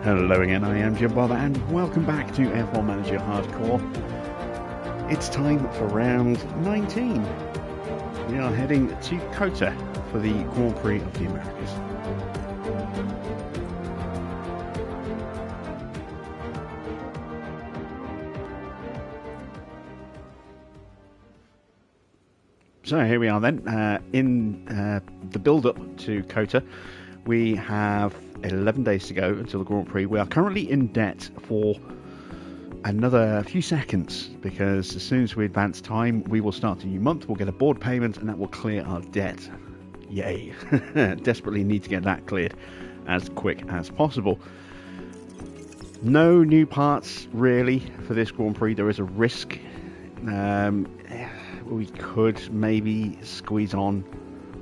Hello again, I am Jim Bob and welcome back to F1 Manager Hardcore. It's time for round 19. We are heading to COTA for the Grand Prix of the Americas. So here we are then, in the build-up to COTA. We have 11 days to go until the Grand Prix. We are currently in debt for another few seconds because as soon as we advance time, we will start a new month. We'll get a board payment and that will clear our debt. Yay. Desperately need to get that cleared as quick as possible. No new parts really for this Grand Prix. There is a risk. We could maybe squeeze on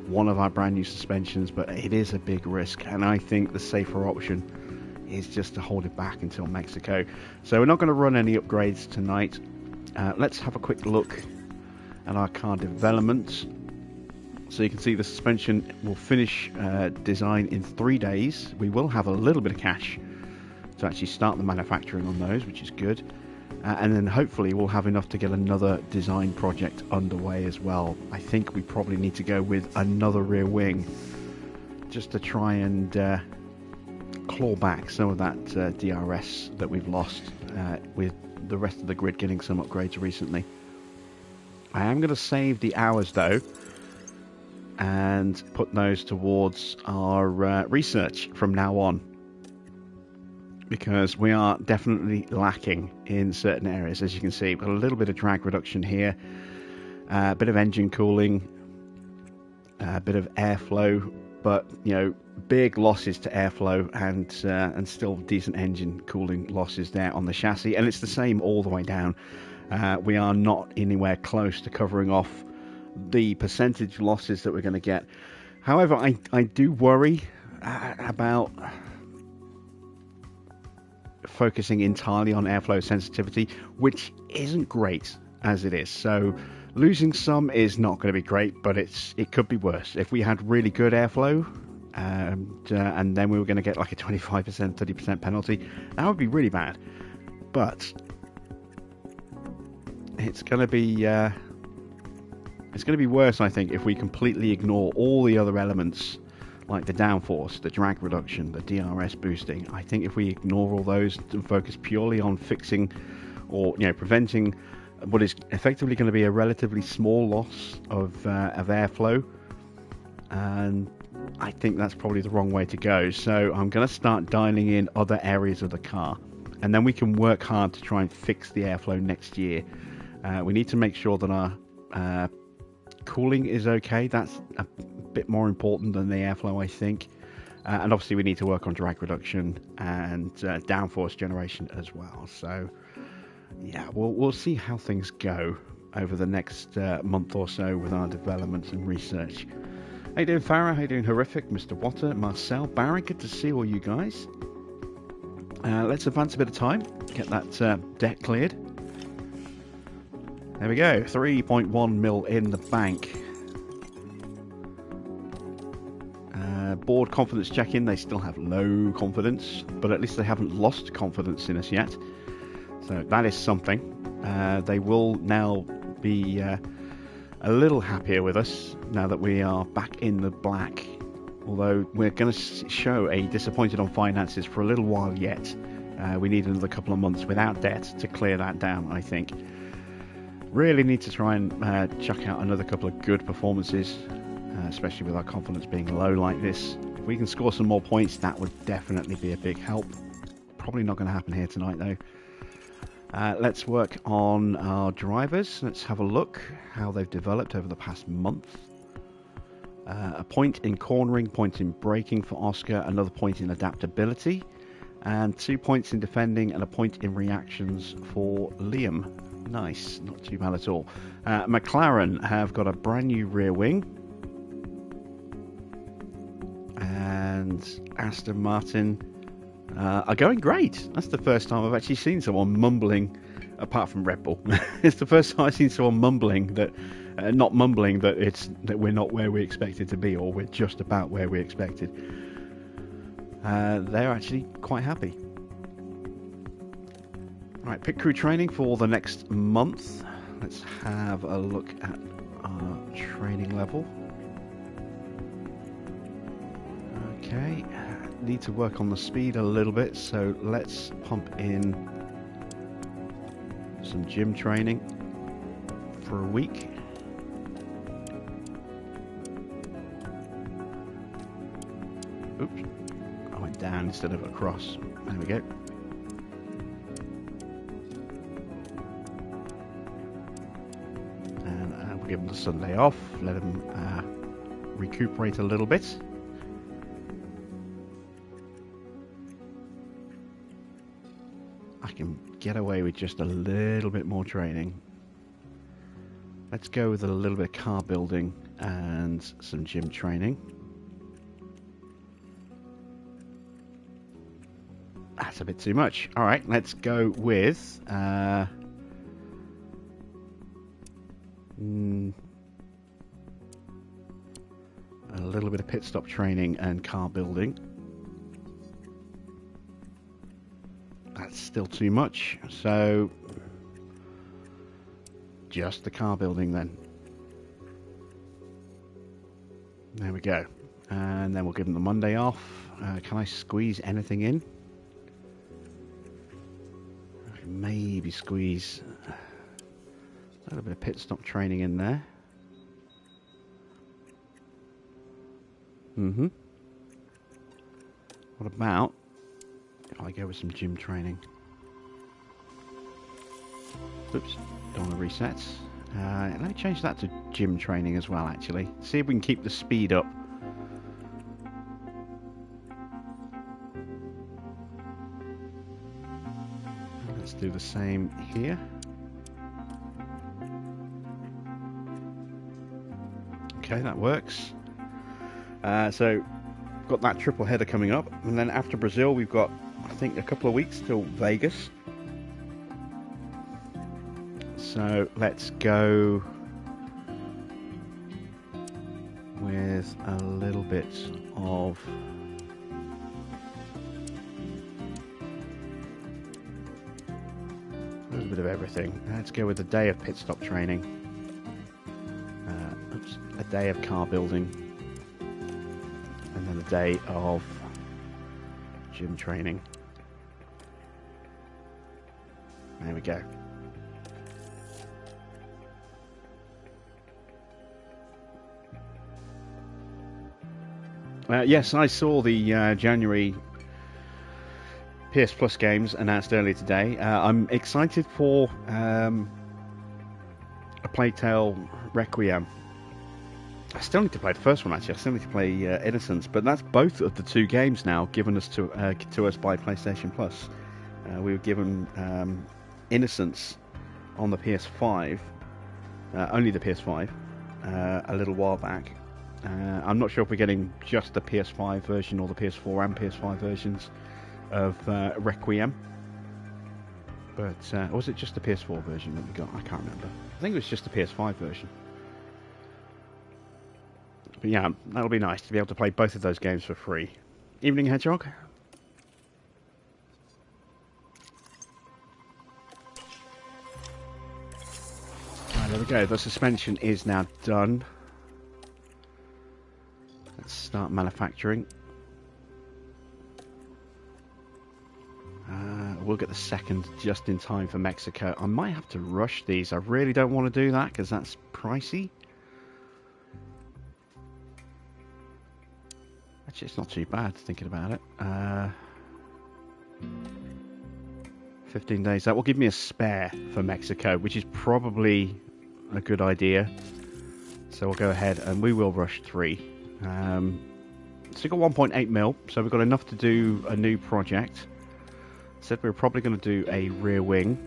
one of our brand new suspensions, but it is a big risk, and I think the safer option is just to hold it back until Mexico. So we're not going to run any upgrades tonight. Let's have a quick look at our car development. So you can see the suspension will finish design in 3 days. We will have a little bit of cash to actually start the manufacturing on those, which is good. And then hopefully we'll have enough to get another design project underway as well. I think we probably need to go with another rear wing just to try and claw back some of that DRS that we've lost with the rest of the grid getting some upgrades recently. I am going to save the hours though and put those towards our research from now on, because we are definitely lacking in certain areas. As you can see, we've got a little bit of drag reduction here, a bit of engine cooling, a bit of airflow, but you know, big losses to airflow and still decent engine cooling losses there on the chassis, and it's the same all the way down. We are not anywhere close to covering off the percentage losses that we're going to get. However, I do worry about focusing entirely on airflow sensitivity, which isn't great as it is. So losing some is not going to be great, but it could be worse. If we had really good airflow and then we were going to get like a 25%, 30% penalty, that would be really bad. But it's going to be worse, I think, if we completely ignore all the other elements like the downforce, the drag reduction, the DRS boosting. I think if we ignore all those and focus purely on fixing or preventing what is effectively going to be a relatively small loss of airflow, and I think that's probably the wrong way to go. So I'm going to start dialing in other areas of the car, and then we can work hard to try and fix the airflow next year. We need to make sure that our cooling is okay. That's a bit more important than the airflow, I think, and obviously we need to work on drag reduction and downforce generation as well. So yeah, we'll see how things go over the next month or so with our developments and research. How you doing, Farah? How you doing, Horrific, Mr. Water, Marcel, Barry? Good to see all you guys. Let's advance a bit of time, get that debt cleared. There we go, 3.1 mil in the bank. Board confidence check-in, they still have low confidence, but at least they haven't lost confidence in us yet. So that is something. They will now be a little happier with us now that we are back in the black. Although we're going to show a disappointed on finances for a little while yet. We need another couple of months without debt to clear that down, I think. Really need to try and chuck out another couple of good performances, especially with our confidence being low like this. If we can score some more points, that would definitely be a big help. Probably not going to happen here tonight though. Let's work on our drivers. Let's have a look how they've developed over the past month. A point in cornering, point in braking for Oscar, another point in adaptability, and 2 points in defending and a point in reactions for Liam. Nice, not too bad at all. McLaren have got a brand new rear wing, and Aston Martin are going great. That's the first time I've actually seen someone mumbling, apart from Red Bull. It's the first time I've seen someone mumbling that, not mumbling that we're not where we expected to be, or we're just about where we expected. They're actually quite happy. Right, pit crew training for the next month. Let's have a look at our training level. Okay, need to work on the speed a little bit, so let's pump in some gym training for a week. Oops, I went down instead of across. There we go. And we'll give them the Sunday off, let them recuperate a little bit. I can get away with just a little bit more training. Let's go with a little bit of car building and some gym training. That's a bit too much. All right, let's go with a little bit of pit stop training and car building. That's still too much, so just the car building then. There we go. And then we'll give them the Monday off. Can I squeeze anything in? I can maybe squeeze a little bit of pit stop training in there. What about if I go with some gym training? Oops, don't want to reset. Let me change that to gym training as well, actually. See if we can keep the speed up. Let's do the same here. Okay, that works. So, got that triple header coming up, and then after Brazil we've got, I think, a couple of weeks till Vegas. So let's go with a little bit of everything. Let's go with a day of pit stop training, a day of car building, and then a day of gym training. There we go. Yes, I saw the January PS Plus games announced earlier today. I'm excited for A Plague Tale Requiem. I still need to play the first one, actually. I still need to play Innocence, but that's both of the two games now given us to us by PlayStation Plus. We were given Innocence on the PS5, only the PS5, a little while back. I'm not sure if we're getting just the PS5 version or the PS4 and PS5 versions of Requiem. But or was it just the PS4 version that we got? I can't remember. I think it was just the PS5 version. But yeah, that'll be nice to be able to play both of those games for free. Evening, Hedgehog. Right, there we go. The suspension is now done. Let's start manufacturing. We'll get the second just in time for Mexico. I might have to rush these. I really don't want to do that because that's pricey. Actually, it's not too bad thinking about it. 15 days. That will give me a spare for Mexico, which is probably a good idea. So we'll go ahead and we will rush 3. So we've got 1.8 mil, so we've got enough to do a new project. Said we were probably going to do a rear wing.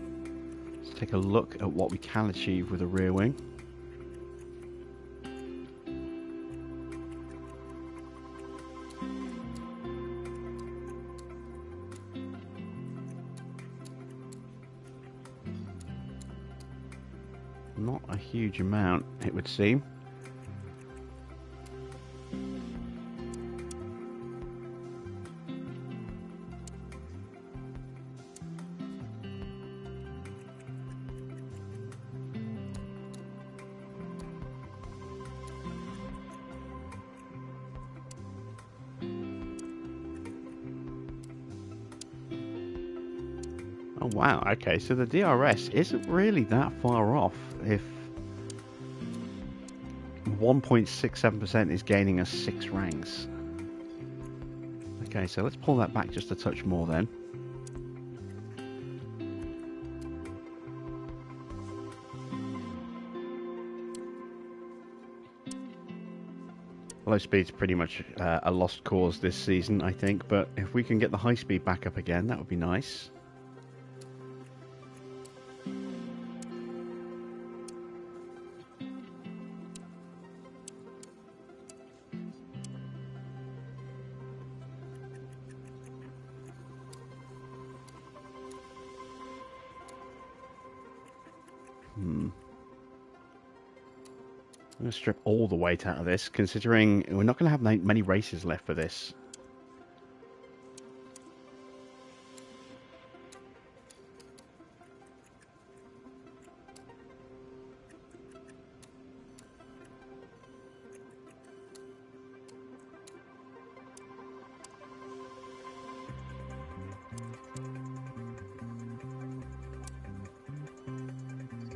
Let's take a look at what we can achieve with a rear wing. Not a huge amount, it would seem. Oh wow, okay, so the DRS isn't really that far off if 1.67% is gaining us 6 ranks. Okay, so let's pull that back just a touch more then. Low speed's pretty much a lost cause this season, I think, but if we can get the high speed back up again, that would be nice. I'm going to strip all the weight out of this, considering we're not going to have many races left for this.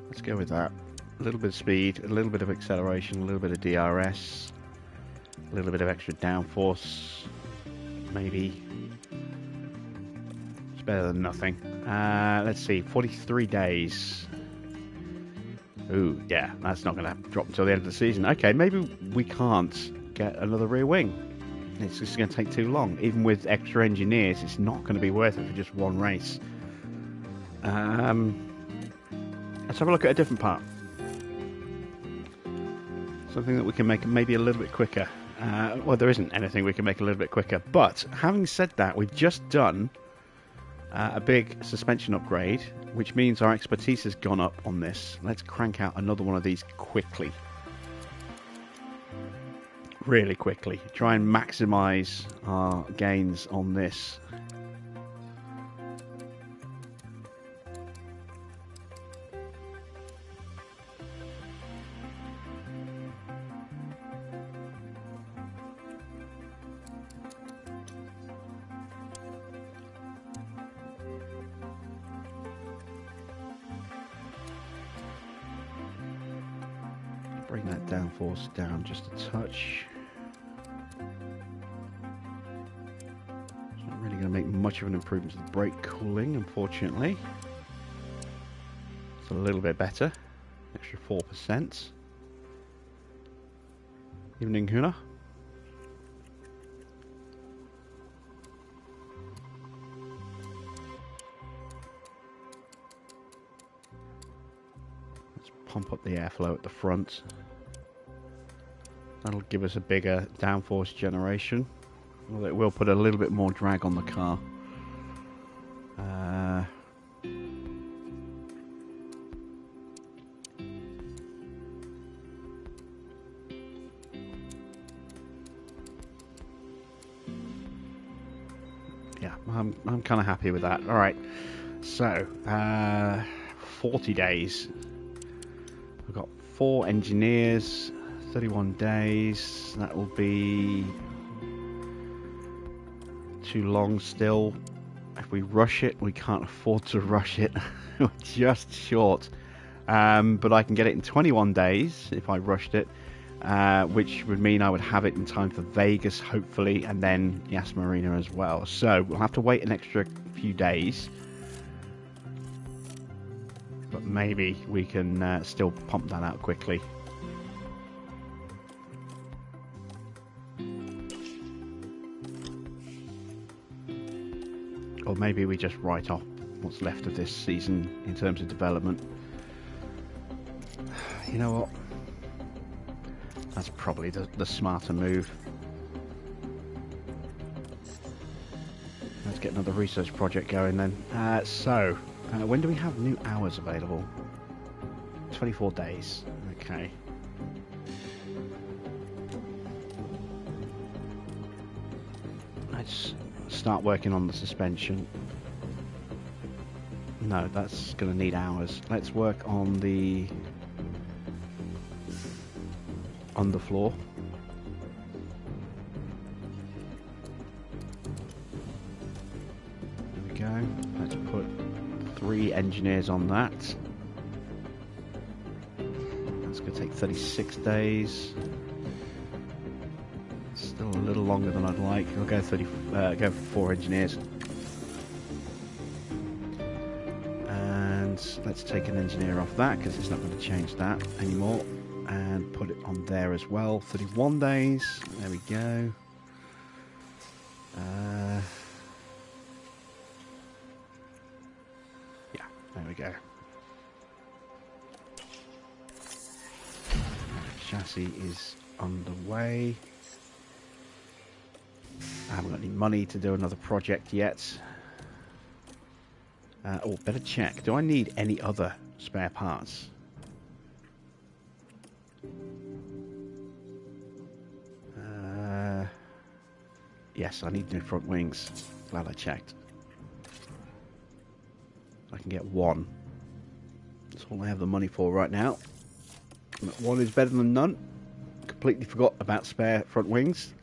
Let's go with that. A little bit of speed, a little bit of acceleration, a little bit of DRS, a little bit of extra downforce, maybe. It's better than nothing. Let's see, 43 days. Ooh, yeah, that's not going to drop until the end of the season. Okay, maybe we can't get another rear wing. It's just going to take too long. Even with extra engineers, it's not going to be worth it for just one race. Let's have a look at a different part. Something that we can make maybe a little bit quicker. Well, there isn't anything we can make a little bit quicker. But having said that, we've just done a big suspension upgrade, which means our expertise has gone up on this. Let's crank out another one of these quickly. Really quickly. Try and maximize our gains on this. Bring that downforce down just a touch. It's not really going to make much of an improvement to the brake cooling, unfortunately. It's a little bit better. Extra 4%. Evening, Huna. Pump up the airflow at the front. That'll give us a bigger downforce generation. Well, it will put a little bit more drag on the car. Yeah, I'm kind of happy with that. All right, so 40 days. We've got 4 engineers, 31 days. That will be too long still. If we rush it, we can't afford to rush it. We're just short. But I can get it in 21 days if I rushed it, which would mean I would have it in time for Vegas, hopefully, and then Yas Marina as well. So we'll have to wait an extra few days. But maybe we can still pump that out quickly. Or maybe we just write off what's left of this season in terms of development. You know what? That's probably the smarter move. Let's get another research project going then. When do we have new hours available? 24 days. Okay. Let's start working on the suspension. No, that's going to need hours. Let's work on the underfloor. There we go. Let's put 3 engineers on that. That's going to take 36 days. Still a little longer than I'd like. I'll go go for 4 engineers. And let's take an engineer off that because it's not going to change that anymore. And put it on there as well. 31 days. There we go. Yeah, there we go. Chassis is underway. I haven't got any money to do another project yet. Oh, better check. Do I need any other spare parts? Yes, I need new front wings. Glad I checked. I can get 1. That's all I have the money for right now. 1 is better than none. Completely forgot about spare front wings.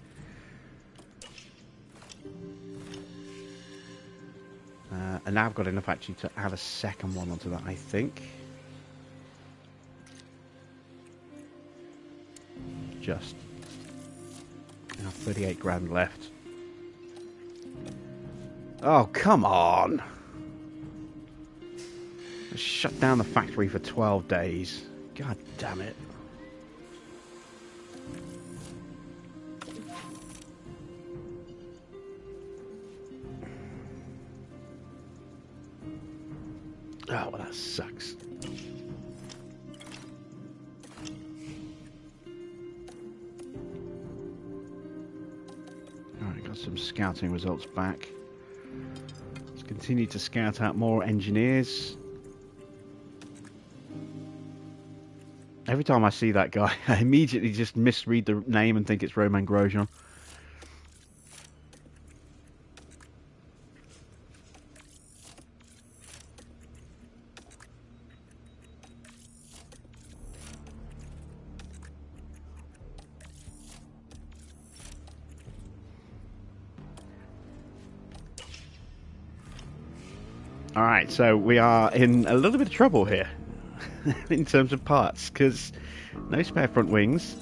And now I've got enough actually to add a second one onto that, I think. Just. Now 38 grand left. Oh, come on! I shut down the factory for 12 days. God damn it. Oh, well, that sucks. Alright, got some scouting results back. Let's continue to scout out more engineers. Every time I see that guy, I immediately just misread the name and think it's Romain Grosjean. Alright, so we are in a little bit of trouble here in terms of parts, because no spare front wings.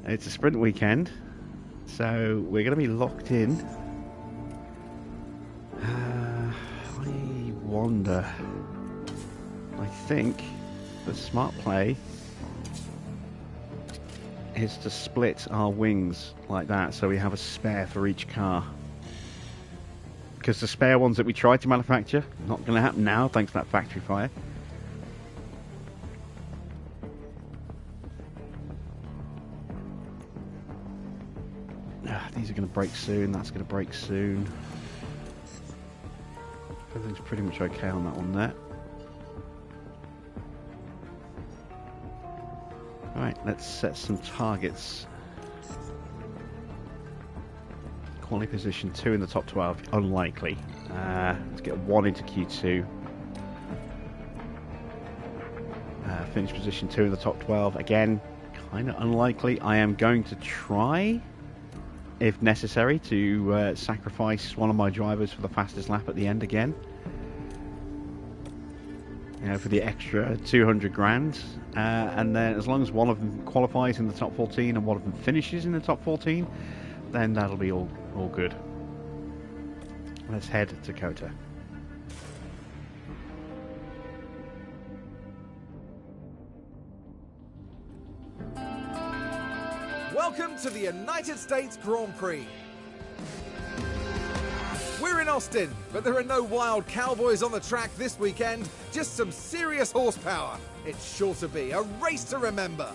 It's a sprint weekend, so we're going to be locked in. I wonder. I think the smart play is to split our wings like that, so we have a spare for each car. Because the spare ones that we tried to manufacture, not going to happen now thanks to that factory fire. These are going to break soon, that's going to break soon. Everything's pretty much okay on that one there. Alright, let's set some targets. Quality position 2 in the top 12, unlikely. Let's get 1 into Q2. Finish position 2 in the top 12, again, kind of unlikely. I am going to try, if necessary, to sacrifice one of my drivers for the fastest lap at the end again. You know, for the extra 200 grand. And then as long as one of them qualifies in the top 14 and one of them finishes in the top 14, then that'll be all good. Let's head to COTA. Welcome to the United States Grand Prix. We're in Austin, but there are no wild cowboys on the track this weekend, just some serious horsepower. It's sure to be a race to remember.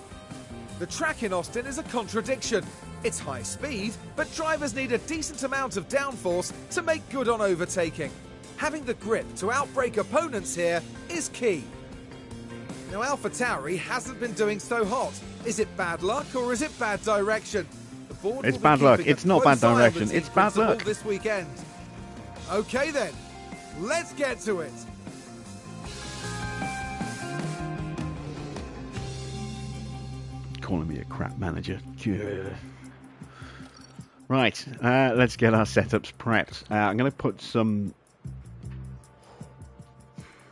The track in Austin is a contradiction. It's high speed, but drivers need a decent amount of downforce to make good on overtaking. Having the grip to outbrake opponents here is key. Now, Tauri hasn't been doing so hot. Is it bad luck or is it bad direction? The board it's bad luck. It's not bad direction. It's bad luck. This weekend. Okay then, let's get to it. Calling me a crap manager. Yeah. Right, let's get our setups prepped. I'm going to put some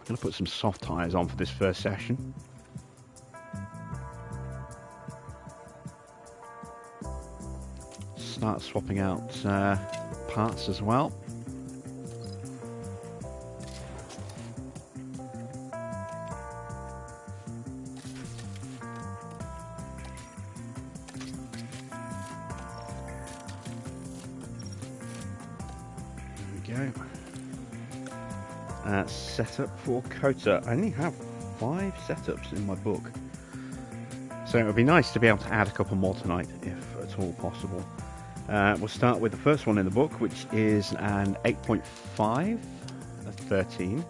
Going to put some soft tyres on for this first session. Start swapping out parts as well. There we go. Setup for COTA. I only have 5 setups in my book, so it would be nice to be able to add a couple more tonight if at all possible. We'll start with the first one in the book, which is an 8.5, a 13.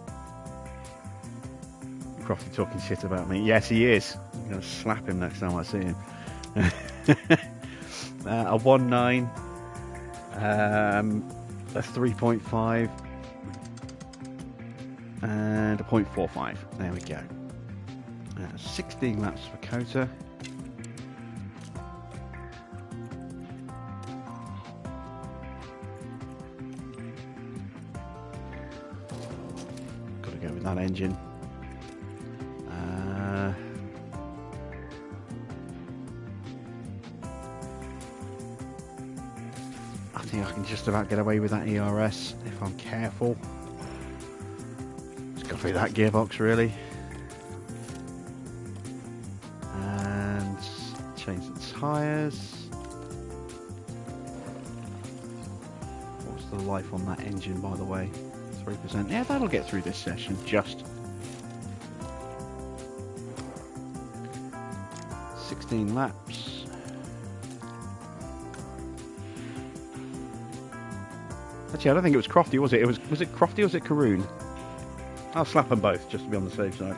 Crofty talking shit about me. Yes, he is. I'm going to slap him next time I see him. A 1.9, a 3.5, and a 0.45. There we go. 16 laps for COTA. Got to go with that engine. I think I can just about get away with that ERS if I'm careful. It's got to be that gearbox really. And change the tyres. What's the life on that engine, by the way? 3%. Yeah, that'll get through this session just. 16 laps. Actually, I don't think it was Crofty, was it? Was it Crofty or was it Caroon? I'll slap them both just to be on the safe side.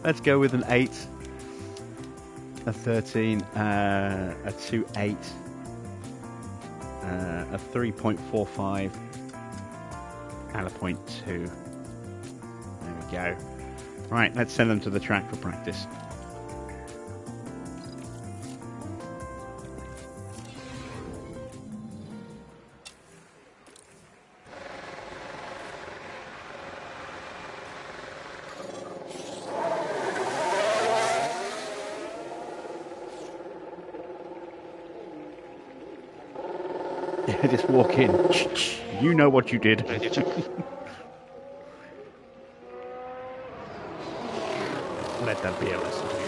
Let's go with an 8, a 13, a 2.8, a 3.45, and a 0.2. There we go. Right, let's send them to the track for practice. Just walk in. You know what you did. Let that be a lesson to you.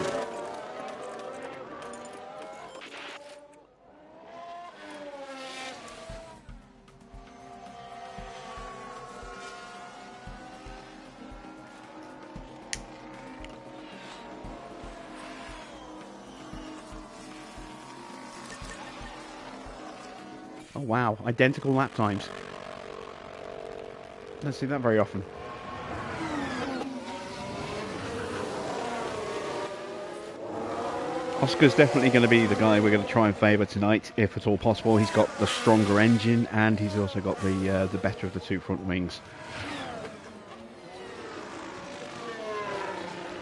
Oh wow, identical lap times. Don't see that very often. Oscar's definitely going to be the guy we're going to try and favour tonight, if at all possible. He's got the stronger engine and he's also got the better of the two front wings.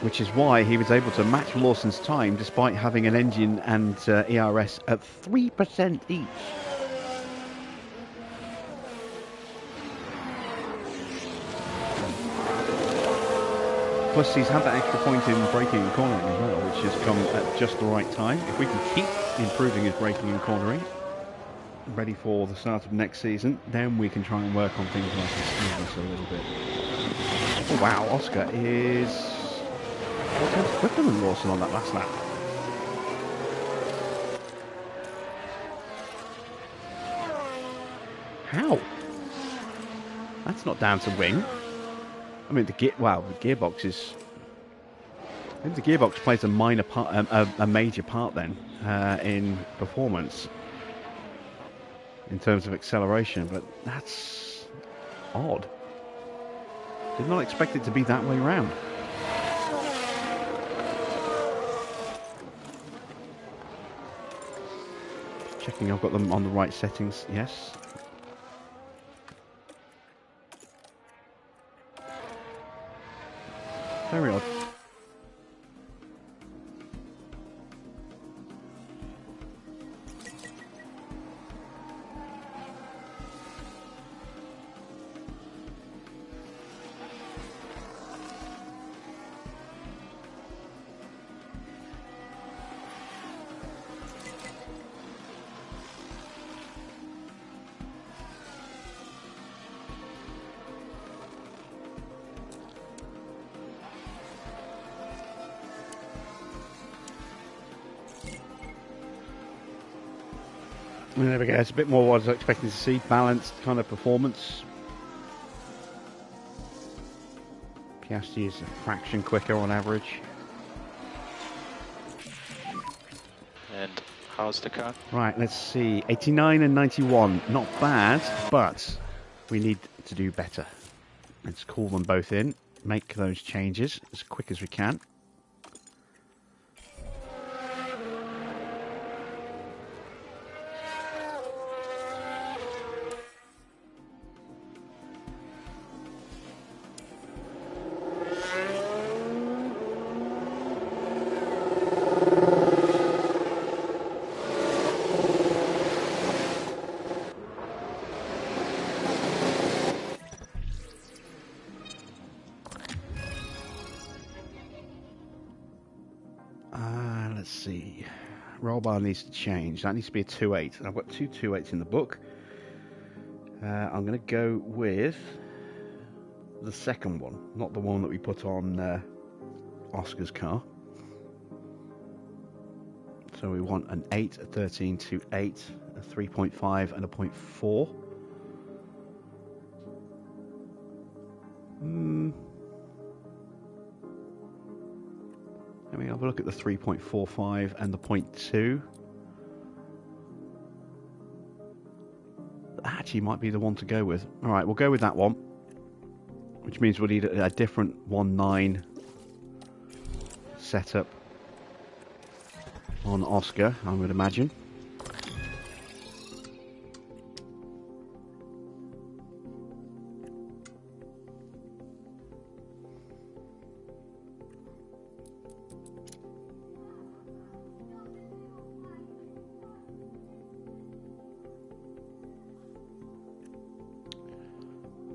Which is why he was able to match Lawson's time despite having an engine and ERS at 3% each. Plus, he's had that extra point in braking and cornering as well, which has come at just the right time. If we can keep improving his braking and cornering, ready for the start of next season, then we can try and work on things like his smoothness a little bit. Oh wow, Oscar is 4 tenths quicker than Lawson on that last lap. How? That's not down to wing. I mean, the gearbox is. I think the gearbox plays a minor part, a major part then in performance in terms of acceleration. But that's odd. Did not expect it to be that way round. Just checking I've got them on the right settings. Yes. Very odd. And there we go, it's a bit more what I was expecting to see, balanced kind of performance. Piastri is a fraction quicker on average. And how's the car? Right, let's see, 89 and 91, not bad, but we need to do better. Let's call them both in, make those changes as quick as we can. Let's see. Roll bar needs to change. That needs to be a 2.8. I've got two 2.8s in the book. I'm going to go with the second one, not the one that we put on Oscar's car. So we want an 8, a 13, 2.8, a 3.5 and a 0.4. Let me have a look at the 3.45 and the 0.2. That actually might be the one to go with. Alright, we'll go with that one. Which means we'll need a different 1.9 setup on Oscar, I would imagine.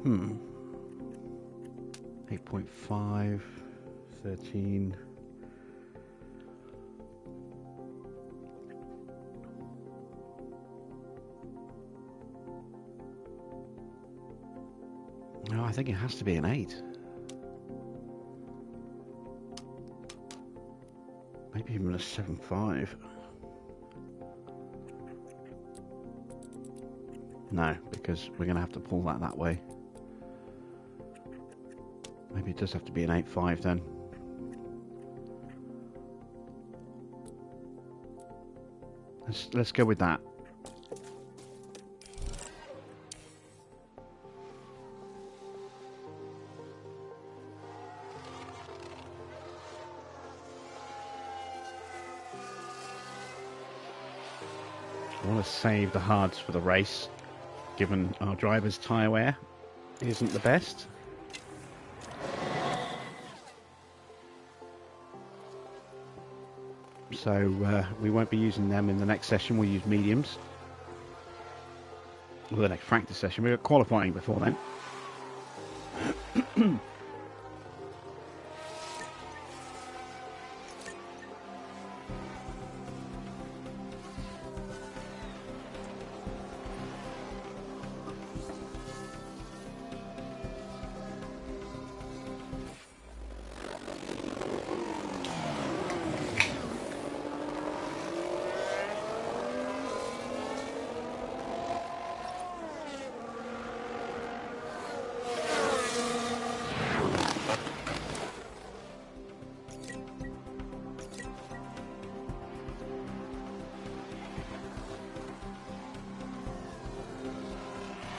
Hmm. 8.5, 13. No, I think it has to be an 8. Maybe even a 7.5. No, because we're going to have to pull that way. Maybe it does have to be an 8.5 then. Let's go with that. I want to save the hards for the race, given our driver's tyre wear isn't the best. So we won't be using them in the next session. We'll use mediums. Well, the next practice session. We've got qualifying before then.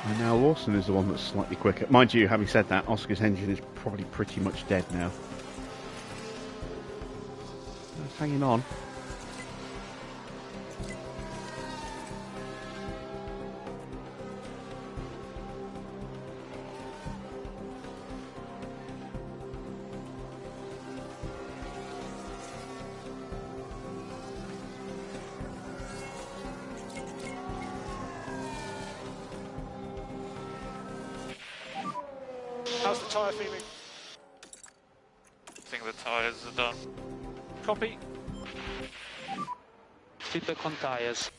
And now Lawson is the one that's slightly quicker. Mind you, having said that, Oscar's engine is probably pretty much dead now. It's hanging on. How's the tyre feeling? I think the tyres are done. Copy. Feedback on tyres.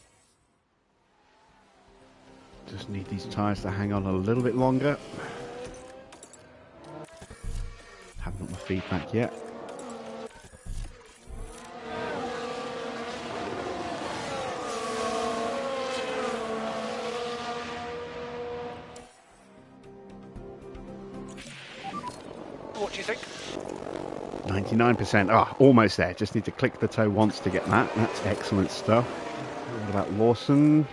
Just need these tyres to hang on a little bit longer. Haven't got my feedback yet. do you think? 99%. Ah, almost there. Just need to click the toe once to get that. That's excellent stuff. What about Lawson?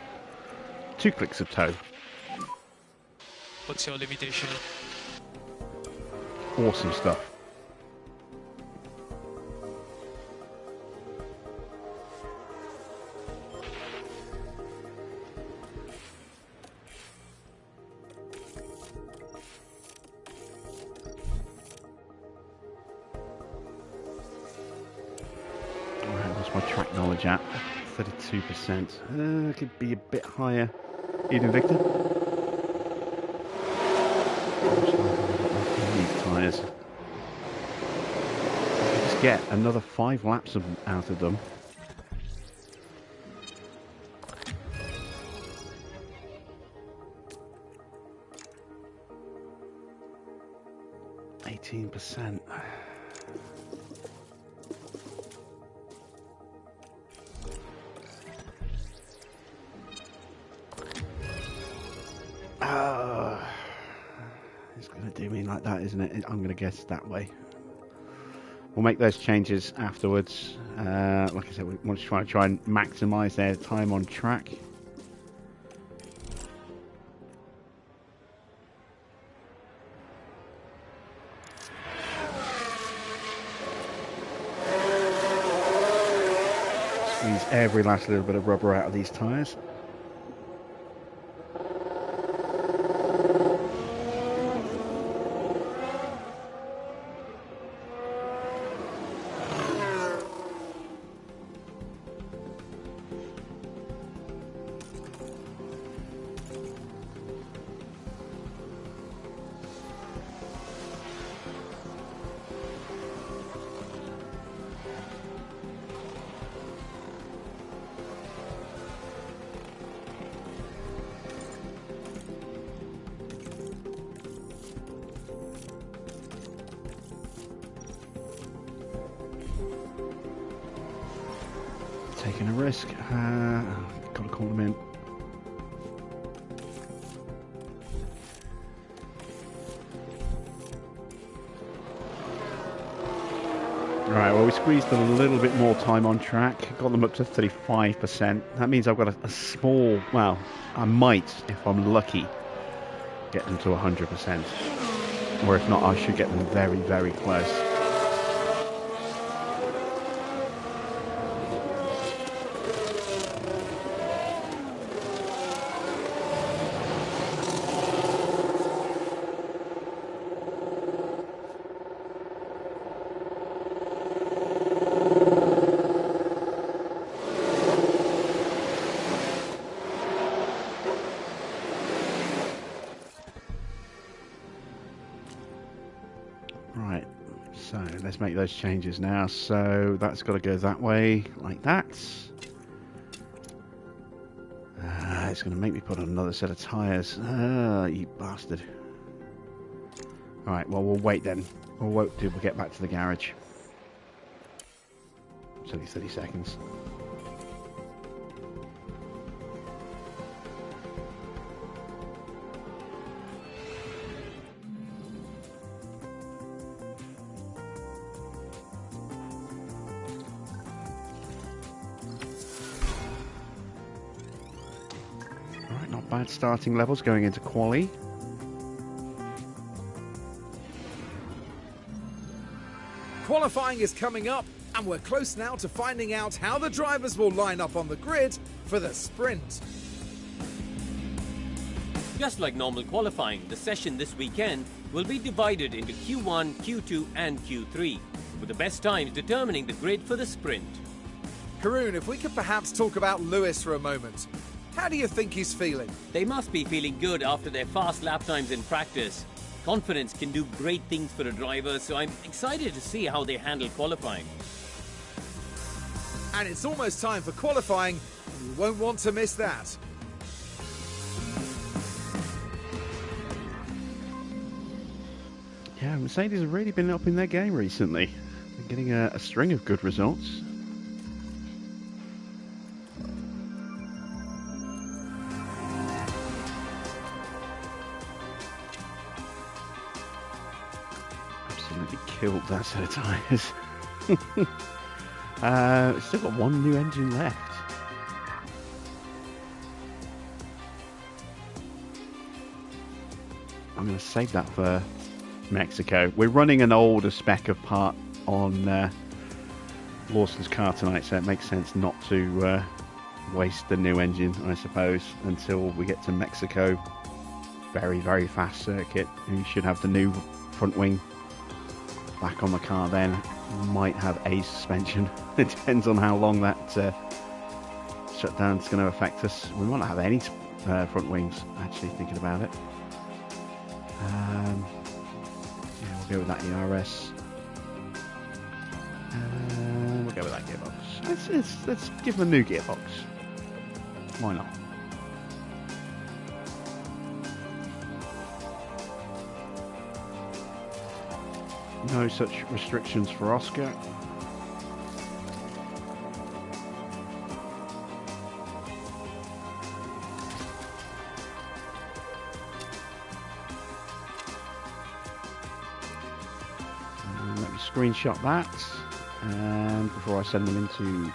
2 clicks of toe. What's your limitation? Awesome stuff. What's my track knowledge at? 32%. Could be a bit higher. Eden Victor? These tyres. Just get another 5 laps out of them. %. It's going to do me like that, isn't it? I'm going to guess that way. We'll make those changes afterwards. Like I said, we want to try and maximise their time on track. Squeeze every last little bit of rubber out of these tyres. Taking a risk. Gotta call them in. Right, well, we squeezed a little bit more time on track. Got them up to 35%. That means I've got a small, well, I might, if I'm lucky, get them to 100%. Or if not, I should get them very, very close. Right, so let's make those changes now. So that's got to go that way, like that. It's going to make me put on another set of tyres. You bastard. Alright, well, we'll wait then. We'll wait till we get back to the garage. It's only 30 seconds. Bad starting levels going into quali. Qualifying is coming up, and we're close now to finding out how the drivers will line up on the grid for the sprint. Just like normal qualifying, the session this weekend will be divided into Q1, Q2 and Q3, with the best times determining the grid for the sprint. Karun, if we could perhaps talk about Lewis for a moment. How do you think he's feeling? They must be feeling good after their fast lap times in practice. Confidence can do great things for a driver, so I'm excited to see how they handle qualifying. And it's almost time for qualifying, and we won't want to miss that. Yeah, Mercedes have really been up in their game recently. They're getting a string of good results. killed that set of tyres. It's still got one new engine left. I'm going to save that for Mexico. We're running an older spec of part on Lawson's car tonight, so it makes sense not to waste the new engine, I suppose, until we get to Mexico. Very, very fast circuit. You should have the new front wing back on the car then. Might have a suspension. It depends on how long that shutdown is going to affect us. We might not have any front wings, actually, thinking about it. Yeah, we'll go with that ERS. We'll go with that gearbox. Let's give them a new gearbox. Why not? No such restrictions for Oscar. Let me screenshot that, and before I send them into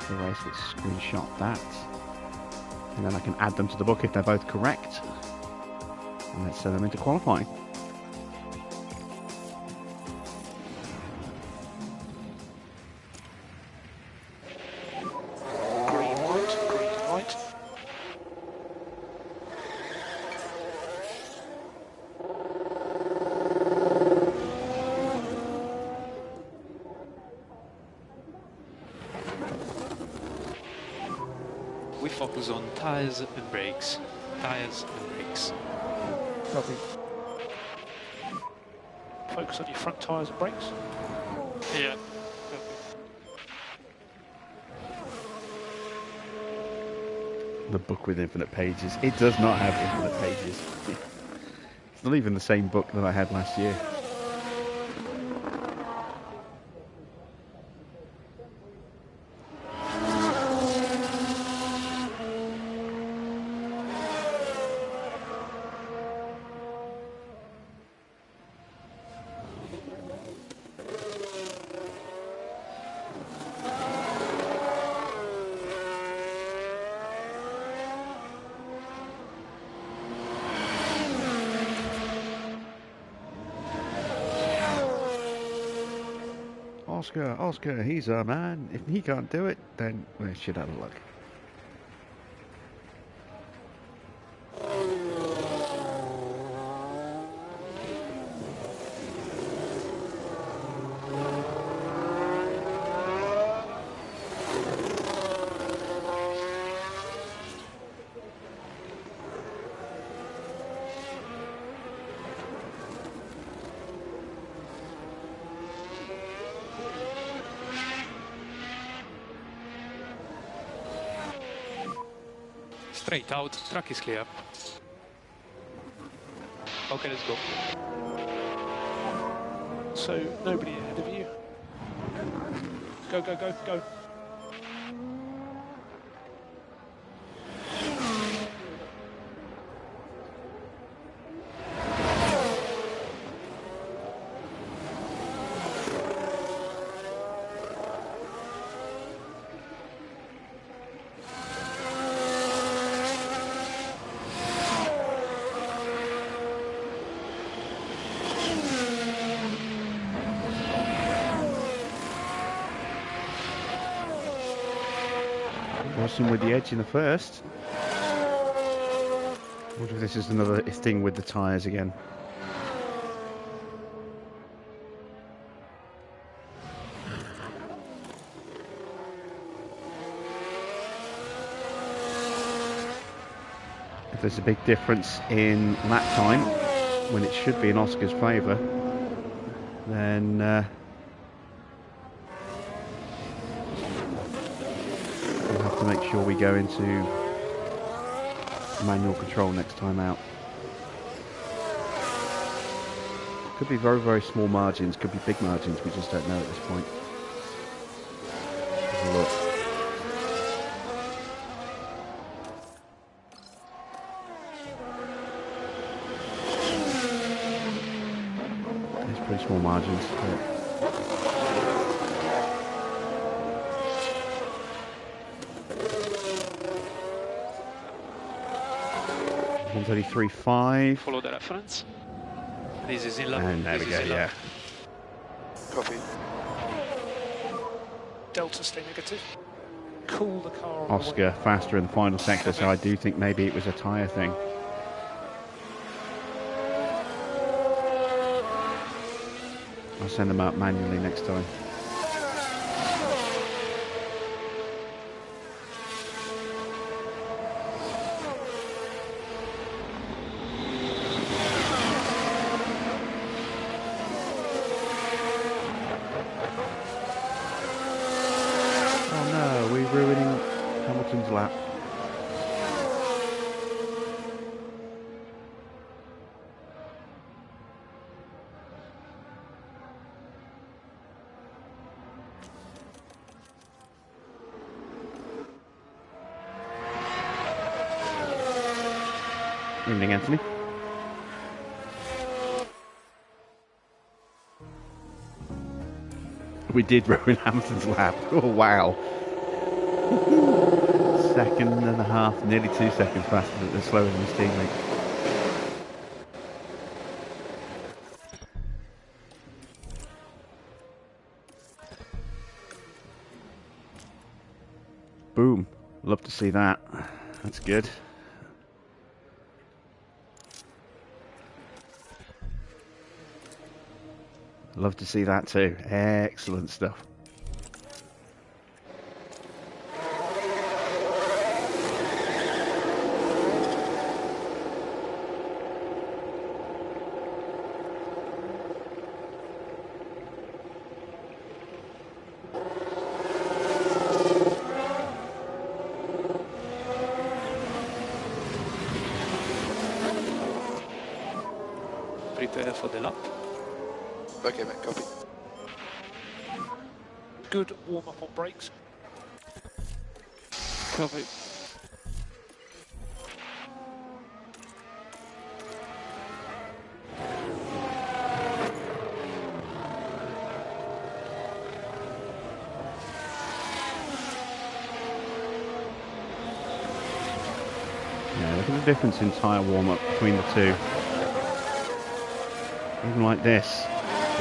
the race, let's screenshot that, and then I can add them to the book if they're both correct, and let's send them into qualifying. We focus on tyres and brakes. Tyres and brakes. Copy. Focus on your front tyres and brakes. Yeah. The book with infinite pages. It does not have infinite pages. It's not even the same book that I had last year. Oscar, he's our man. If he can't do it, then we're shit out of luck. Straight out, track is clear. Okay, let's go. So, nobody ahead of you. Go, go, go, go. Watson with the edge in the first. I wonder if this is another thing with the tyres again. If there's a big difference in lap time, when it should be in Oscar's favour, then we'll have to make sure we go into manual control next time out. Could be very, very small margins, could be big margins, we just don't know at this point. Have a look. It's pretty small margins. But 133.5. Follow the reference. This is in love. And there we go, yeah. Copy. Delta stay negative. Cool the car on Oscar faster in the final sector, so I do think maybe it was a tyre thing. I'll send them out manually next time. Oh no, we're ruining Hamilton's lap. Evening, Anthony. We did ruin Hamilton's lap. Oh, wow. Second and a half, nearly 2 seconds faster than slower than his teammate. Boom. Love to see that. That's good. Love to see that too. Excellent stuff. Prepare for the lap. Okay, mate, copy. Good warm up on brakes. Copy. Yeah, look at the difference in tyre warm-up between the two. Even like this,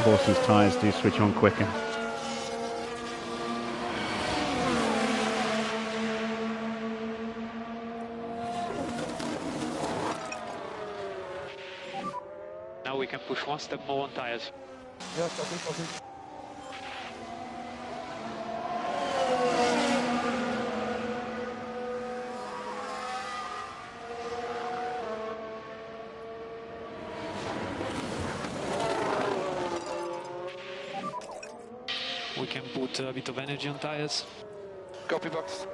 the Lawson's tyres do switch on quicker. Now we can push one step more on tires. Yeah, copy, copy. We can put a bit of energy on tires. Copy, box.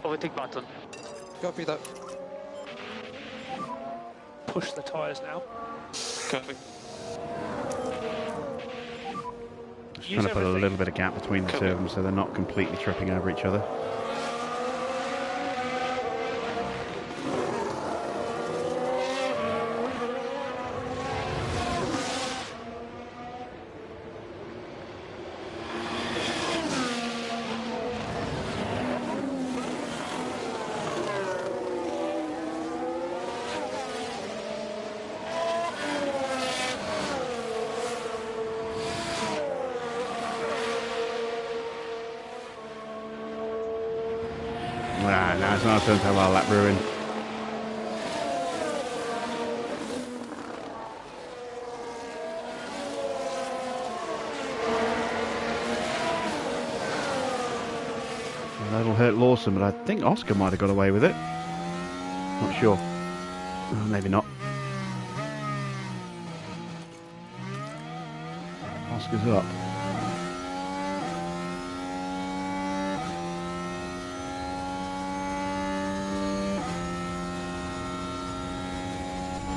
Overtake button. Copy that. Push the tyres now. Copy. Just trying to put a little bit of gap between the two of them so they're not completely tripping over each other. Now it's not turn to how well that ruined. Well, that'll hurt Lawson, but I think Oscar might have got away with it. Not sure. Oh, maybe not. Oscar's up.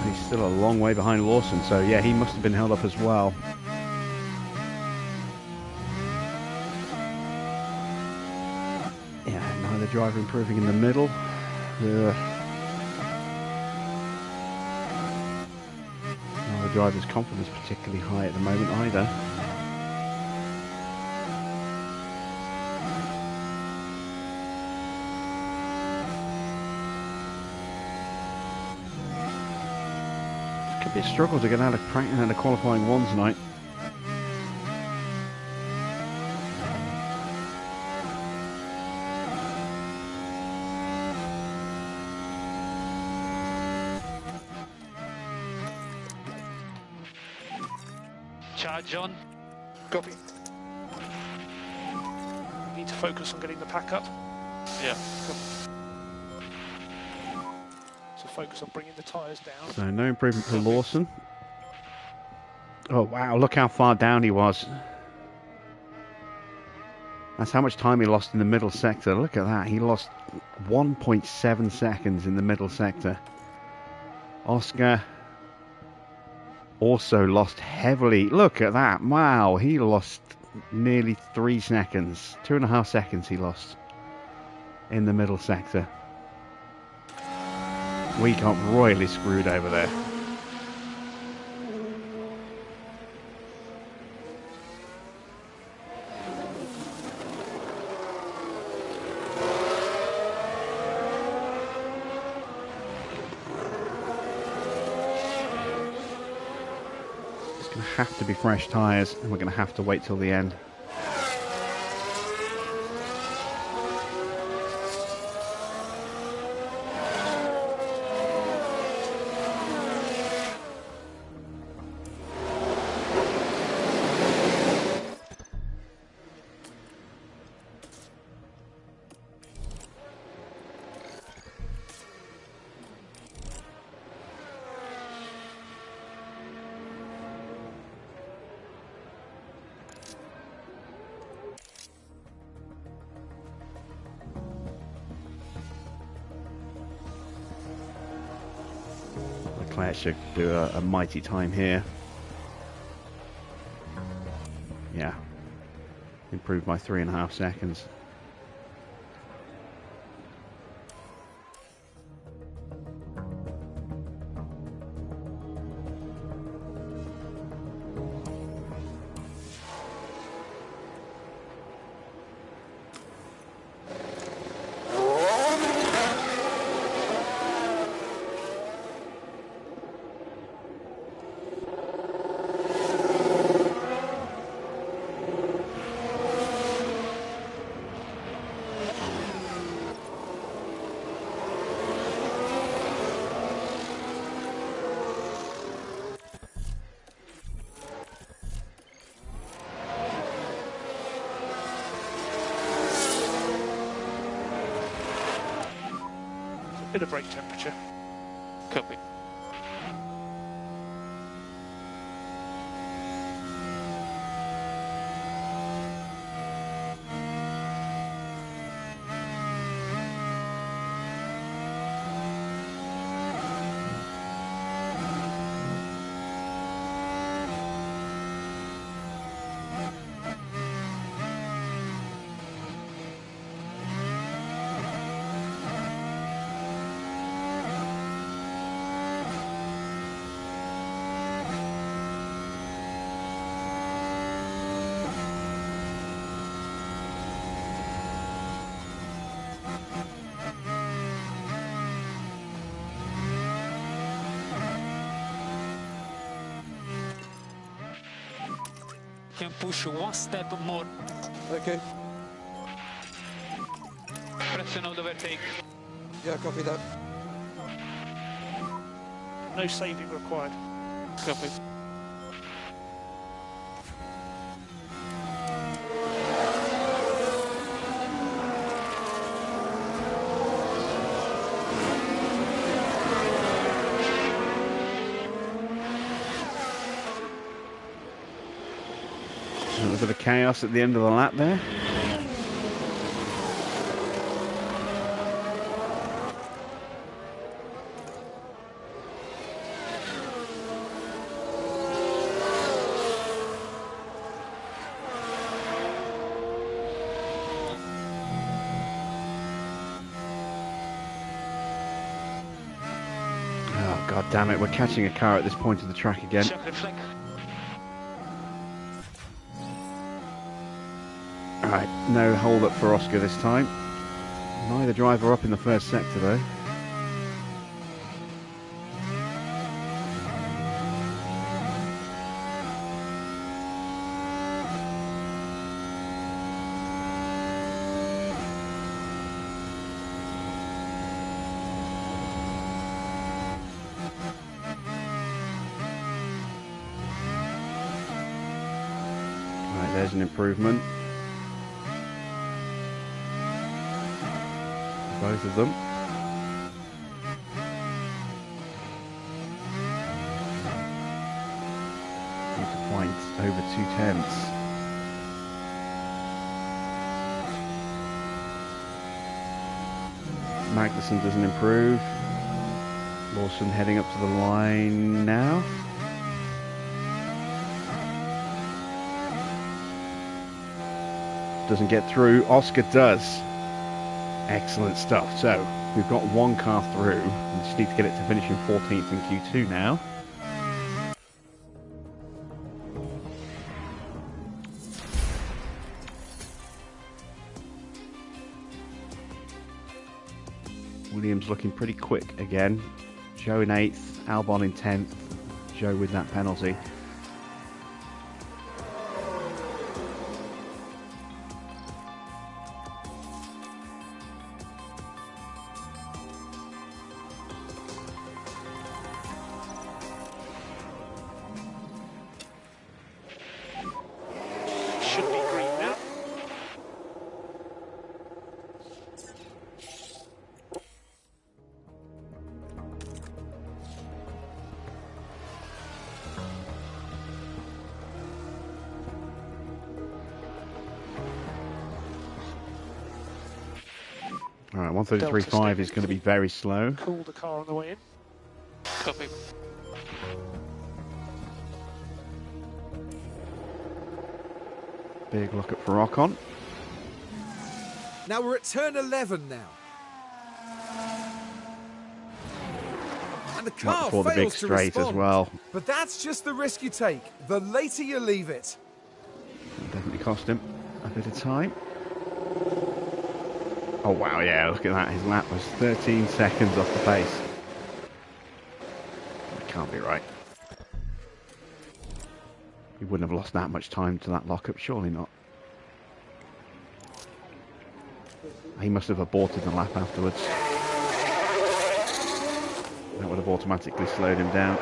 He's still a long way behind Lawson, so yeah, he must have been held up as well. Yeah, neither driver improving in the middle. Ugh. drivers' confidence particularly high at the moment either. It could be a struggle to get out of practice and a qualifying one tonight. Charge on. Copy. Need to focus on getting the pack up. Yeah. So focus on bringing the tyres down. So no improvement for Lawson. Oh wow, look how far down he was. That's how much time he lost in the middle sector. Look at that, he lost 1.7 seconds in the middle sector. Oscar also lost heavily. Look at that, wow, he lost nearly 3 seconds. 2.5 seconds he lost in the middle sector. We got royally screwed over there. It's going to have to be fresh tyres, and we're going to have to wait till the end. Leclerc should do a mighty time here. Yeah. Improved by 3.5 seconds. Bit of brake temperature. Copy. Can push one step more. Okay. Press and overtake. Yeah, copy that. No saving required. Copy. A little bit of chaos at the end of the lap there. Damn it, we're catching a car at this point of the track again. Chocolate flick. Alright, no hold up for Oscar this time. Neither driver up in the first sector though. Right, there's an improvement. Both of them. Point over 2/10. Magnussen doesn't improve. Lawson heading up to the line now. Doesn't get through. Oscar does. Excellent stuff. So we've got one car through. We just need to get it to finish in 14th in Q2 now. Williams looking pretty quick again. Joe in 8th, Albon in 10th. Joe with that penalty. Should be green now. All right, 133.5 is going to be very slow. Cool the car on the way in. Copy. Big look at for Ocon. Now we're at turn 11 now. And the Right car before the big fails to straight respond. as well. But that's just the risk you take. The later you leave it. Definitely cost him a bit of time. Oh wow, yeah, look at that. His lap was 13 seconds off the pace. That can't be right. He wouldn't have lost that much time to that lockup, surely not. He must have aborted the lap afterwards. That would have automatically slowed him down.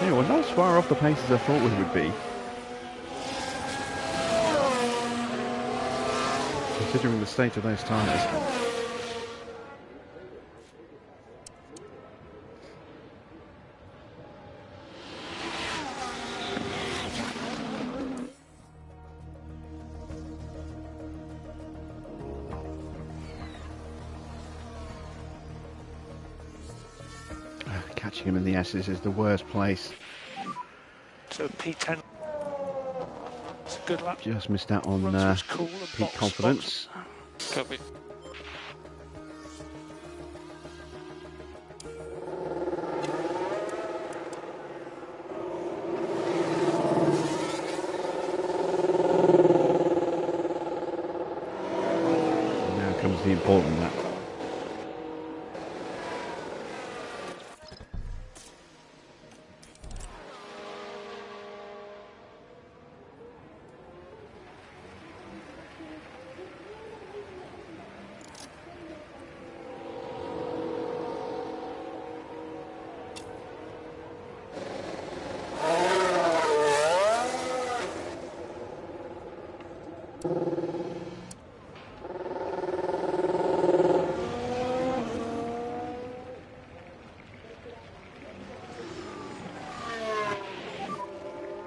Yeah, we're not as far off the pace as I thought we would be. Considering the state of those tyres. Catching him in the S's is the worst place. So P10. It's a good lap. Just missed out on Runs was cool and peak box, confidence. Copy. Now comes the important lap.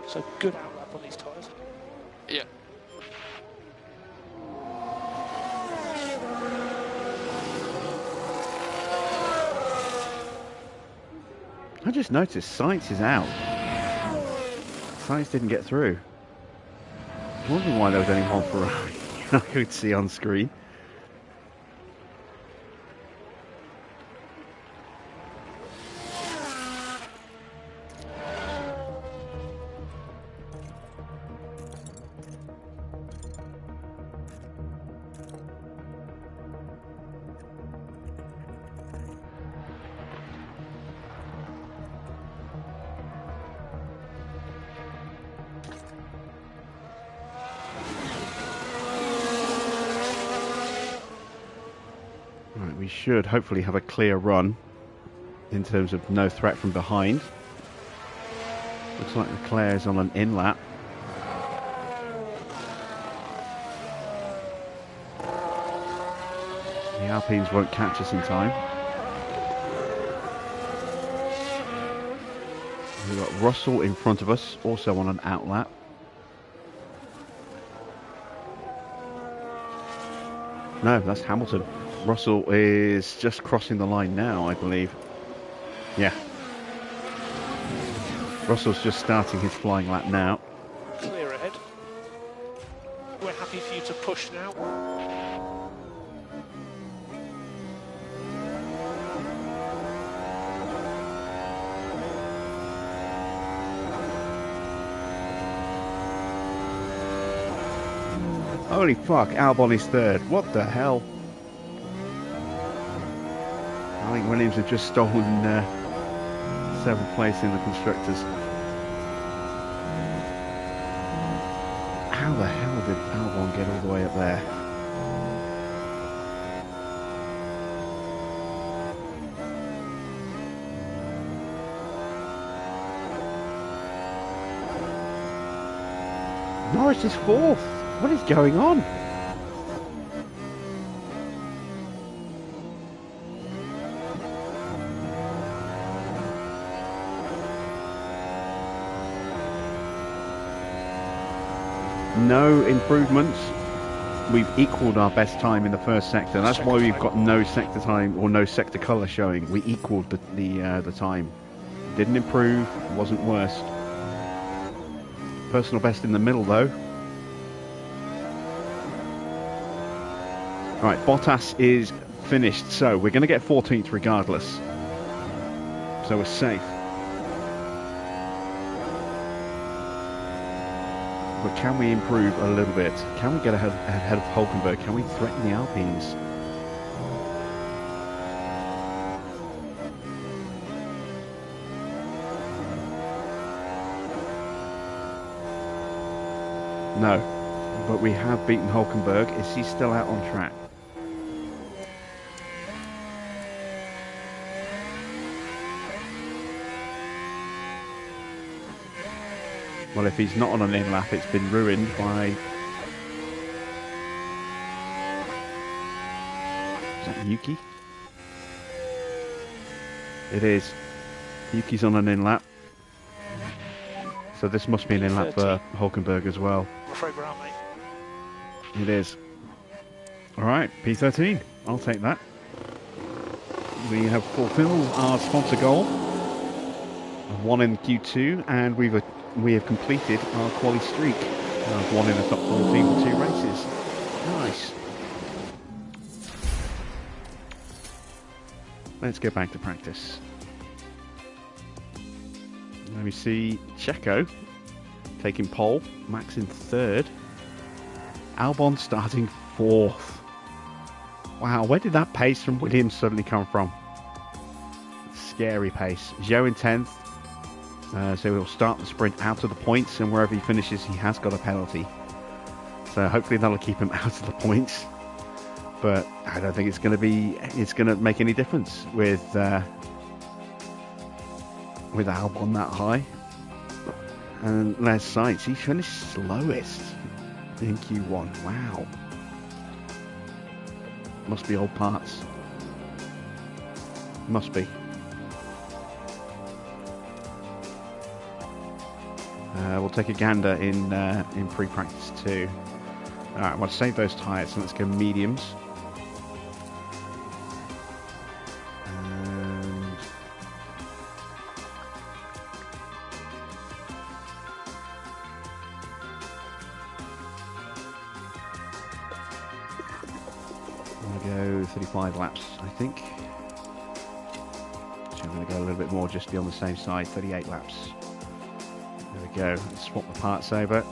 So good outlap on these tyres. Yeah. I just noticed Sainz is out. Sainz didn't get through. I was wondering why there was only one Ferrari. I could see on screen. Right, we should hopefully have a clear run in terms of no threat from behind. Looks like Leclerc's on an in-lap. The Alpines won't catch us in time. We've got Russell in front of us, also on an outlap. No, that's Hamilton. Russell is just crossing the line now, I believe. Yeah. Russell's just starting his flying lap now. Clear ahead. We're happy for you to push now. Holy fuck, Albon is third. What the hell? I think Williams have just stolen 7th place in the constructors. How the hell did Albon get all the way up there? Norris is 4th. What is going on? No improvements. We've equalled our best time in the first sector. That's why we've got no sector time or no sector colour showing. We equalled the time. Didn't improve. Wasn't worse. Personal best in the middle though. Right, Bottas is finished, so we're going to get 14th regardless. So we're safe. But can we improve a little bit? Can we get ahead of Hulkenberg? Can we threaten the Alpines? No. But we have beaten Hulkenberg. Is he still out on track? Well, if he's not on an in-lap, it's been ruined by... Is that Yuki? It is. Yuki's on an in-lap. So this must be an in-lap for Hulkenberg as well. I'm afraid we're out, mate. It is. Alright, P13. I'll take that. We have fulfilled our sponsor goal. 1 in Q2, and we have completed our quali streak. 1 in the top 14 for 2 races. Nice. Let's go back to practice. Let me see. Checo taking pole. Max in 3rd. Albon starting 4th. Wow, where did that pace from Williams suddenly come from? Scary pace. Zhou in 10th. So he'll start the sprint out of the points, and wherever he finishes, he has got a penalty. So hopefully that'll keep him out of the points. But I don't think it's going to make any difference with Albon that high. And Les Sainz, he finished slowest in Q1. Wow. Must be old parts. Must be. We'll take a gander in pre-practice too. Alright, well, save those tyres, so let's go mediums. And I'm going to go 35 laps, I think. So I'm going to go a little bit more just to be on the same side, 38 laps. There we go, let's swap the parts over.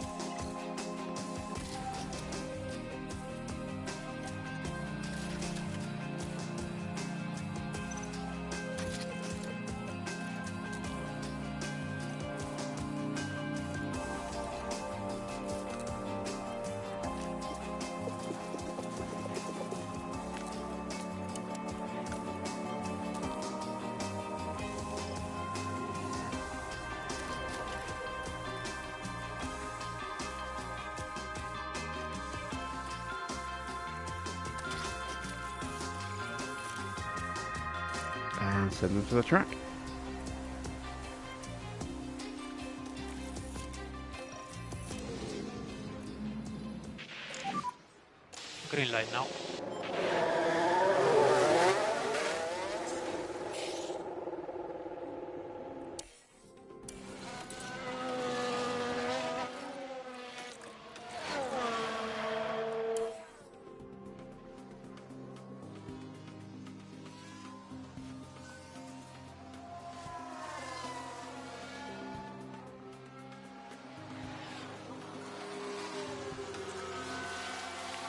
And send them to the track. Green light now.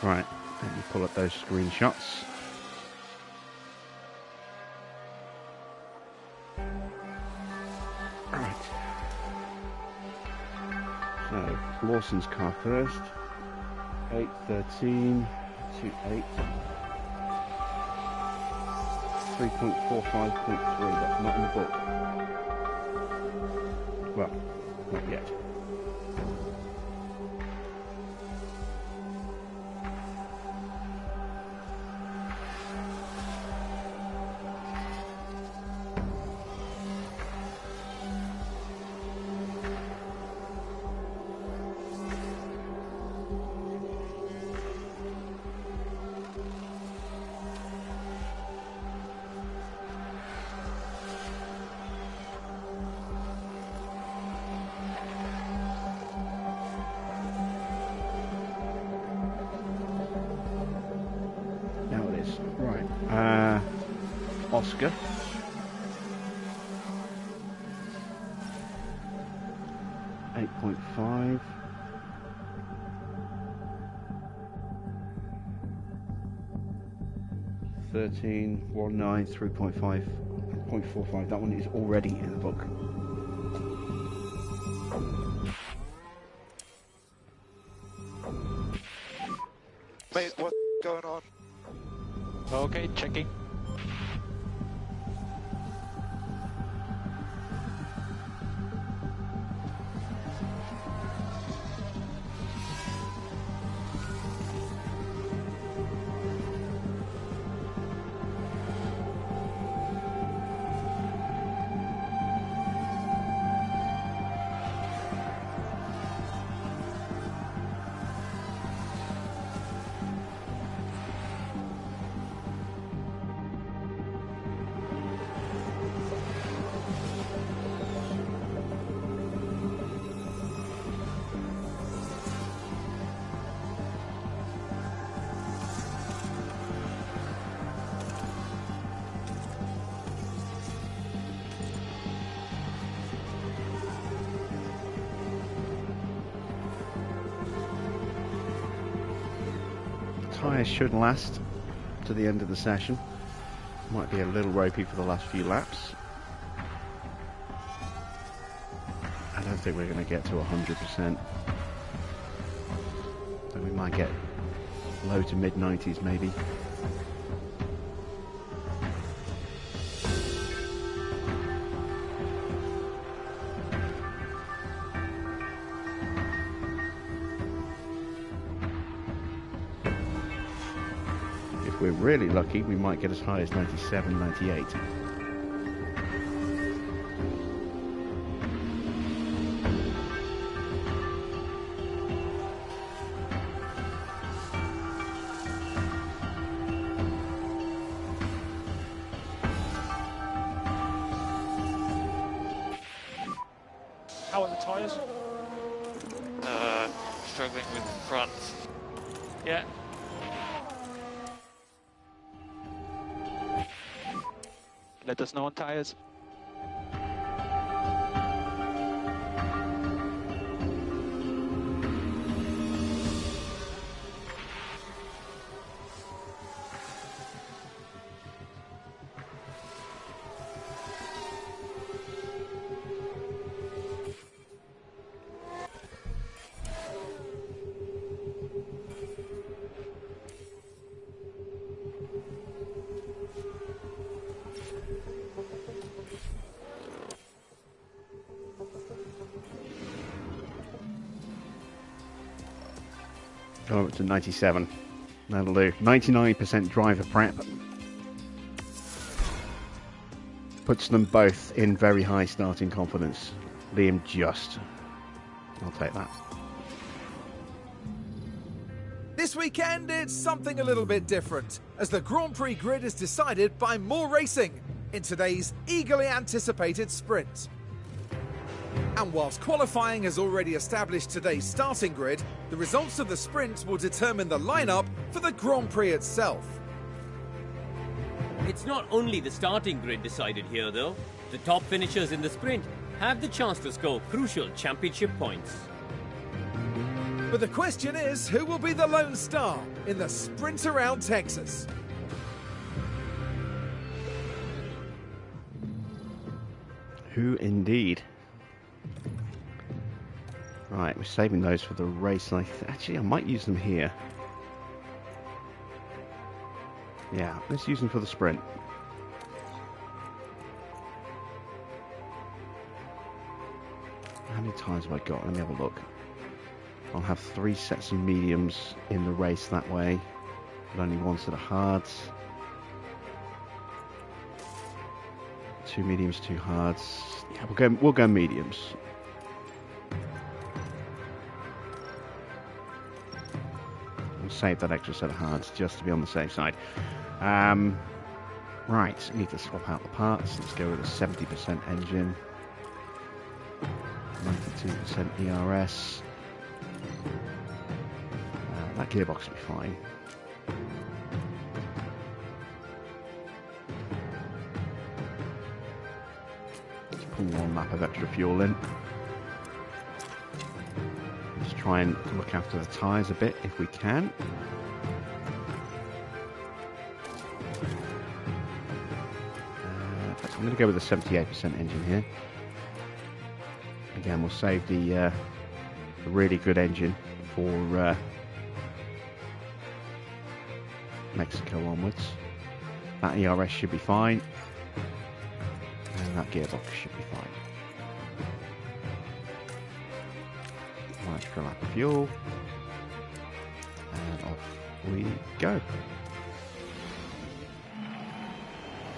Right, let me pull up those screenshots. Right. So, Lawson's car first. 8.13, 2.8. 3.45.3, that's not in the book. Well, not yet. Right, Oscar. .5. .13, 19, 3.5, 0.45. That one is already in the book. Mate, what's going on? Okay, checking. Tyres should last to the end of the session. Might be a little ropey for the last few laps. I don't think we're going to get to 100%. So we might get low to mid 90s maybe. If we're really lucky, we might get as high as 97, 98. How are the tyres? Struggling with the front. Yeah. Let us know on tyres. Go up to 97. That'll do. 99% driver prep. Puts them both in very high starting confidence. Liam just. I'll take that. This weekend, it's something a little bit different, as the Grand Prix grid is decided by more racing in today's eagerly anticipated sprint. And whilst qualifying has already established today's starting grid, the results of the sprint will determine the lineup for the Grand Prix itself. It's not only the starting grid decided here, though. The top finishers in the sprint have the chance to score crucial championship points. But the question is, who will be the lone star in the sprint around Texas? Who indeed? Right, we're saving those for the race. Actually, I might use them here. Yeah, let's use them for the sprint. How many times have I got? Let me have a look. I'll have 3 sets of mediums in the race that way, but only 1 set of hards. 2 mediums, 2 hards. Yeah, we'll go mediums. We'll save that extra set of hards just to be on the safe side. Right, need to swap out the parts. Let's go with a 70% engine, 92% ERS. That gearbox will be fine. Let's pull 1 lap of extra fuel in. Let's try and look after the tyres a bit if we can. I'm going to go with a 78% engine here. Again, we'll save the really good engine for Mexico onwards. That ERS should be fine, and that gearbox should be fine. 1 extra lap of fuel, and off we go.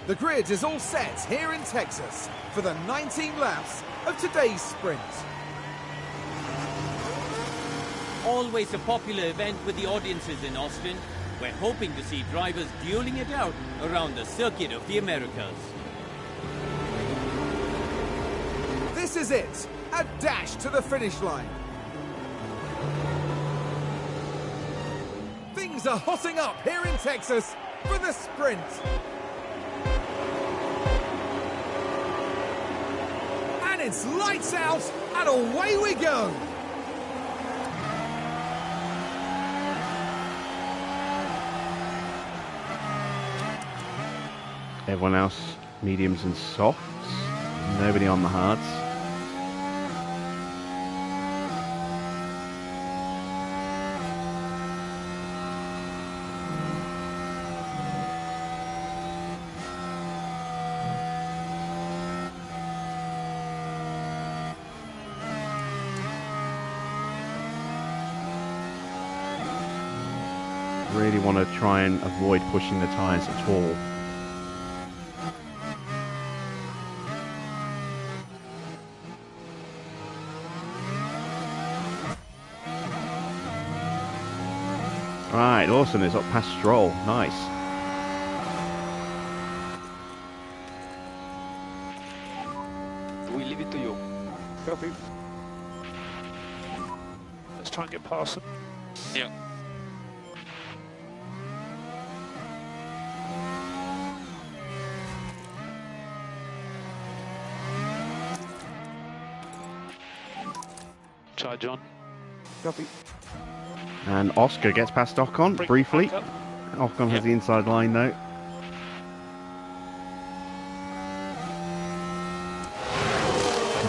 The grid is all set here in Texas for the 19 laps of today's sprint. Always a popular event with the audiences in Austin. We're hoping to see drivers dueling it out around the circuit of the Americas. This is it, a dash to the finish line. Things are hotting up here in Texas for the sprint. And it's lights out and away we go. Everyone else, mediums and softs. Nobody on the hards. Really want to try and avoid pushing the tyres at all. Right, Lawson is up past Stroll. Nice. We leave it to you. Copy. Let's try and get past them. Yeah. Recharge on. Copy. And Oscar gets past Ocon briefly. Back up. Ocon has the inside line though.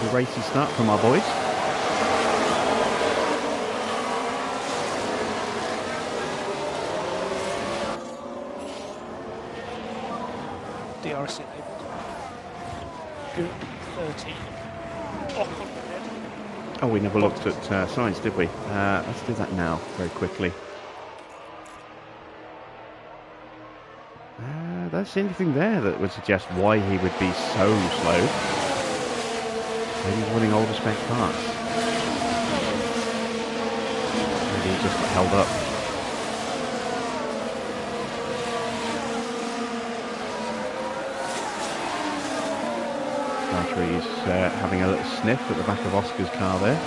Good racy start from our boys. DRS enabled. Good 13. Ocon ahead. Oh, we never looked at signs, did we? Let's do that now, very quickly. Don't see anything there that would suggest why he would be so slow. Maybe he's running older spec parts. Maybe he just got held up. Battery's having a little sniff at the back of Oscar's car there.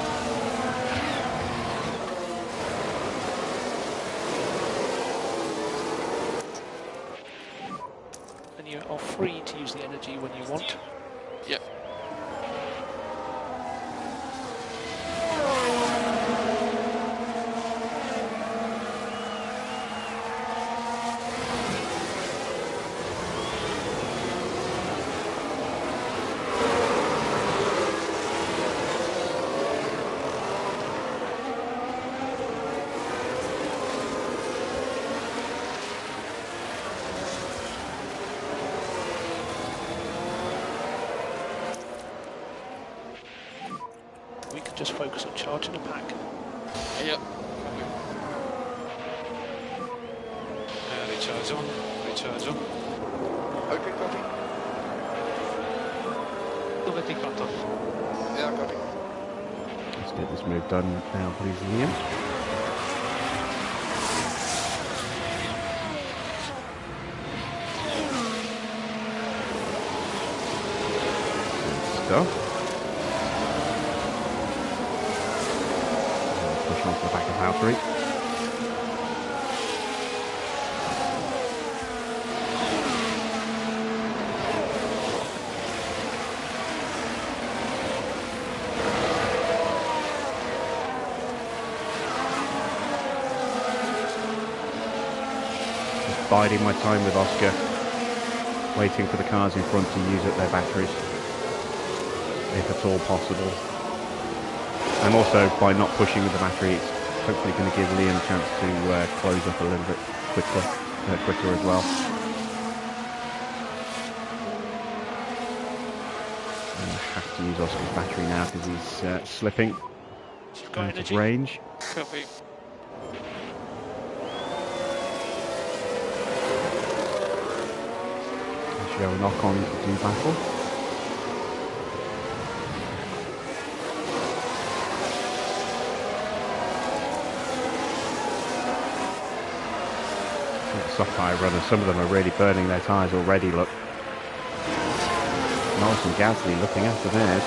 And you are free to use the energy when you want. Yep. We can just focus on charging the pack. Yep. Recharge on. Recharge on. Okay, copy. Still letting cut off. Yeah, copy. Let's get this move done now, please, Liam. Good stuff. Push onto the back of Valtteri. Just biding my time with Oscar, waiting for the cars in front to use up their batteries, if at all possible. And also, by not pushing with the battery, it's hopefully going to give Liam a chance to close up a little bit quicker as well. I have to use Oscar's battery now because he's slipping You've got out of energy. range. Copy. Show a knock on do battle. Soft tyre runners, some of them are really burning their tyres already, look. Norris and Gasly looking after theirs.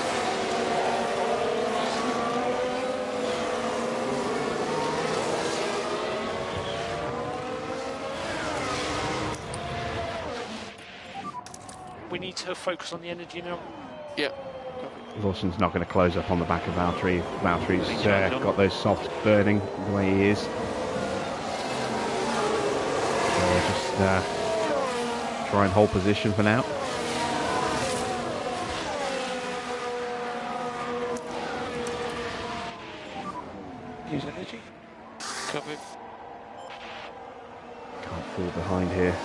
We need to focus on the energy now. Yep. Lawson's not going to close up on the back of Valtteri. Valtteri's got those softs burning the way he is. So we'll just try and hold position for now. Use energy. Copy. Can't fall behind here.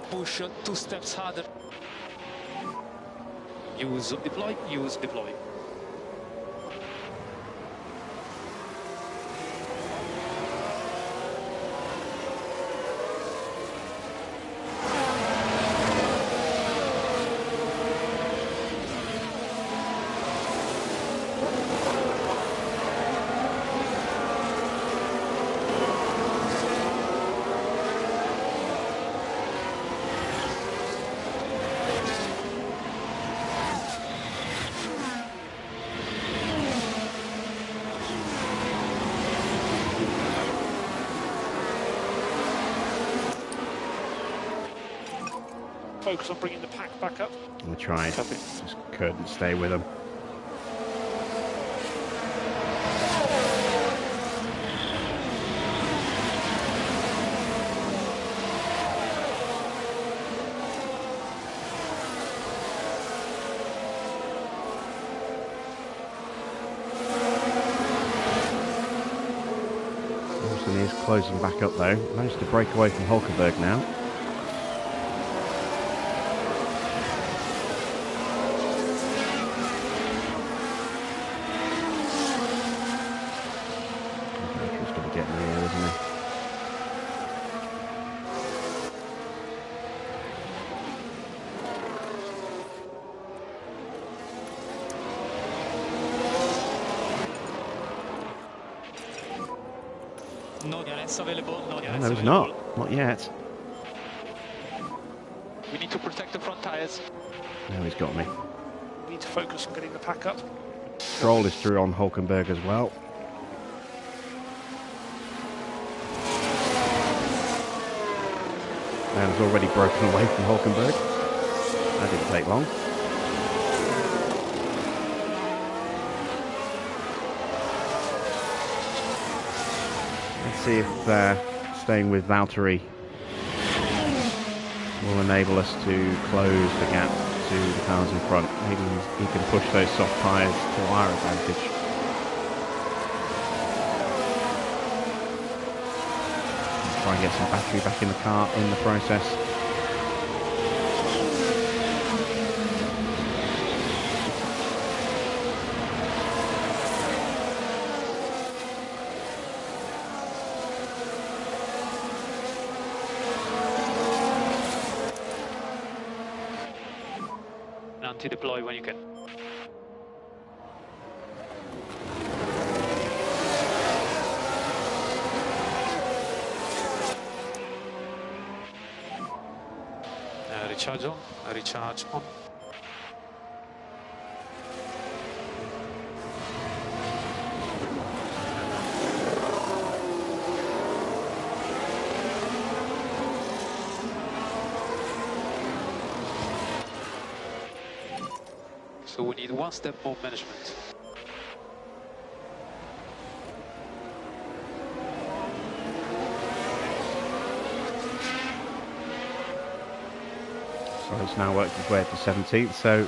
Push 2 steps harder. Use deploy, use deploy. focus on bringing the pack back up. I tried, Copy. just couldn't stay with them. Wilson is closing back up though. Managed to break away from Hulkenberg now. He's going to get in there, isn't he? No DRS available, no DRS No, he's available. not yet. We need to protect the front tires. No, he's got me. We need to focus on getting the pack up. Stroll is through on Hulkenberg as well. Man's already broken away from Hulkenberg. That didn't take long. Let's see if staying with Valtteri will enable us to close the gap to the cars in front. Maybe he can push those soft tyres to our advantage. Try and get some battery back in the car in the process. Anti-deploy when you can. Recharge on, recharge on. So we need one step more management. So it's now worked its way up to 17th, so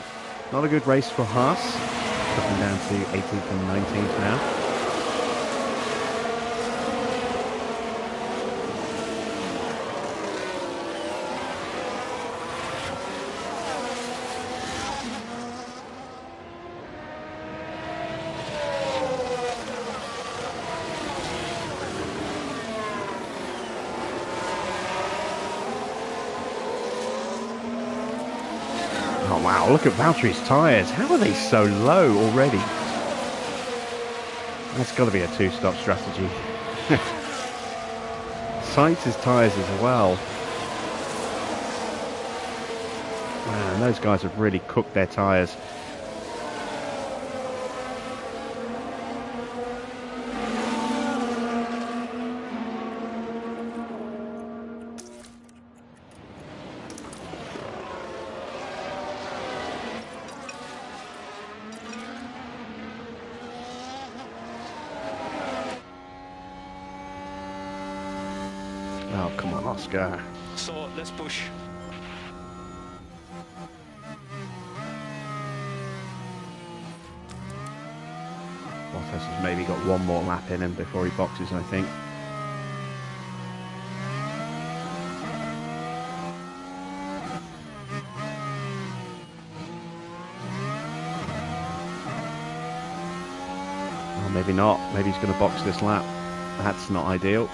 not a good race for Haas. Dropping down to 18th and 19th now. Oh wow, look at Valtteri's tyres. How are they so low already? That's got to be a two-stop strategy. Sights his tyres as well. Man, those guys have really cooked their tyres. Oh, come on, Oscar. So let's push. Bottas has maybe got one more lap in him before he boxes, I think. Or maybe not. Maybe he's going to box this lap. That's not ideal.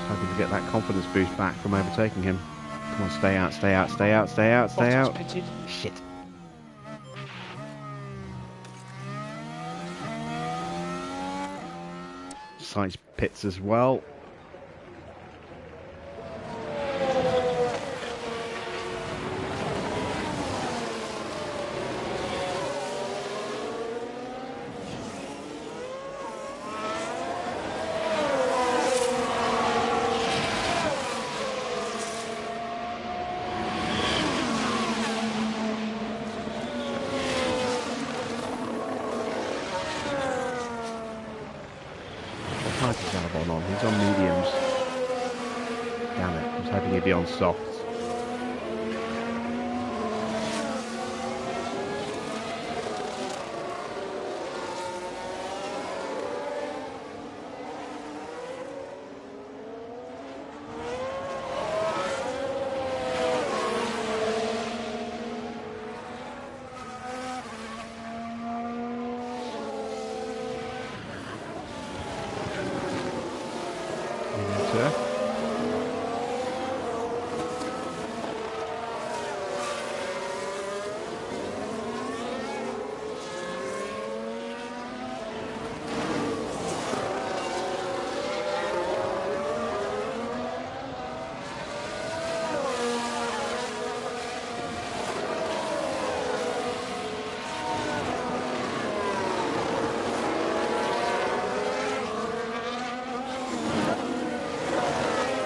Hoping to get that confidence boost back from overtaking him. Come on, stay out, stay out, stay out, stay out, stay Bottas out. pitted. Shit. Sainz pits as well. one on? He's on mediums. Damn it, I was hoping he'd be on softs.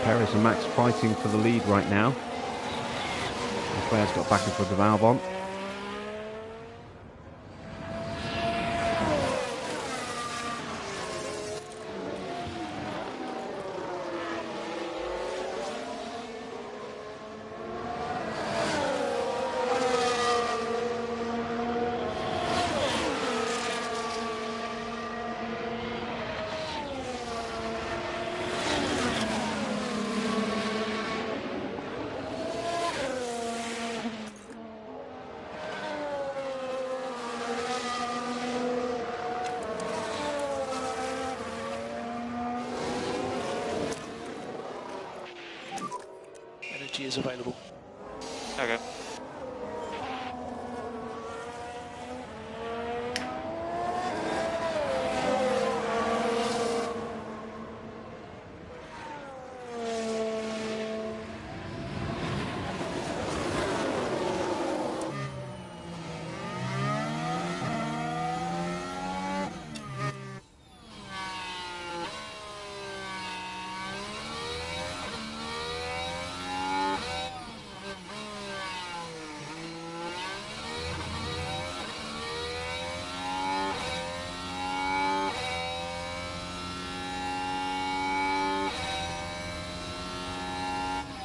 Perez and Max fighting for the lead right now. Leclerc's got back in front of Albon. Is available. Okay.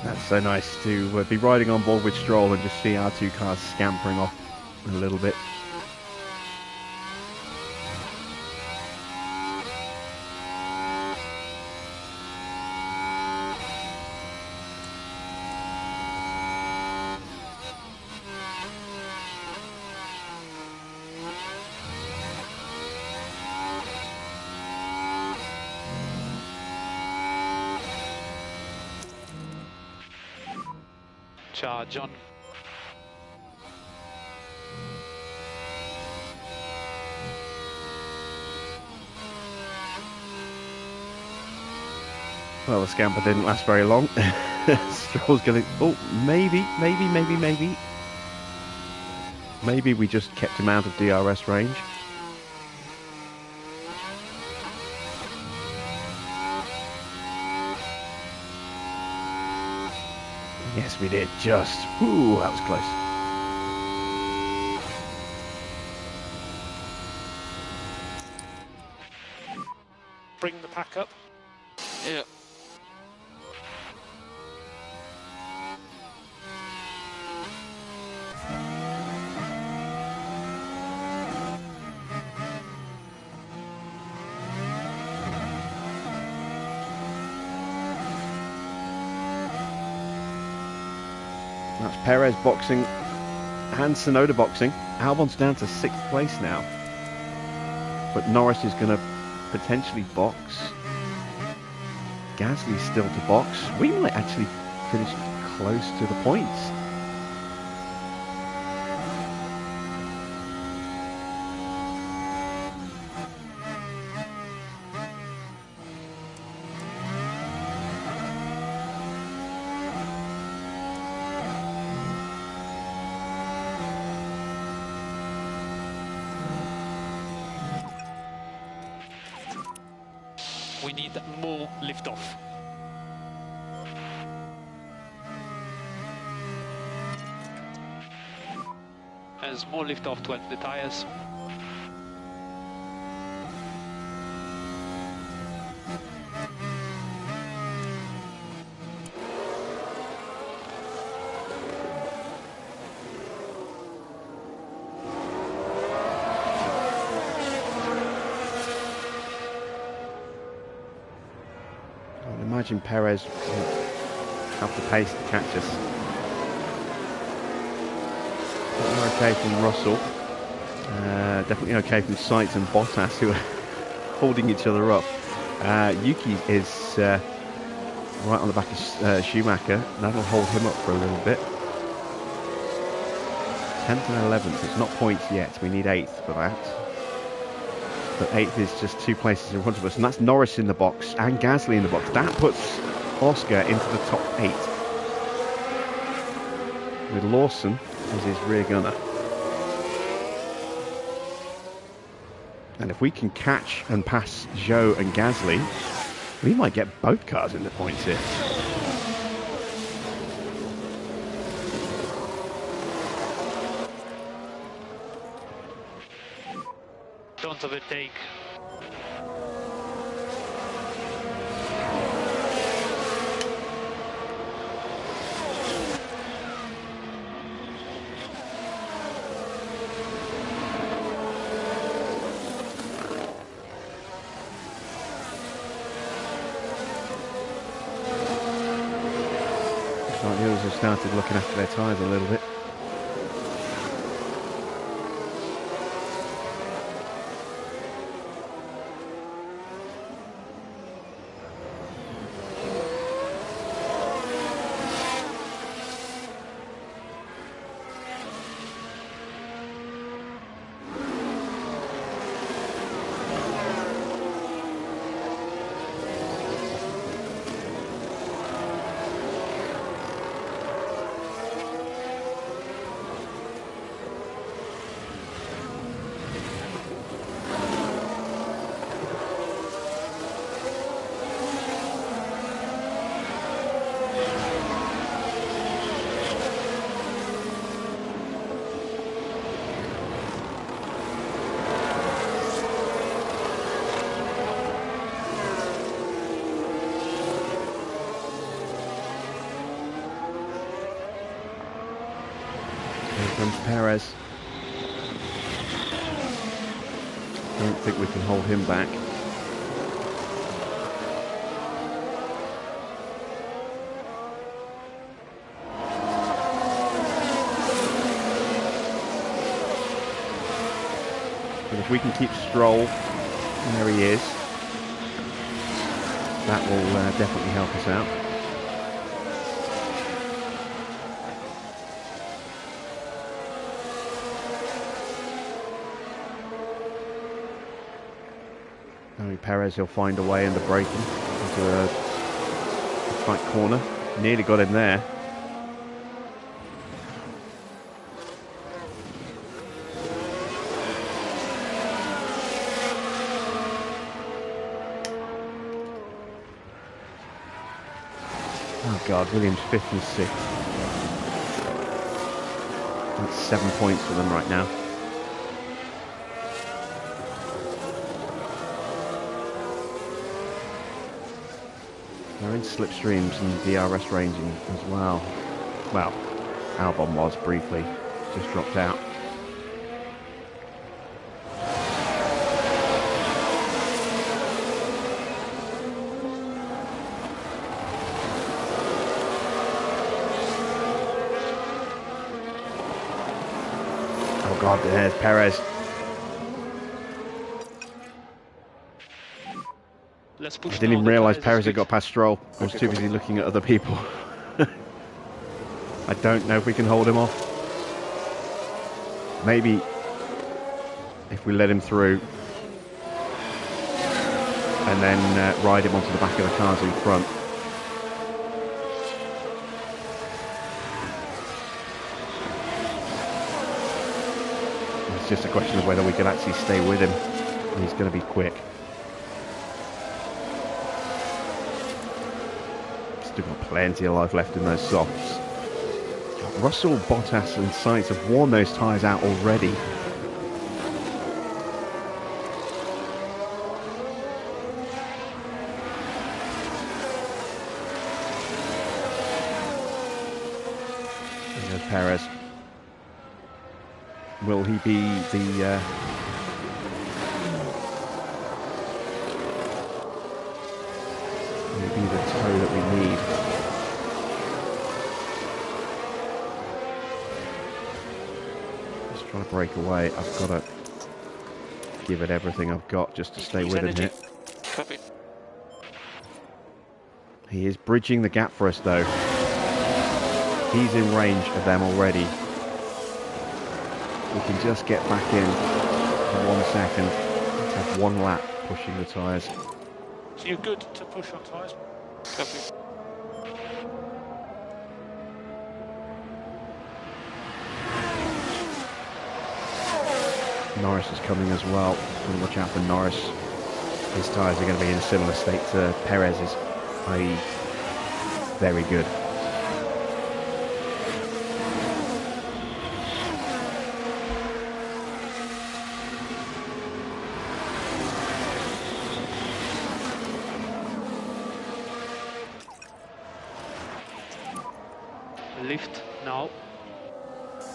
That's so nice to be riding on board with Stroll and just see our two cars scampering off a little bit. Charge on. Well, the scamper didn't last very long. Stroll's going to... Oh, maybe. Maybe we just kept him out of DRS range. Yes, we did. Just. Ooh, that was close. Bring the pack up. Yeah. That's Perez boxing and Tsunoda boxing. Albon's down to 6th place now. But Norris is going to potentially box. Gasly's still to box. We might actually finish close to the points. We need more liftoff. As more liftoff to help the tires. imagine Perez will have the pace to catch us. Definitely okay from Russell. Definitely okay from Sainz and Bottas, who are holding each other up. Yuki is right on the back of Schumacher. That'll hold him up for a little bit. 10th and 11th. It's not points yet. We need 8th for that. But 8th is just 2 places in front of us, and that's Norris in the box and Gasly in the box. That puts Oscar into the top 8 with Lawson as his rear gunner. And if we can catch and pass Zhou and Gasly, we might get both cars in the points here. Don't overtake. The others have started looking after their tyres a little bit. Comes Perez. Don't think we can hold him back. But if we can keep Stroll where he is, that will definitely help us out. Perez, he'll find a way in the braking into a tight corner. Nearly got him there. Oh God, Williams 5th and 6th. That's 7 points for them right now. They're in slipstreams and DRS ranging as well. Well, Albon was briefly, just dropped out. Oh God, there's Perez. Let's push. I didn't even realise Perez had got past Stroll. I was too busy looking at other people. I don't know if we can hold him off. Maybe if we let him through and then ride him onto the back of the cars in front. It's just a question of whether we can actually stay with him. He's going to be quick. Still got plenty of life left in those softs. Russell, Bottas and Sainz have worn those tyres out already. There's Perez. Will he be the toe that we need. Just trying to break away. I've got to give it everything I've got just to stay with him here. Copy. He is bridging the gap for us though. He's in range of them already. We can just get back in 1 second. Let's have one lap pushing the tyres. So you're good to push on tyres? Copy. Norris is coming as well. Got to watch out for Norris. His tyres are going to be in a similar state to Perez's, i.e. very good. Lift now.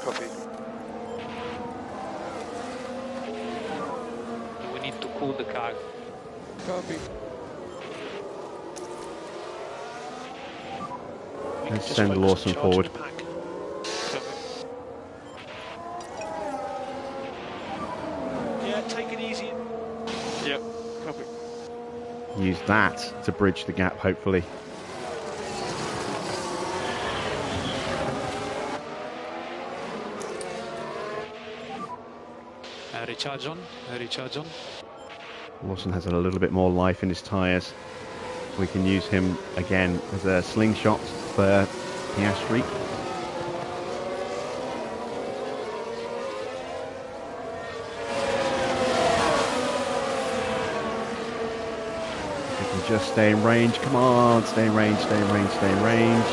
Copy. We need to cool the car. Copy. Let's Just send focus on Lawson charging forward. the pack. Copy. Yeah, take it easy. Yep. Copy. Use that to bridge the gap, hopefully. Recharge on. Recharge on. Lawson has a little bit more life in his tyres. We can use him again as a slingshot for Piastri. We can just stay in range. Come on, stay in range, stay in range, stay in range.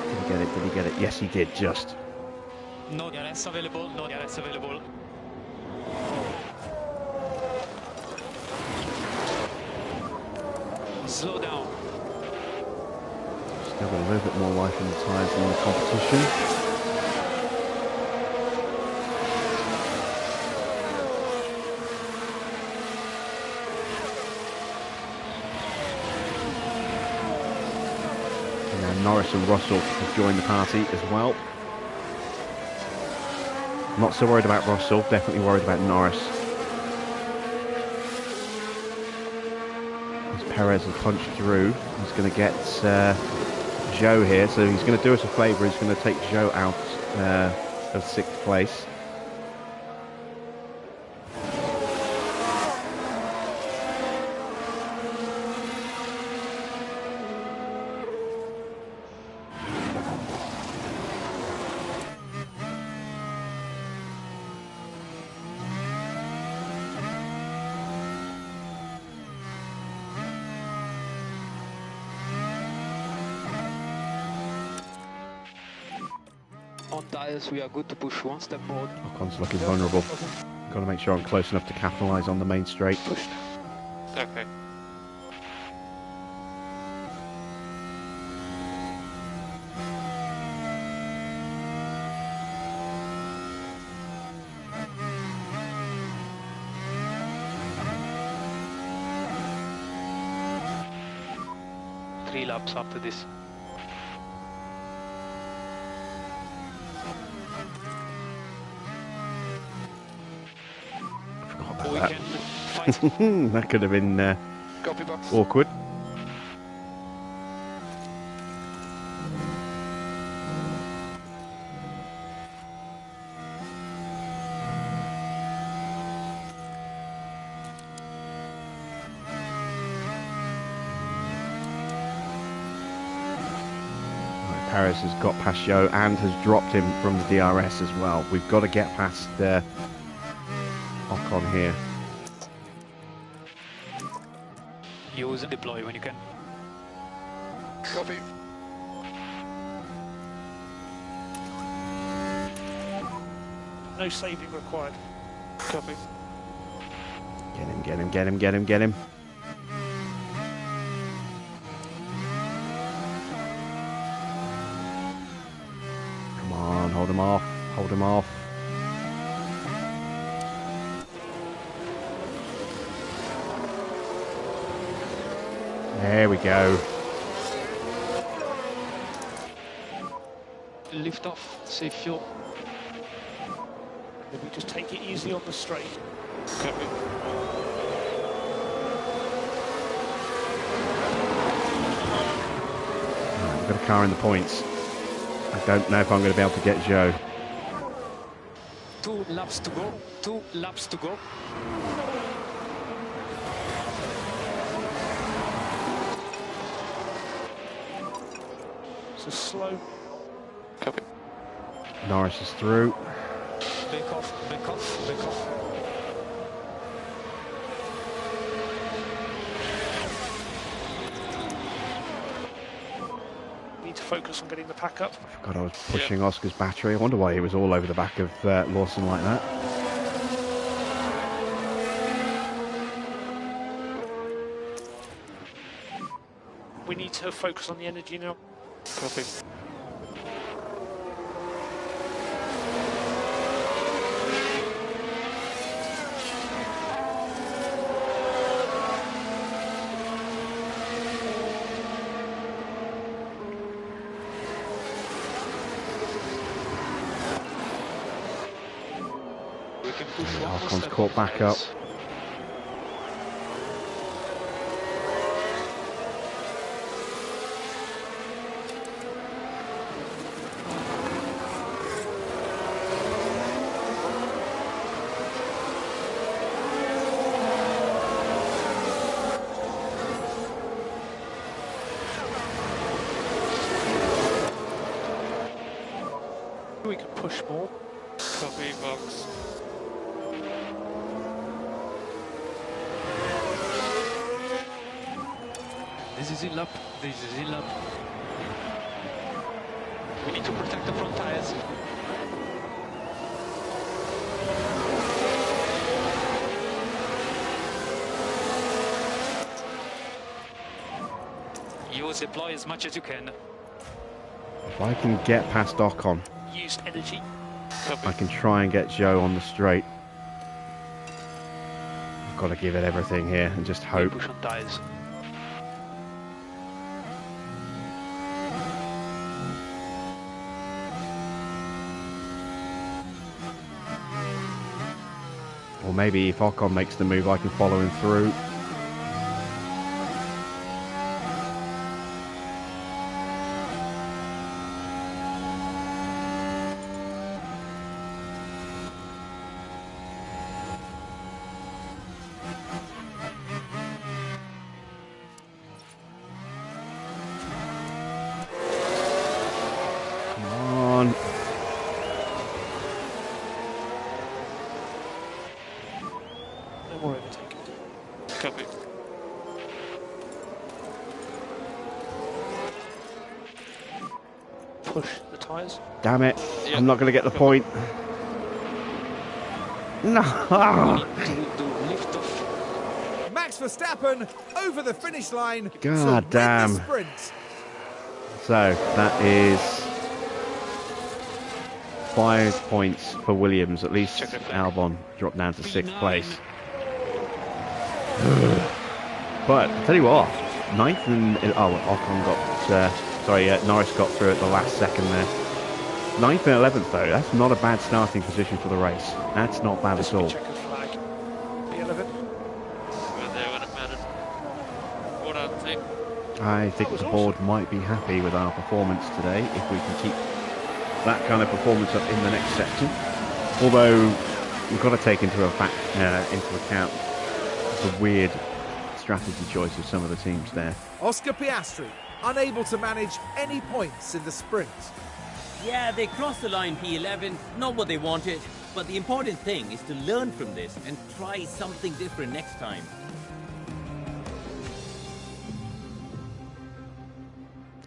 Did he get it? Did he get it? Yes, he did, just. No DRS available. No DRS available. Slow down. Still got a little bit more life in the tyres than the competition. And now Norris and Russell have joined the party as well. Not so worried about Russell, definitely worried about Norris. As Perez has punched through, he's going to get Zhou here, so he's going to do us a favour, he's going to take Zhou out of 6th place. On tires, we are good to push one step forward. Ocon's looking vulnerable. Got to make sure I'm close enough to capitalise on the main straight. Pushed. Okay. Three laps after this. Forgot We about can fight. that. That could have been Copy box. awkward. Perez has got past Zhou and has dropped him from the DRS as well. We've got to get past Ocon here. Use and deploy when you can. Copy. No saving required. Copy. Get him, get him, get him, get him, get him. Come on, hold him off, hold him off. There we go. Lift off, save fuel. Maybe just take it easy on the straight. Copy. Right, we've got a car in the points. I don't know if I'm going to be able to get Joe. 2 laps to go. 2 laps to go. So slow. Copy. Norris is through. Back off, back off, back off. Need to focus on getting the pack up. I forgot I was pushing Oscar's battery. I wonder why he was all over the back of Lawson like that. We need to focus on the energy now. Copy. We can push one more Alcon's step caught on back up. tires. We can push more. Copy, box. This is a lap. This is a lap. We need to protect the front tires. Use deploy as much as you can. If I can get past Ocon, Use energy. I can try and get Joe on the straight. I've got to give it everything here and just hope. Push on tires. Or maybe if Ocon makes the move, I can follow him through. Come on. No more overtaking. Copy. Push the tyres. Damn it. Yeah. I'm not going to get the point. No. Do lift off. Max Verstappen over the finish line God to damn. win the sprint. So that is 5 points for Williams. At least Check the flag. Albon dropped down to 6th P9. place. But I tell you what, 9th and Ocon got Norris got through at the last second there. 9th and 11th though, that's not a bad starting position for the race. That's not bad at all. Checkered flag. P11. We're there when it mattered. What I'd say. I think the board might be happy with our performance today if we can keep that kind of performance up in the next section. Although we've got to take into account the weird strategy choice of some of the teams there. Oscar Piastri unable to manage any points in the sprint. Yeah, they crossed the line P11, not what they wanted, but the important thing is to learn from this and try something different next time.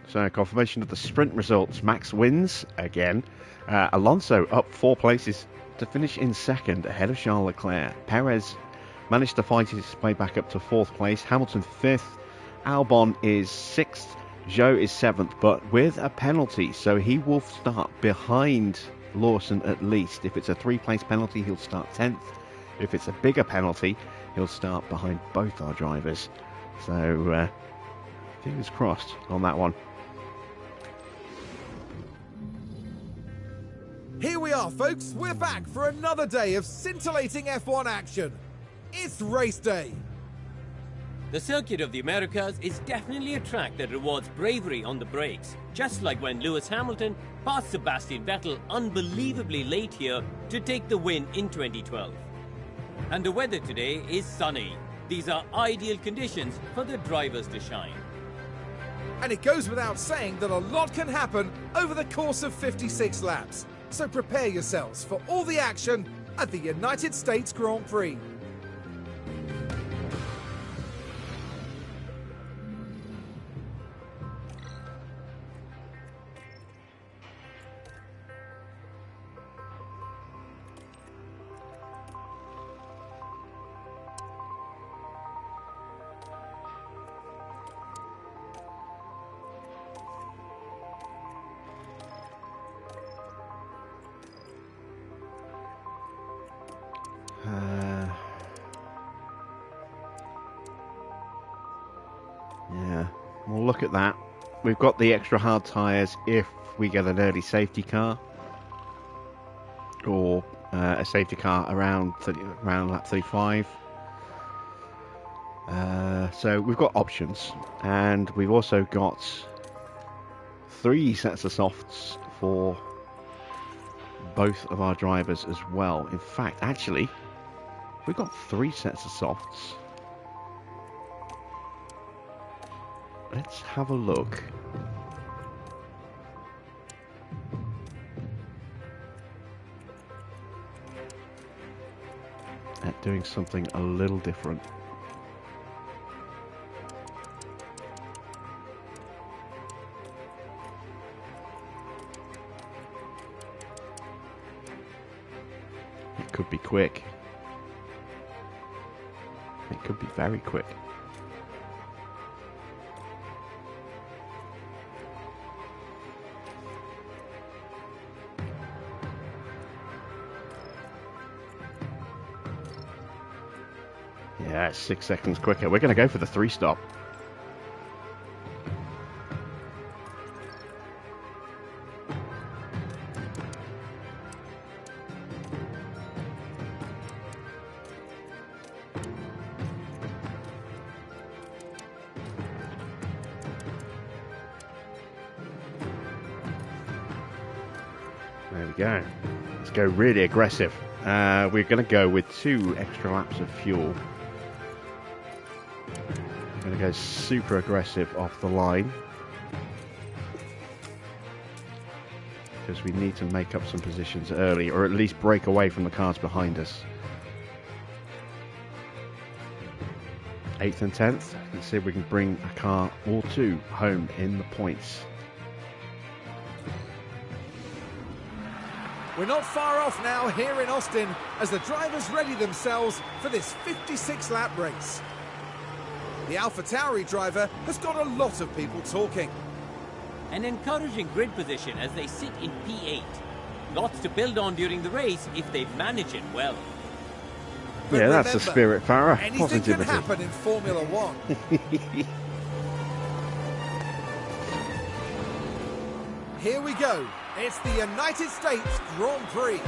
So confirmation of the sprint results. Max wins again. Alonso up 4 places to finish in 2nd ahead of Charles Leclerc. Perez managed to fight his way back up to 4th place. Hamilton 5th. Albon is 6th. Zhou is 7th, but with a penalty, so he will start behind Lawson at least. If it's a 3-place penalty, he'll start 10th. If it's a bigger penalty, he'll start behind both our drivers. So Fingers crossed on that one. Here we are, folks. We're back for another day of scintillating F1 action. It's race day. The Circuit of the Americas is definitely a track that rewards bravery on the brakes, just like when Lewis Hamilton passed Sebastian Vettel unbelievably late here to take the win in 2012. And the weather today is sunny. These are ideal conditions for the drivers to shine. And it goes without saying that a lot can happen over the course of 56 laps. So prepare yourselves for all the action at the United States Grand Prix. Yeah, we'll look at that. We've got the extra hard tyres if we get an early safety car, or a safety car around lap 35. So we've got options, and we've also got 3 sets of softs for both of our drivers as well. In fact, actually, we've got 3 sets of softs. Let's have a look. At doing something a little different. It could be quick. It could be very quick. Yeah, it's 6 seconds quicker. We're going to go for the 3-stop. There we go. Let's go really aggressive. We're going to go with 2 extra laps of fuel. We're going to go super aggressive off the line, because we need to make up some positions early, or at least break away from the cars behind us. 8th and 10th. Let's see if we can bring a car or 2 home in the points. We're not far off now here in Austin as the drivers ready themselves for this 56-lap race. The Alpha Tauri driver has got a lot of people talking. An encouraging grid position as they sit in P8. Lots to build on during the race if they manage it well. But yeah, that's the remember, spirit, Farah. anything Positivity. can happen in Formula One. Here we go. It's the United States Grand Prix.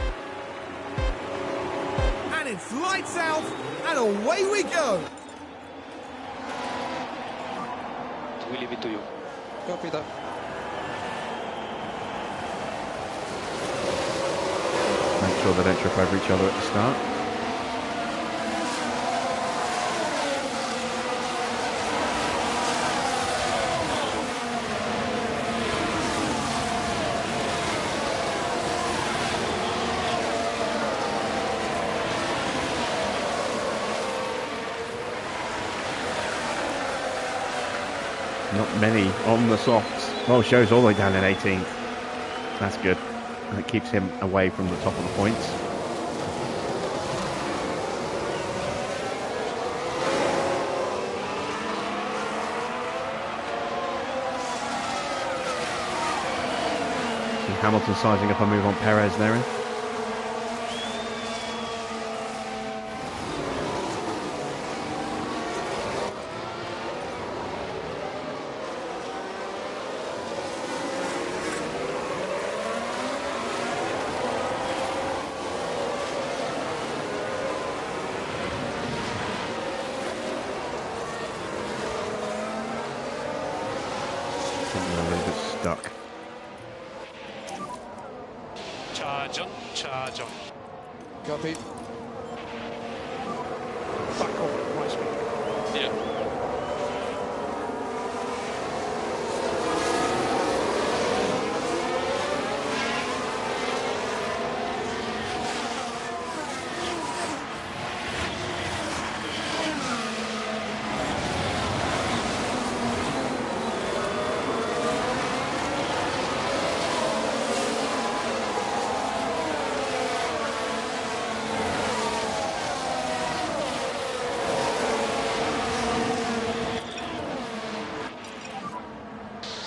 And it's lights out, and away we go. We leave it to you. Copy that. Make sure they don't trip over each other at the start. Not many on the softs. Oh, shows all the way down in 18th. That's good. And it keeps him away from the top of the points. See Hamilton sizing up a move on Perez there. Copy. Back on, right speed. Yeah.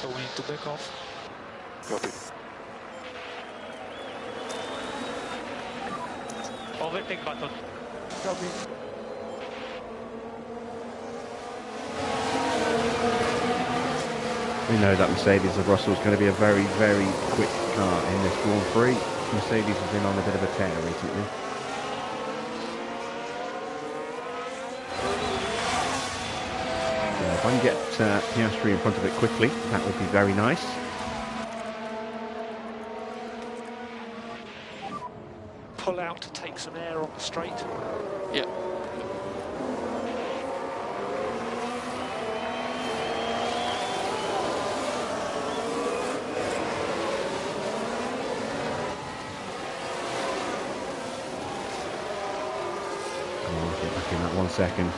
So we need to back off. Copy. Overtake button. Copy. We know that Mercedes of Russell is going to be a very, very quick car in this Grand Prix. Mercedes has been on a bit of a tear recently. So if I can get Piastri in front of it quickly, that would be very nice. Pull out to take some air on the straight. Yeah. Oh, get back in that 1 second.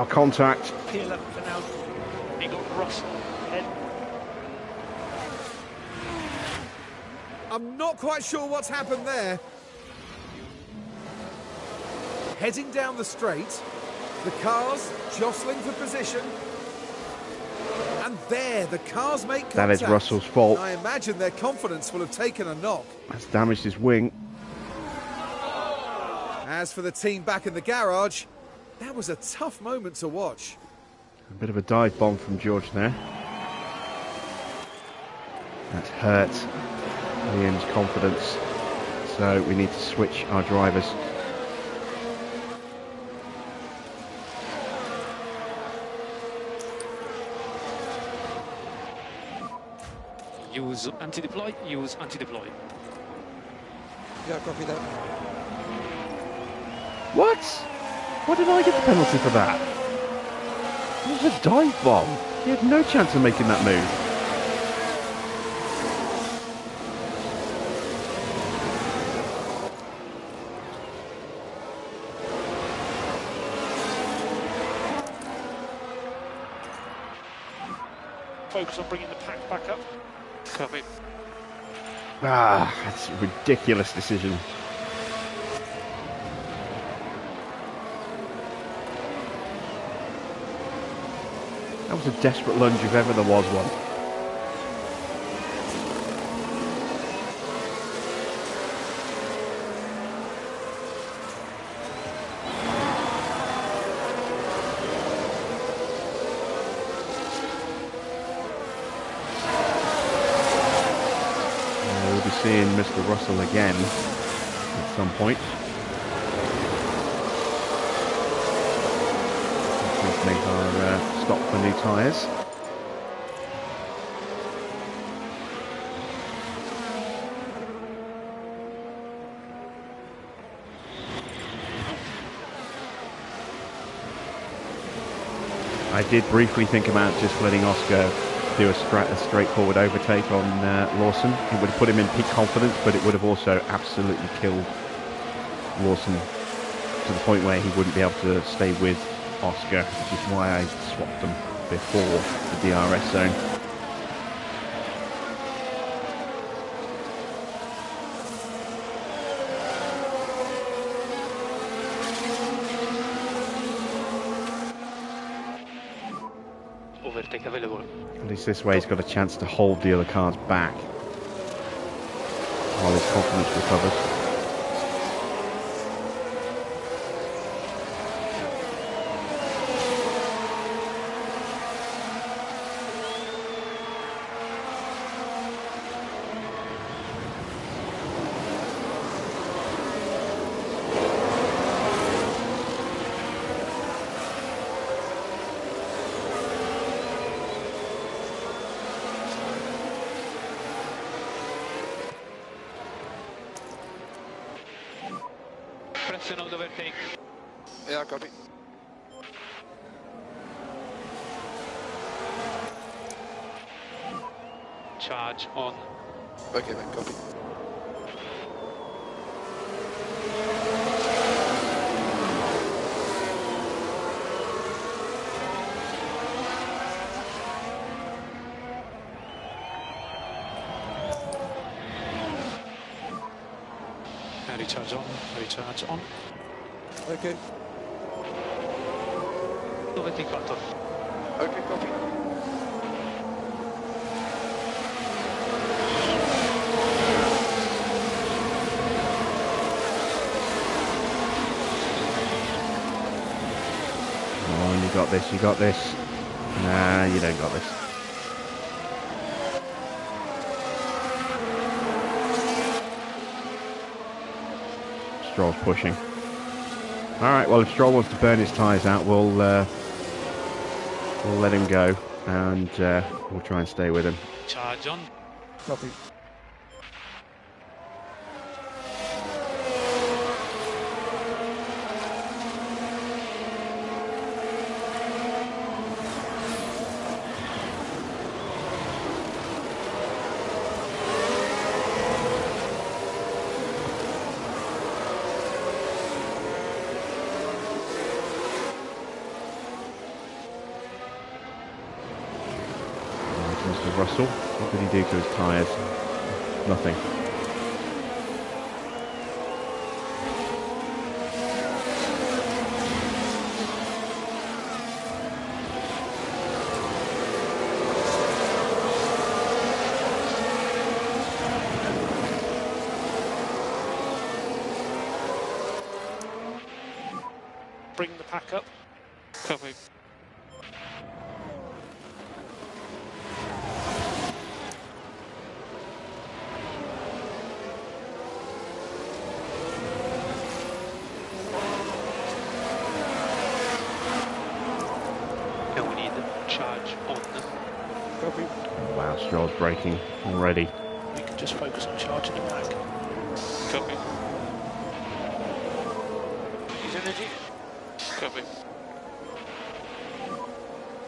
Contact. P11 for now. You got Russell ahead. I'm not quite sure what's happened there. Heading down the straight, the cars jostling for position. And there, the cars make contact. That is Russell's fault. I imagine their confidence will have taken a knock. That's damaged his wing. As for the team back in the garage, that was a tough moment to watch. A bit of a dive bomb from George there. That's hurt Liam's confidence. So we need to switch our drivers. Use anti-deploy, use anti-deploy. Yeah, copy that. What? Why did I get the penalty for that? It was a dive bomb. He had no chance of making that move. Focus on bringing the pack back up. Copy. Ah, that's a ridiculous decision. That was a desperate lunge if ever there was one. We'll be seeing Mr. Russell again at some point. Let's make our stop for new tyres. I did briefly think about just letting Oscar do a straightforward overtake on Lawson. It would have put him in peak confidence, but it would have also absolutely killed Lawson to the point where he wouldn't be able to stay with Oscar, which is why I swapped them before the DRS zone. Overtake available. At least this way he's got a chance to hold the other cars back while his confidence recovers. Press and overtake. Yeah, copy. Charge on. Okay, man, copy. Recharge on, recharge on. Okay. Overtake button. Okay, copy. Come on, you got this, you got this. Nah, you don't got this. Stroll's pushing. Alright, well if Stroll wants to burn his tyres out, we'll let him go and we'll try and stay with him. Charge on. Copy. Mr. Russell, what did he do to his tyres? Nothing. Bring the pack up. Copy. Now we need charge on. Copy. Wow, Stroll's braking already. We can just focus on charging the pack. Copy. Use energy. Copy.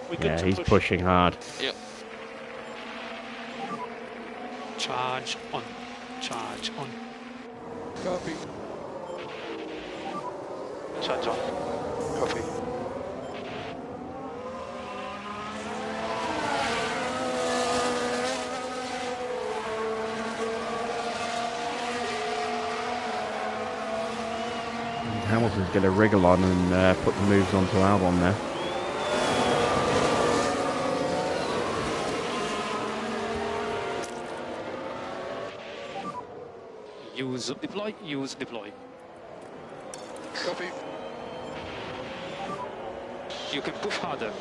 We're good Yeah, to he's push. pushing hard. Yep. Charge on. Charge on. Copy. Charge on. Copy. Hamilton's going to wriggle on and put the moves onto Albon there. Use deploy. Use deploy. Copy. You can push harder.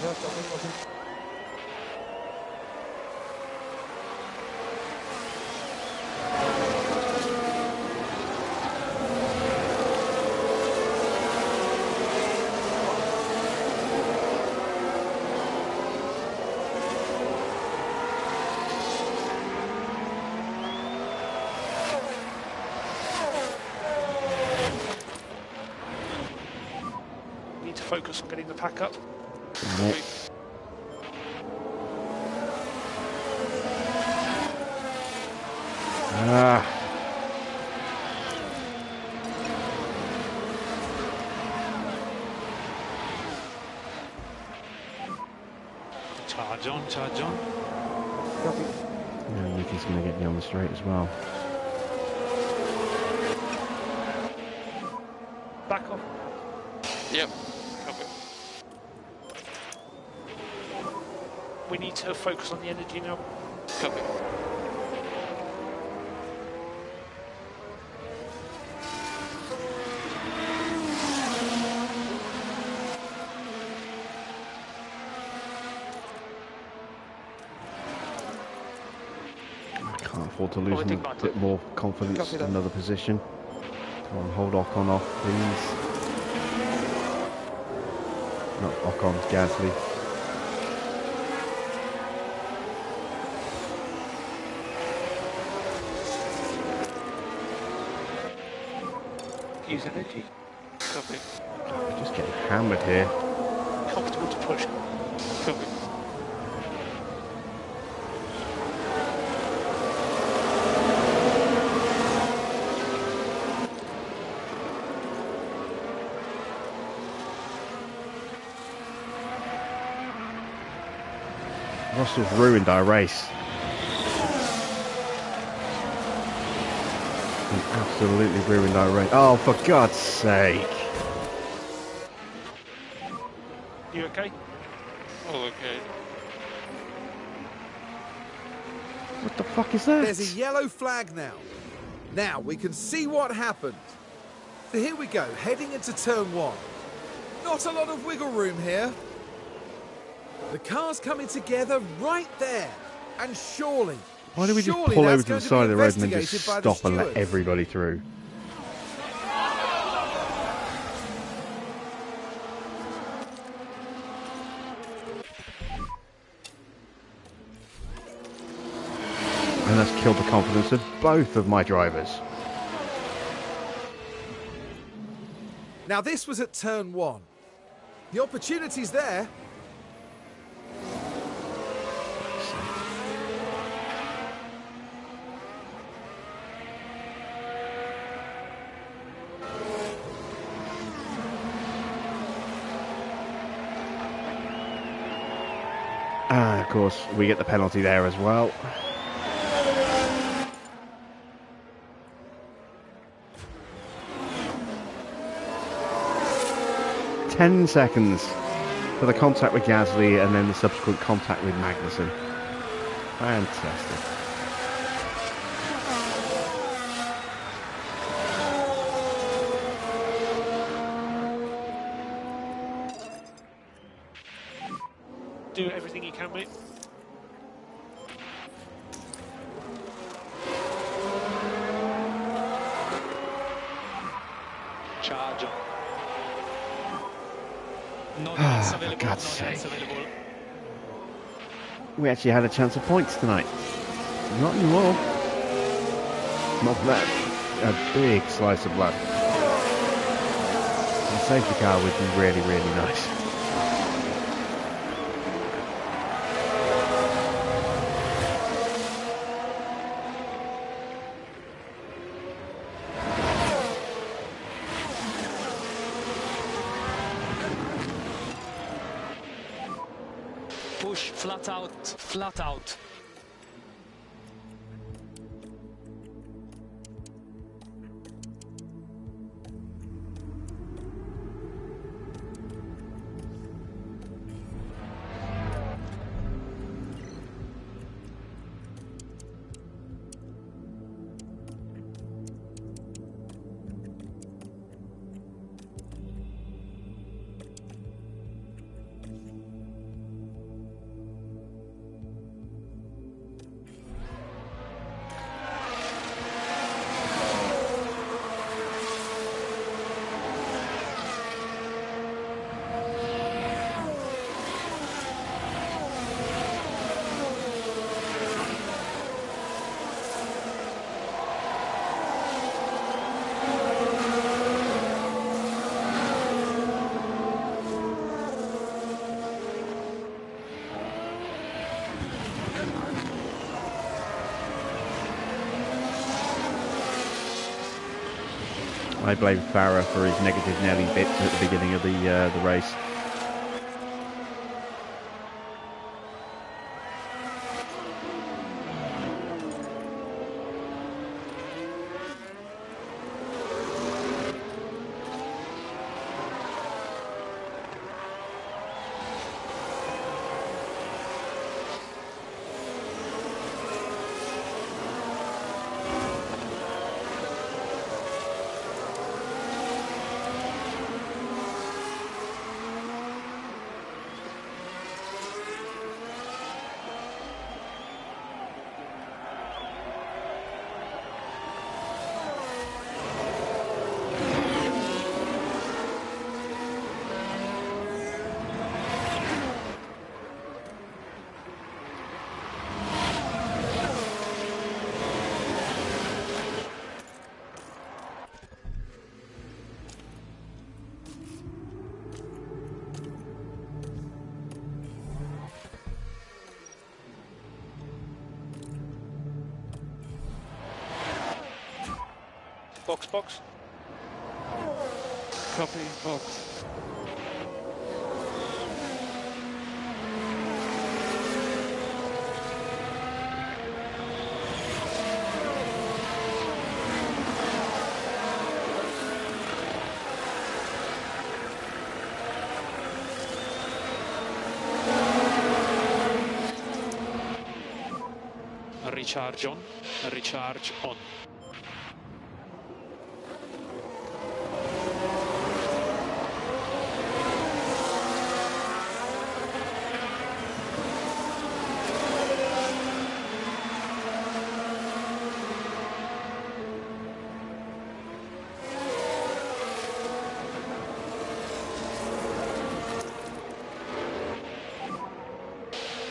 Yeah, copy, copy. Need to focus on getting the pack up. Ah. Charge on, charge on. Copy. Yeah, Yuki's going to get me on the straight as well. Back off. Yep. Copy. We need to focus on the energy now. Copy. I can't afford to lose I a think that's bit it. more confidence Copy in that. another position. Come on, hold Ocon off, please. Not Ocon, Gasly. Use energy. Copy. We're just getting hammered here. Comfortable to push. Copy. Russell's ruined our race. He absolutely ruined our race. Oh, for God's sake. You okay? All okay. What the fuck is that? There's a yellow flag now. Now we can see what happened. So here we go, heading into turn 1. Not a lot of wiggle room here. The car's coming together right there. And surely, Why do we just surely pull that's over to going the side of the road and then investigated just by the stop and let stewards. everybody through? And that's killed the confidence of both of my drivers. Now this was at turn 1. The opportunity's there. And of course, we get the penalty there as well. Ten seconds for the contact with Gasly and then the subsequent contact with Magnussen. Fantastic. Do everything you can, mate. Charge on. No Ah, for God's sake. We actually had a chance of points tonight. Not anymore. Not for that. A big slice of blood. A safety car would be really, really nice. Push, flat out, flat out. I blame Farah for his negative Nelly bits at the beginning of the race. Box, box. Copy, box. Recharge on, recharge on.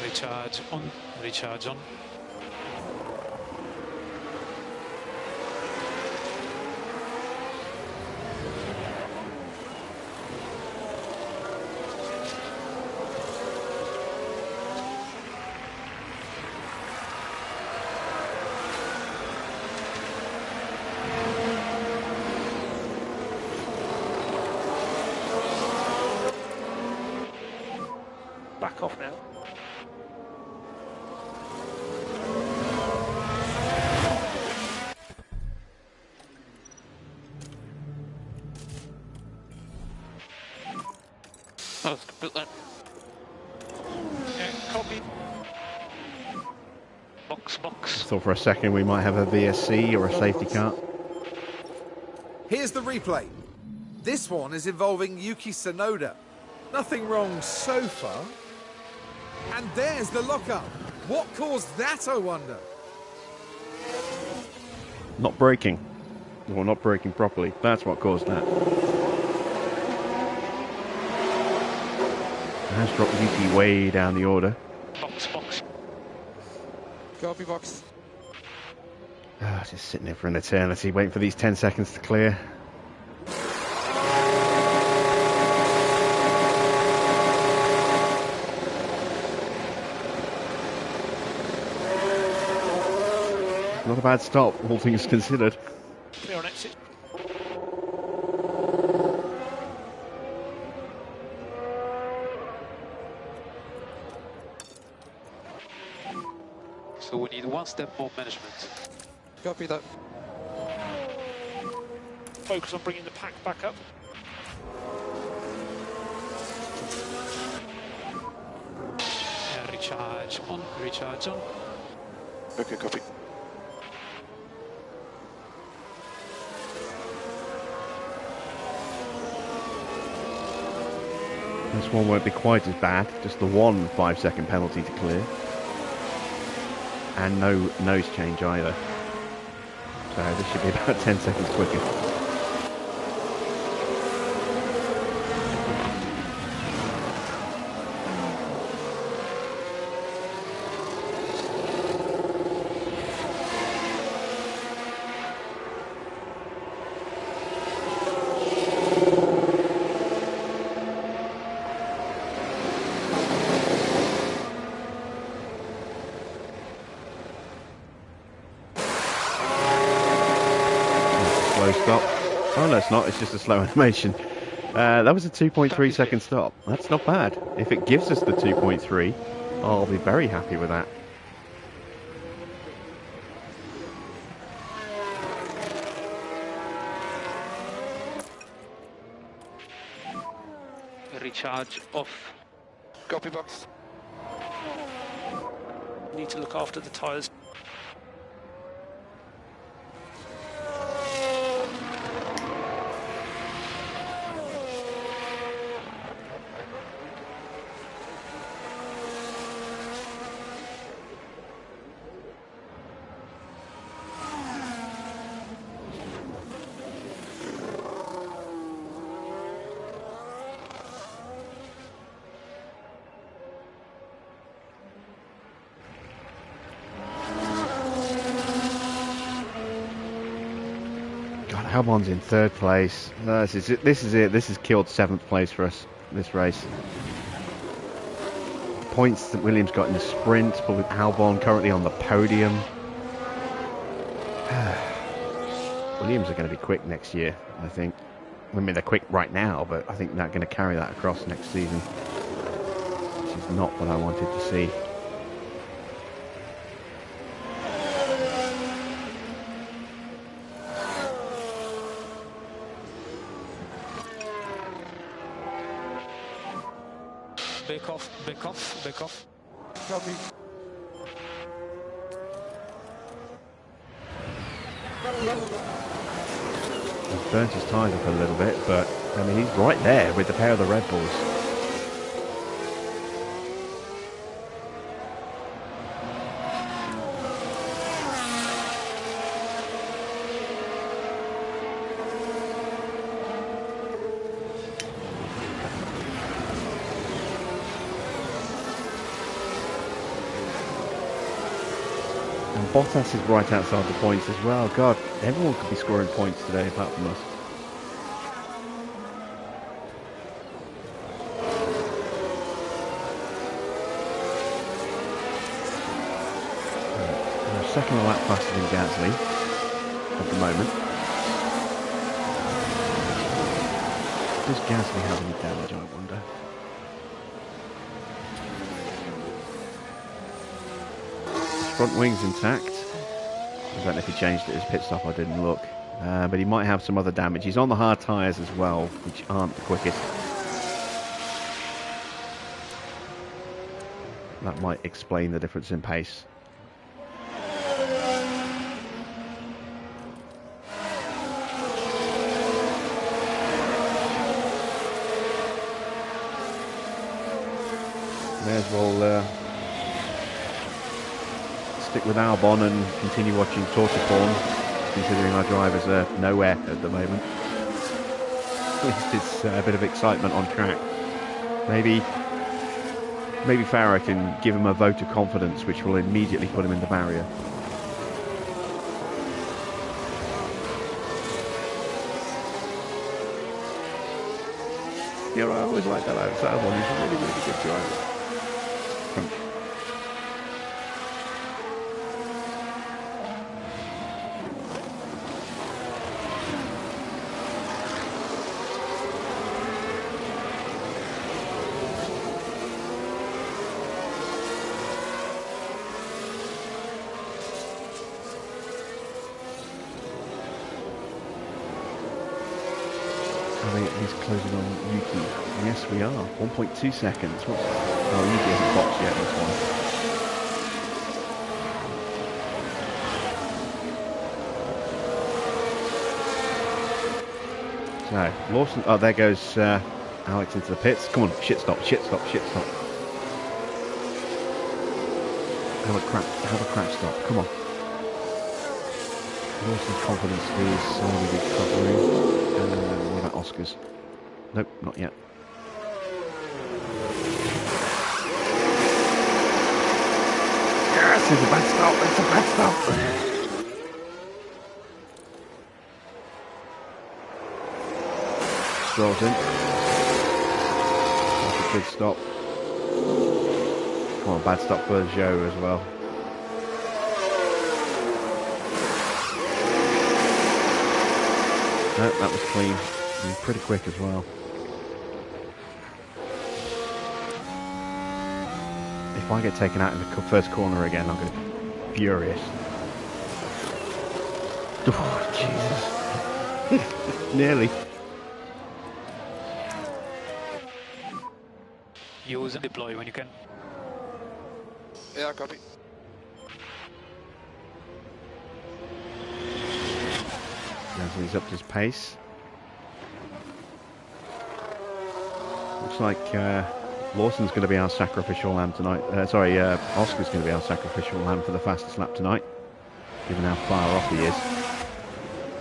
Recharge on, recharge on. Back off now. Oh, put that. Yeah, copy. Box, box. Thought for a second we might have a VSC or a safety car. Here's the replay. This one is involving Yuki Tsunoda. Nothing wrong so far. And there's the lockup. What caused that, I wonder? Not braking. Or not braking properly. That's what caused that. Has dropped Yuki way down the order. Box, box. Copy, box. Just sitting there for an eternity, waiting for these 10 seconds to clear. Not a bad stop, all things considered. Clear on exit. So we need one step more management. Copy that. Focus on bringing the pack back up. Recharge on, recharge on. Okay, copy. This one won't be quite as bad, just the one 5-second penalty to clear. And no nose change either. So this should be about 10 seconds quicker. Stop. Oh no, it's not, it's just a slow animation. That was a 2.3 second stop. That's not bad. If it gives us the 2.3, I'll be very happy with that. Recharge off. Copy, box. Need to look after the tyres. Albon's in third place. This is it. This has killed 7th place for us, this race. Points that Williams got in the sprint, but with Albon currently on the podium. Williams are going to be quick next year, I think. I mean, they're quick right now, but I think they're going to carry that across next season, which is not what I wanted to see. Back off, back off, back off. Copy. He's burnt his tyres up a little bit, but I mean, he's right there with the pair of the Red Bulls. Bottas is right outside the points as well. God, everyone could be scoring points today apart from us. We're a second a lap faster than Gasly at the moment. Does Gasly have any damage, I wonder? Front wing's intact. I don't know if he changed it at his pit stop, I didn't look. But he might have some other damage. He's on the hard tyres as well, which aren't the quickest. That might explain the difference in pace. May as well stick with Albon and continue watching COTA form, considering our drivers are nowhere at the moment. At least it's a bit of excitement on track. Maybe Farah can give him a vote of confidence, which will immediately put him in the barrier. You know, I always like that Alex Albon. He's a really, really good driver. Closing on Yuki. Yes, we are. 1.2 seconds. Oh, Yuki hasn't boxed yet this one. So, Lawson. Oh, there goes Alex into the pits. Come on, shit stop, shit stop, shit stop. Have a crap stop. Come on. Lawson's confidence is slowly recovering. What about Oscar's? Nope, not yet. Yes, it's a bad stop. It's a bad stop. Stroll's in. That's a good stop. Come on, bad stop for Joe as well. Nope, that was clean. And pretty quick as well. If I get taken out in the first corner again, I'm going to be furious. Oh, Jesus. Nearly. Use and deploy when you can. Yeah, copy. Gasly's upped his pace. Looks like Lawson's going to be our sacrificial lamb tonight. Oscar's going to be our sacrificial lamb for the fastest lap tonight, given how far off he is.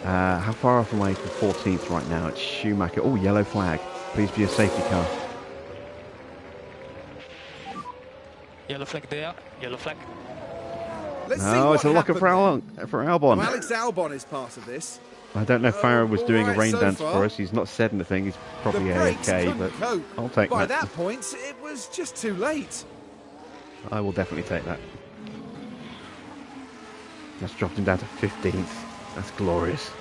How far off am I for 14th right now? It's Schumacher. Oh, yellow flag. Please be a safety car. Yellow flag there. Yellow flag. No, it's a locker for Albon. Well, Alex Albon is part of this. I don't know if Farah was doing a rain so dance far. for us. He's not said anything. He's probably The brakes AFK, couldn't but cope. I'll take By that. that point, it was just too late. I will definitely take that. That's dropped him down to 15th. That's glorious.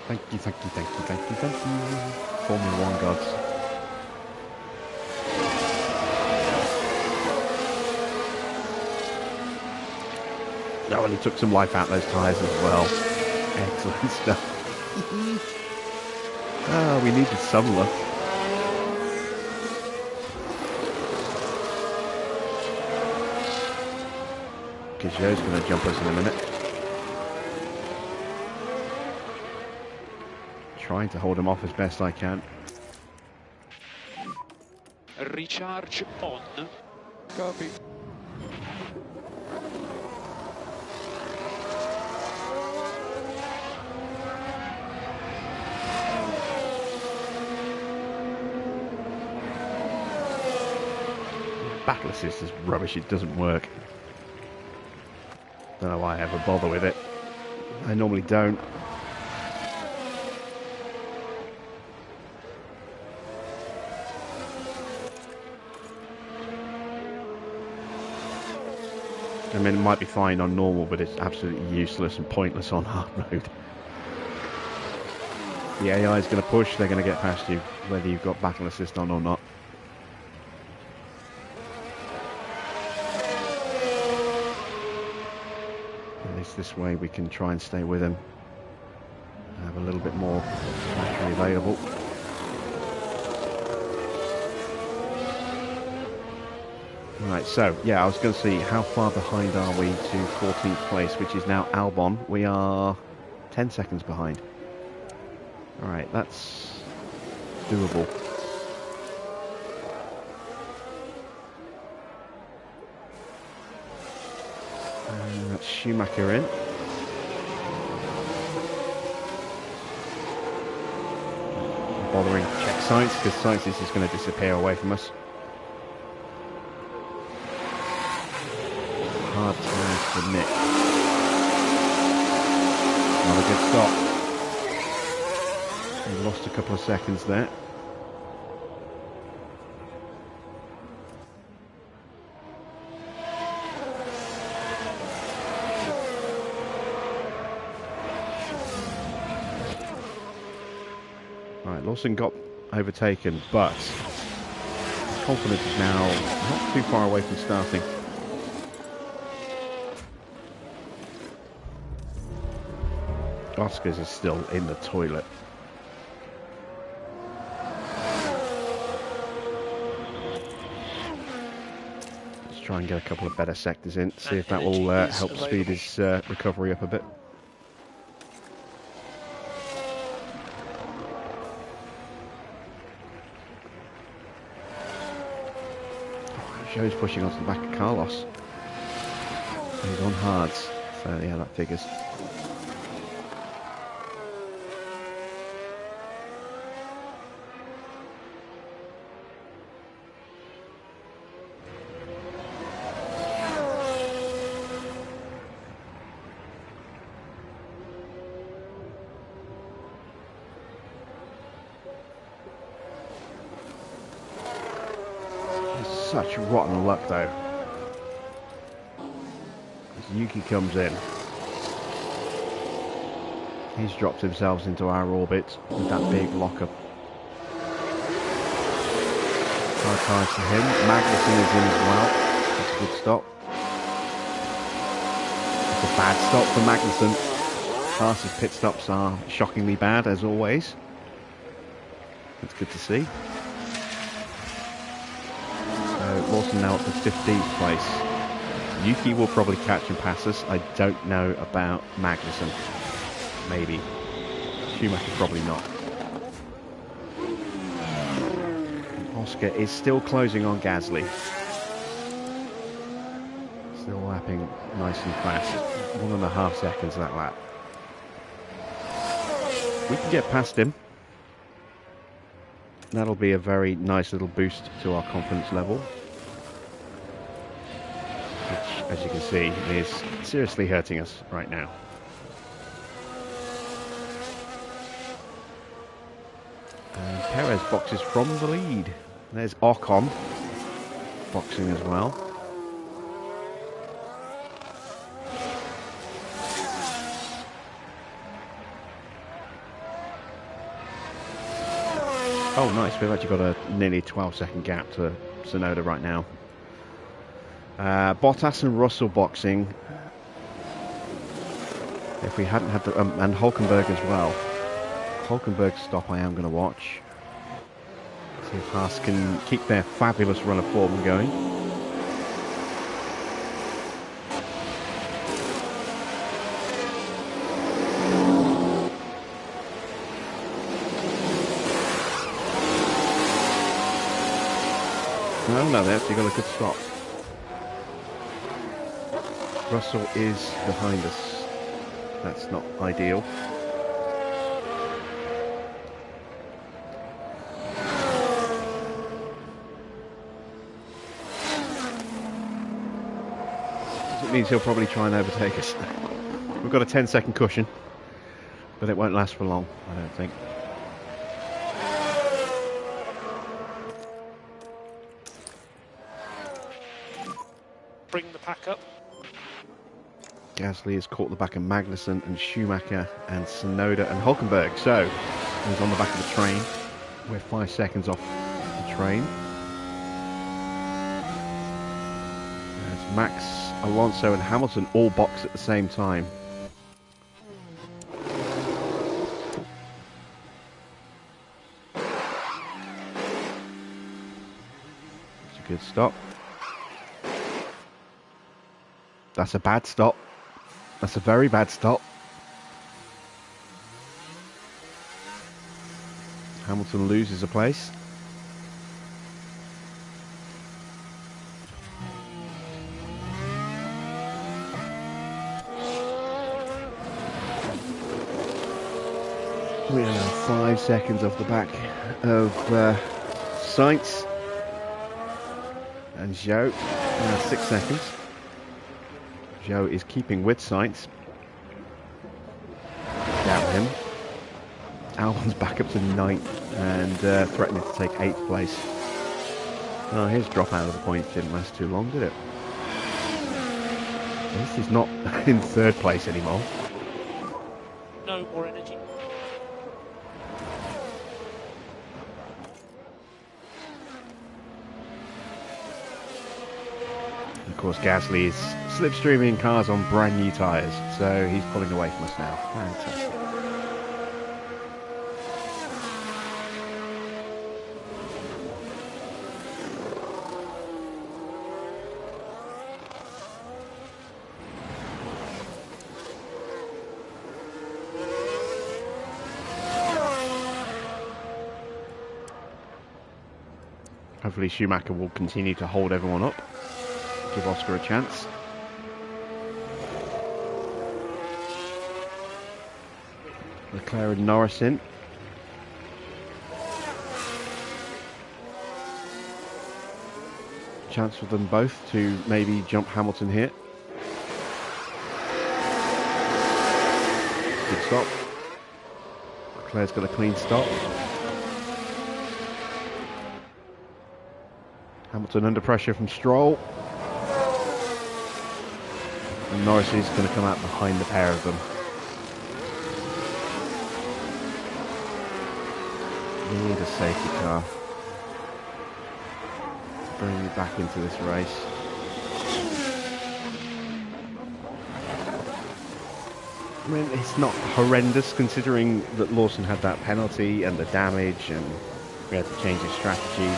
Thank you, thank you, thank you, thank you, thank you. Formula One gods. Oh, and he took some life out of those tyres as well. Excellent stuff. Oh, we needed some luck. Joe's going to jump us in a minute. Trying to hold him off as best I can. Recharge on. Copy. Battle assist is rubbish, it doesn't work. Don't know why I ever bother with it. I normally don't. I mean, it might be fine on normal, but it's absolutely useless and pointless on hard mode. The AI is going to push, they're going to get past you, whether you've got battle assist on or not. At least this way we can try and stay with him. Have a little bit more battery available. Right, so, yeah, I was going to see how far behind are we to 14th place, which is now Albon. We are 10 seconds behind. Alright, that's doable. That's Schumacher in. Bothering to check Sainz, because Sainz is just going to disappear away from us. Hard time for Nick. Not a good stop. He lost a couple of seconds there. Right, Lawson got overtaken, but confidence is now not too far away from starting. Oscar's is still in the toilet. Let's try and get a couple of better sectors in, see if that will help speed his recovery up a bit. Joe's pushing onto the back of Carlos. He's on hards, so yeah, that figures. Such rotten luck though. As Yuki comes in, he's dropped himself into our orbit with that big lockup. Hard times for him. Magnussen is in as well. That's a good stop. It's a bad stop for Magnussen. Haas's pit stops are shockingly bad as always. That's good to see. Lawson now up to 15th place. Yuki will probably catch and pass us. I don't know about Magnussen. Maybe. Schumacher probably not. Oscar is still closing on Gasly. Still lapping nice and fast. 1.5 seconds that lap. We can get past him. That'll be a very nice little boost to our confidence level. Which, as you can see, is seriously hurting us right now. And Perez boxes from the lead. There's Ocon boxing as well. Oh, nice. We've actually got a nearly 12-second gap to Tsunoda right now. Bottas and Russell boxing. If we hadn't had the... and Hulkenberg as well. Hulkenberg's stop I am going to watch. See if Haas can keep their fabulous run of form going. No, they actually got a good stop. Russell is behind us. That's not ideal. It means he'll probably try and overtake us. We've got a 10-second cushion, but it won't last for long, I don't think. Bring the pack up. Gasly has caught the back of Magnussen and Schumacher and Tsunoda and Hulkenberg. So he's on the back of the train. We're 5 seconds off the train. There's Max, Alonso and Hamilton all box at the same time. It's a good stop. That's a bad stop. That's a very bad stop. Hamilton loses a place. We are now 5 seconds off the back of Sainz and Zhou. Now 6 seconds. Zhou is keeping with Sainz. Doubt him. Albon's back up to 9th and threatening to take 8th place. Oh, his drop out of the points didn't last too long, did it? This is not in 3rd place anymore. No more energy. Of course, Gasly is slipstreaming cars on brand new tyres, so he's pulling away from us now. Fantastic. Hopefully Schumacher will continue to hold everyone up. Give Oscar a chance. Leclerc and Norris in. Chance for them both to maybe jump Hamilton here. Good stop. Leclerc's got a clean stop. Hamilton under pressure from Stroll. And Norris is going to come out behind the pair of them. Need a safety car to bring you back into this race. I mean, it's not horrendous considering that Lawson had that penalty and the damage and we had to change his strategy.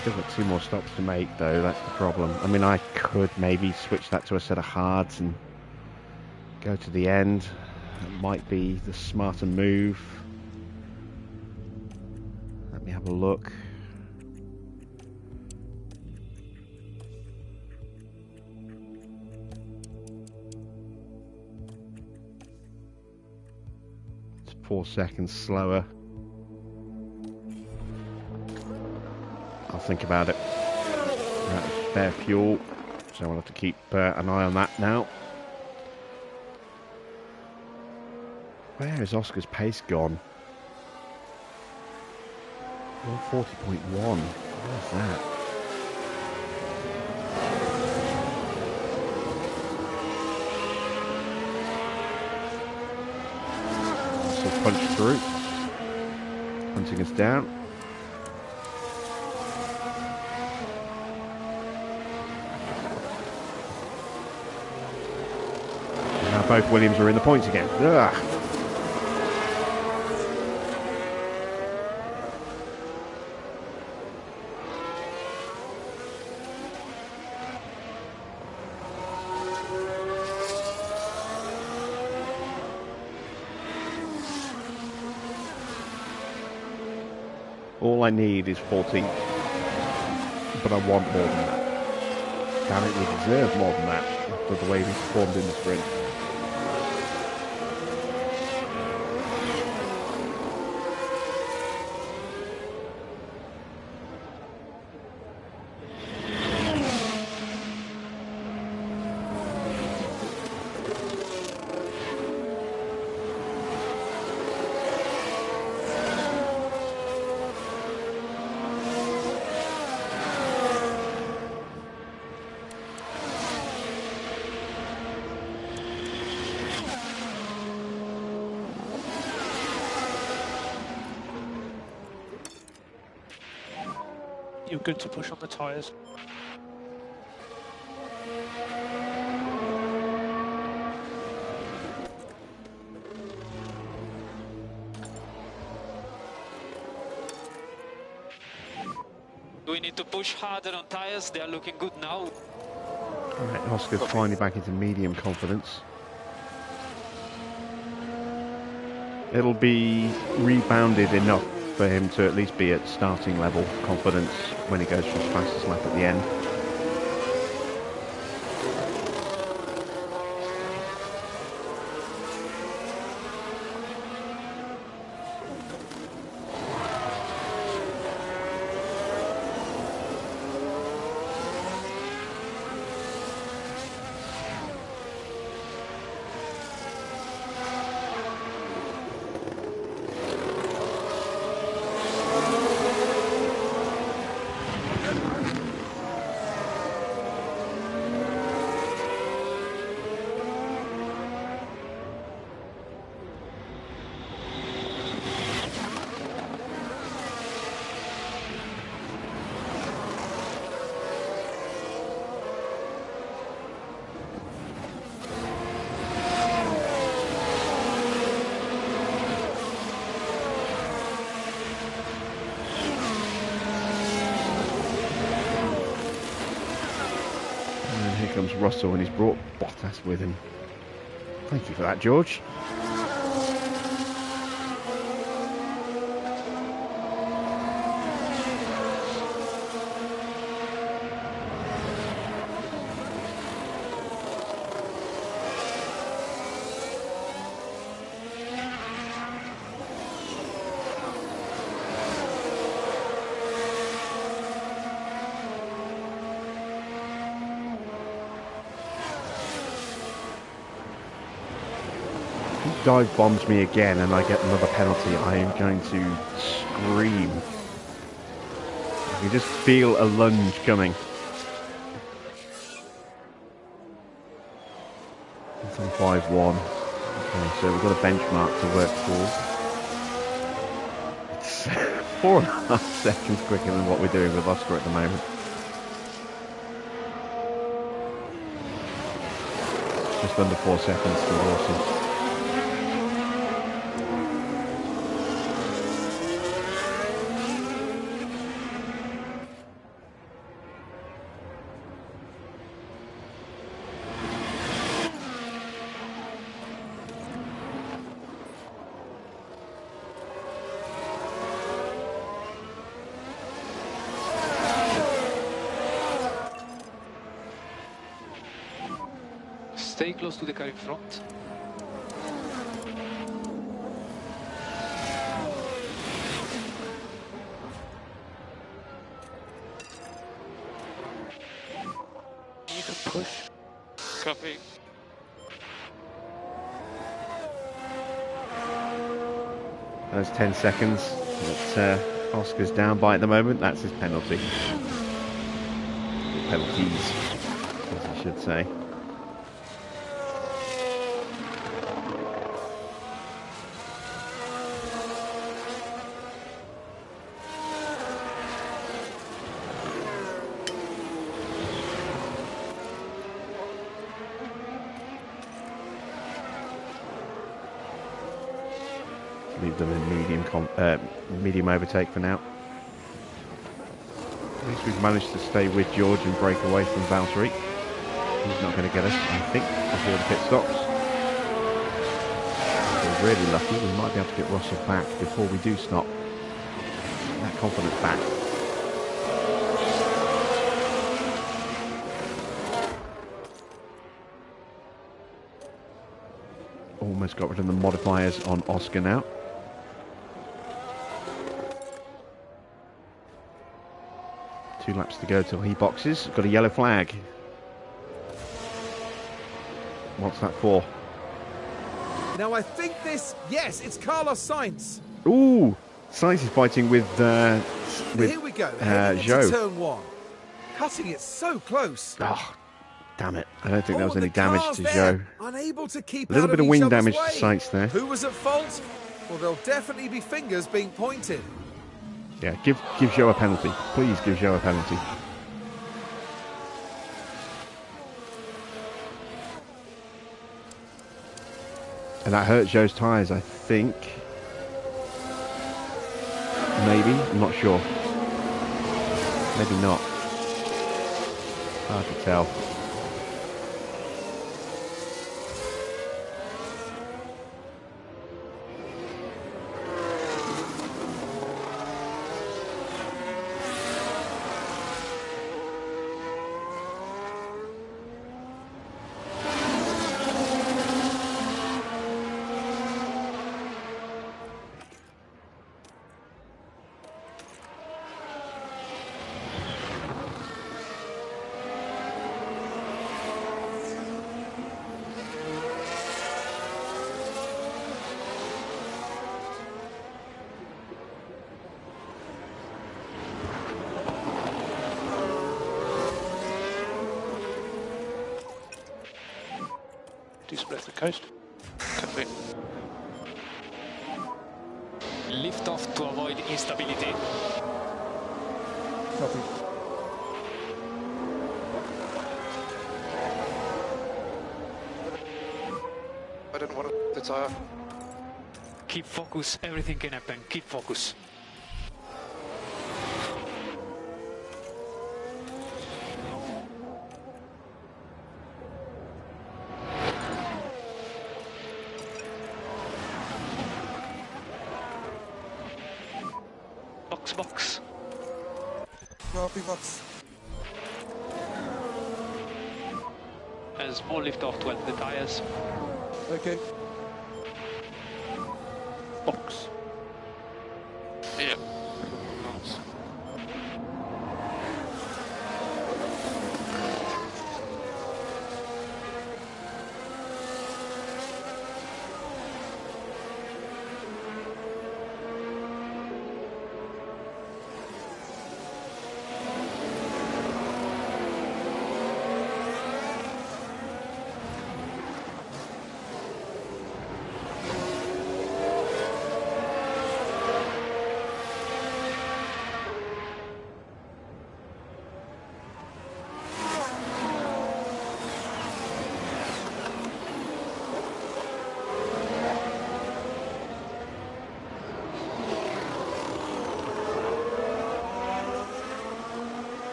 Still got 2 more stops to make though, that's the problem. I mean, I could maybe switch that to a set of hards and go to the end. That might be the smarter move. Let me have a look. It's 4 seconds slower. I'll think about it. Spare fuel, so I'll have to keep an eye on that now. Where is Oscar's pace gone? 140.1. Where's that? Also punch through. Hunting us down. both Williams are in the points again. Ugh. All I need is 14th, but I want more than that. Damn it, we deserve more than that after the way we performed in the sprint. You're good to push on the tyres. Do we need to push harder on tyres? They are looking good now. Right, Oscar's finally back into medium confidence. It'll be rebounded enough for him to at least be at starting level confidence when he goes for his fastest lap at the end. Comes Russell and he's brought Bottas with him. Thank you for that, George. Dive bombs me again and I get another penalty, I am going to scream. You just feel a lunge coming. It's on 5-1. Okay, so we've got a benchmark to work towards. It's 4.5 seconds quicker than what we're doing with Oscar at the moment. Just under 4 seconds to Lawson. Stay close to the car in front. You can push. Copy. Those 10 seconds that Oscar's down by at the moment, that's his penalty. Penalties, as I should say. give them a medium overtake for now. At least we've managed to stay with George and break away from Valtteri. He's not going to get us, I think, before the pit stops. If we're really lucky, we might be able to get Russell back before we do stop. That confidence back. Almost got rid of the modifiers on Oscar now. Two laps to go till he boxes. Got a yellow flag. What's that for? Now I think this, yes, it's Carlos Sainz. Ooh, Sainz is fighting with Here we go, heading into Zhou. turn one. Cutting it so close. Oh, damn it. I don't think there was and any the damage cars to there, Zhou. Unable to keep A little out bit of of wing each other's damage to way. Sainz there. Who was at fault? Well, there'll definitely be fingers being pointed. Yeah, give Zhou a penalty. Please give Zhou a penalty. And that hurt Zhou's tyres, I think. Maybe, I'm not sure. Maybe not. Hard to tell. Do split the coast. Copy. Lift off to avoid instability. Copy. I didn't want the tyre. Keep focus, everything can happen. Keep focus. Box. Copy, box. And small lift off to the tyres. Okay. Box. Yeah.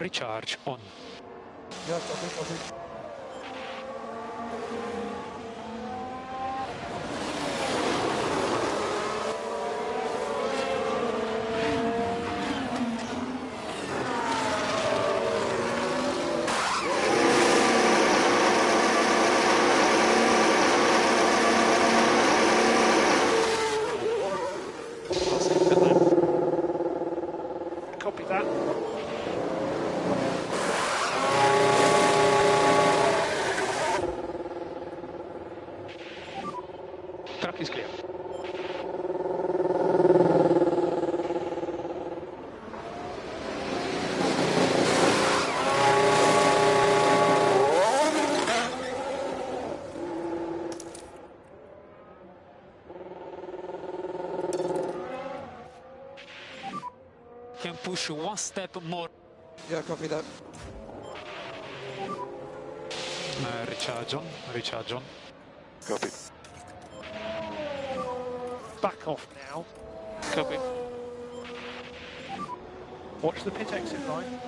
Recharge on. Yeah, copy. Copy that. Track is clear. Can push one step more. Yeah, copy that. Recharge on, recharge on. Copy. Back off now. Copy. Watch the pit exit line.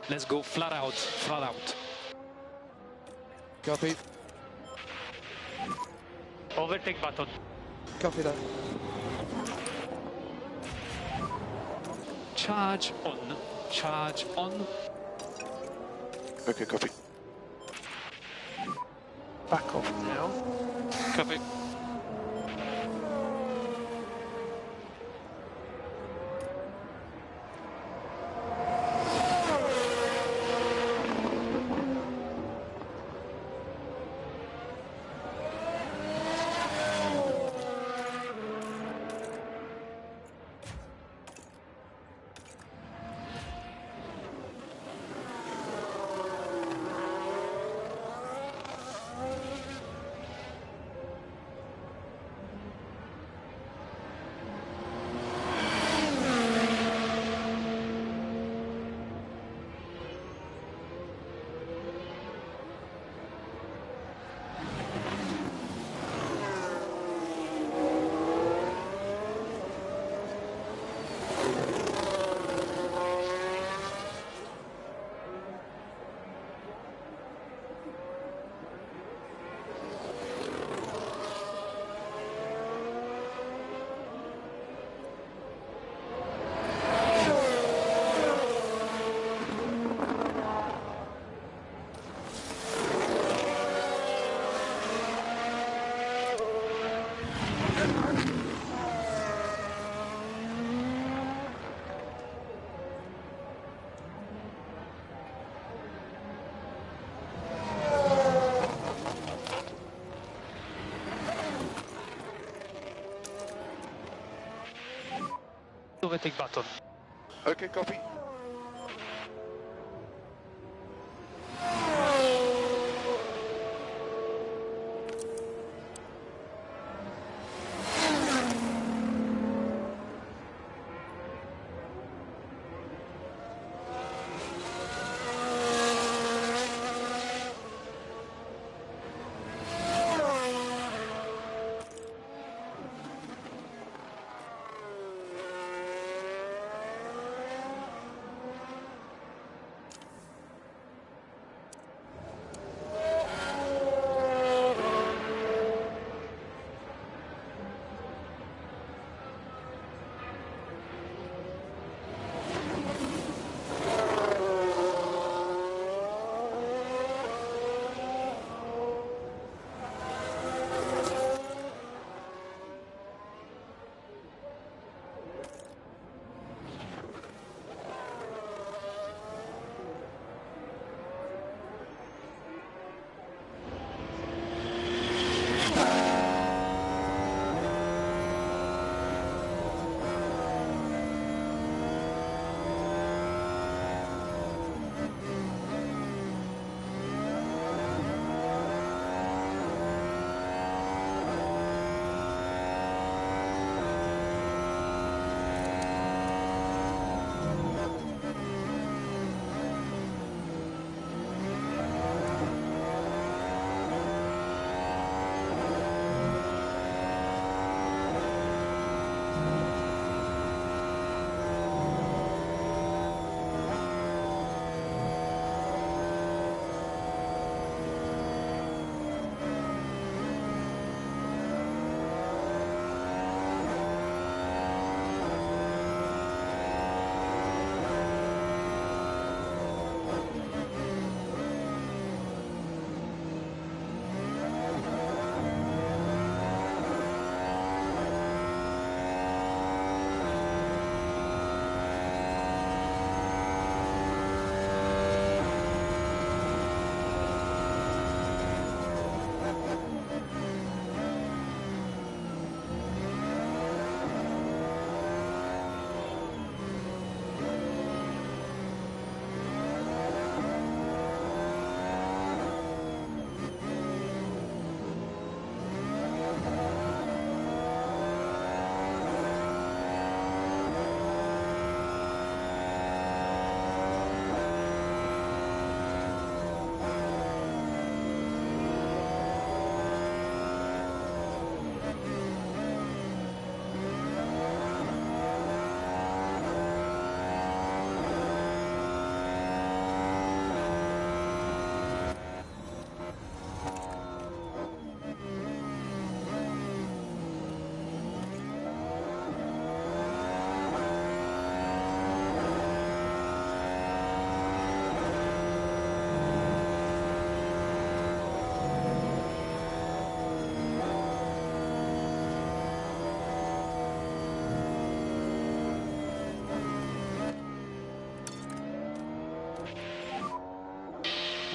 Let's go flat out, flat out. Copy. Overtake button. Copy that. Charge on, charge on. Okay, copy. Back off now. Copy. Overtake button. Okay, copy.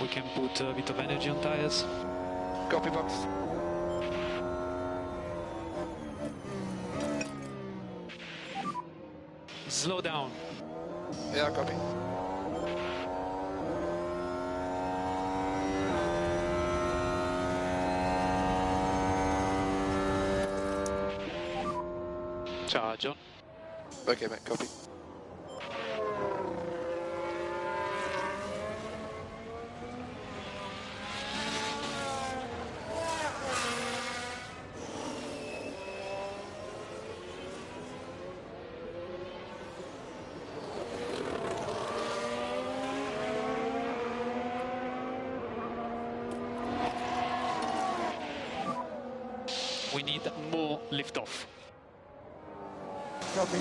We can put a bit of energy on tires. Copy, box. Slow down. Yeah, copy. Charge on. Okay, mate, copy. We need more liftoff. Copy.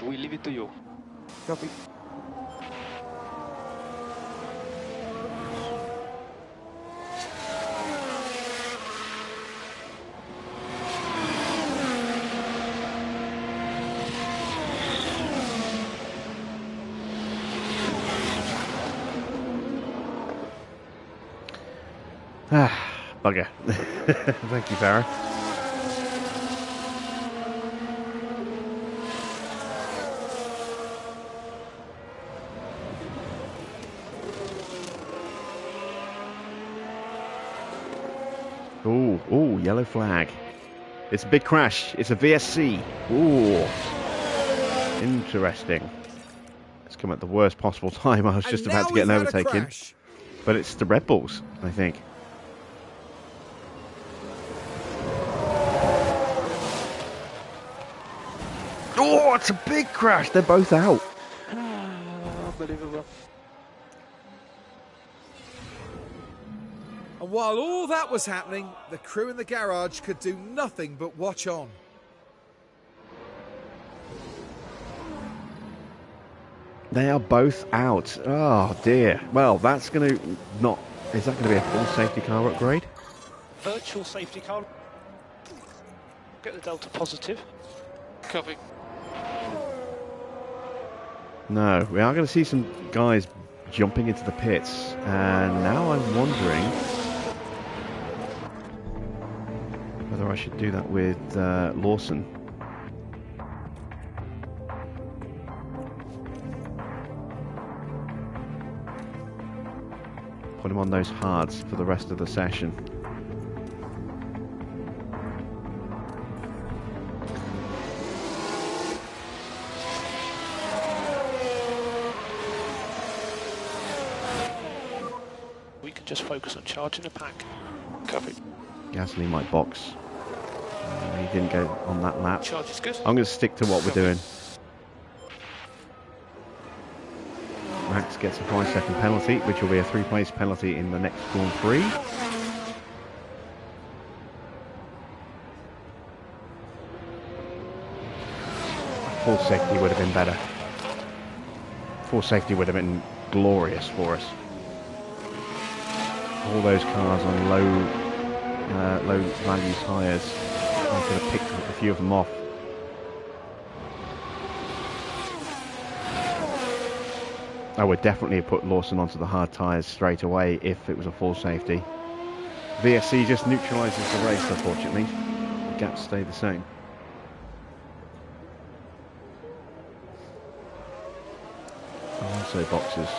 We leave it to you. Copy. Bugger. Thank you, Farah. Ooh, yellow flag. It's a big crash. It's a VSC. Ooh. Interesting. It's come at the worst possible time. I was just about to get an overtaking. But it's the Red Bulls, I think. Oh, it's a big crash. They're both out. Unbelievable. And while all that was happening, the crew in the garage could do nothing but watch on. They are both out. Oh dear. Well, that's going to not... Is that going to be a full safety car upgrade? Virtual safety car. Get the Delta positive. Copy. No, we are going to see some guys jumping into the pits. And now I'm wondering whether I should do that with Lawson. Put him on those hards for the rest of the session. We can just focus on charging a pack. Copy. Gasly might box. He didn't go on that lap. Charge is good. I'm going to stick to what we're doing. Max gets a 5-second penalty, which will be a 3-place penalty in the next Grand Prix. Full safety would have been better. Full safety would have been glorious for us. All those cars on low value tyres, I could have picked a few of them off. I would definitely have put Lawson onto the hard tyres straight away if it was a full safety. VSC just neutralises the race, unfortunately. The gaps stay the same. Also boxes.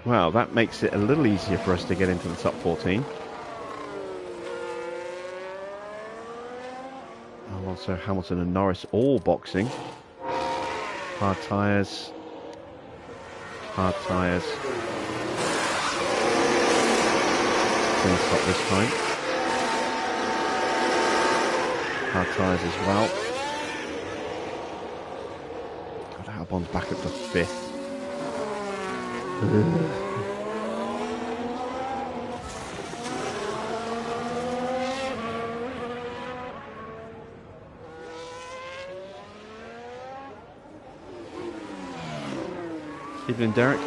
Well, that makes it a little easier for us to get into the top 14. Also Hamilton and Norris all boxing. Hard tyres. Hard tyres. Going to stop this time. Hard tyres as well. God, Albon's back up to 5th. Stephen and Derek.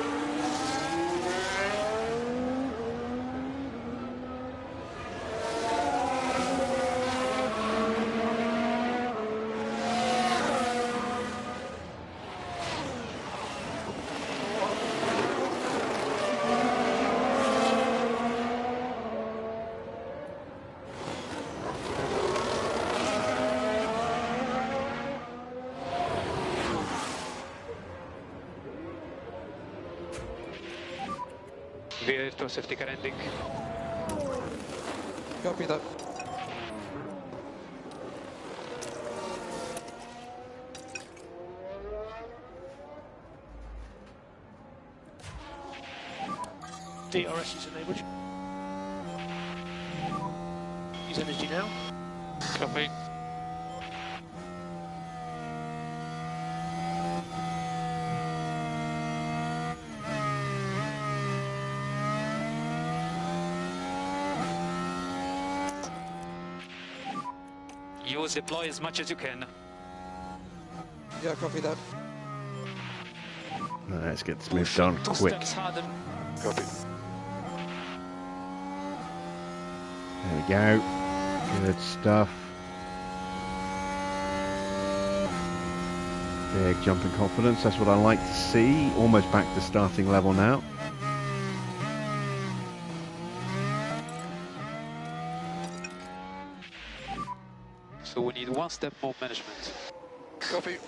Veer to safety car ending. Copy that. DRS is enabled. Use energy now. Copy. Use deploy as much as you can. Yeah, copy that. Let's get this move done Two quick. steps harder. Copy. There we go. Good stuff. Big jump in confidence. That's what I like to see. Almost back to starting level now. So we need one step more management. Copy.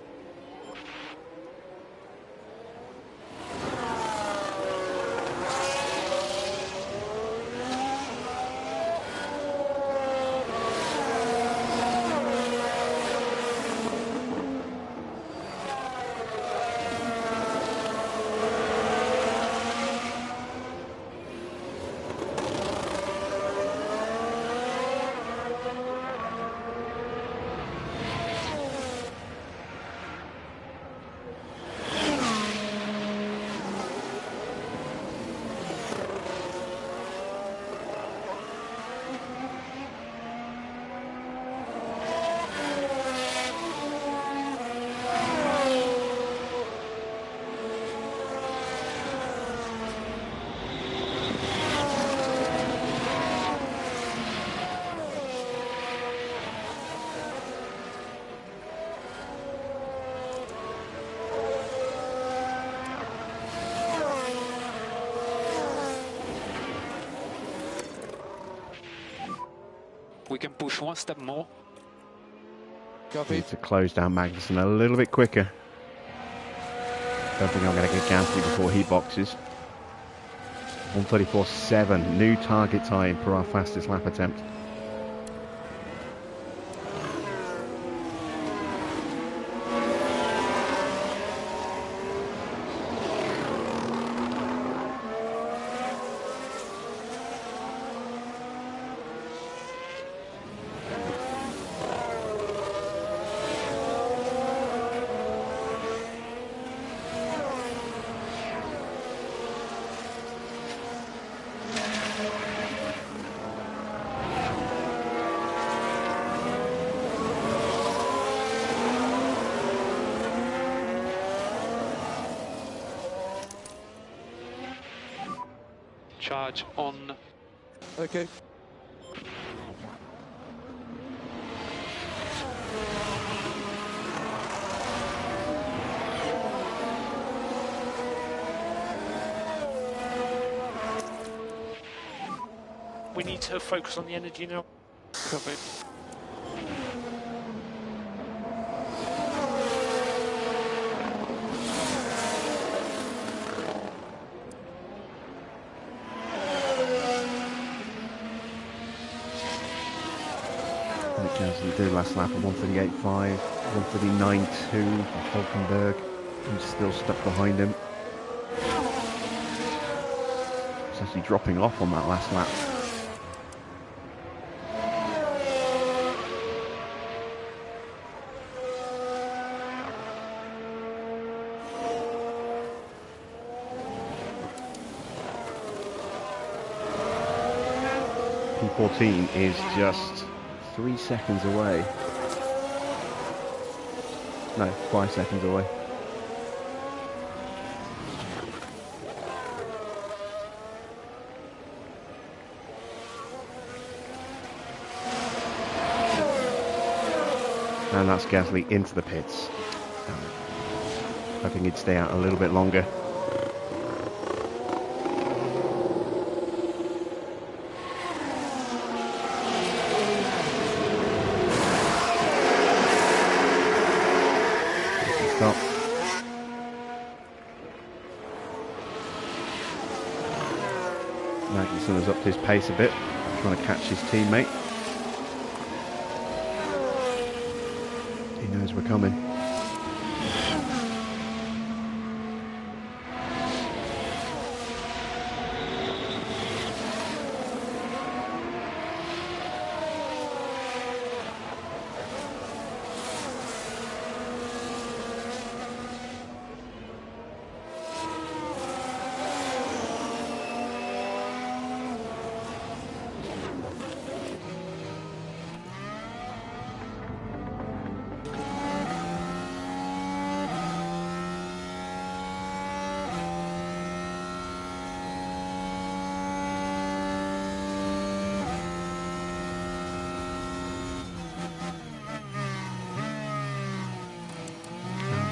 We can push one step more. Copy. Need to close down Magnussen a little bit quicker. Don't think I'm going to get Gasly before he boxes. 1:34.7, new target time for our fastest lap attempt. Charge on. Okay. We need to focus on the energy now. Copy. Gasly did last lap at 1:38.5, 1:39.2 for Hulkenberg. He's still stuck behind him. He's actually dropping off on that last lap. P14 is just 3 seconds away. No, 5 seconds away. And that's Gasly into the pits. Hoping he'd stay out a little bit longer. Stop. Magnussen has upped his pace a bit, trying to catch his teammate. He knows we're coming.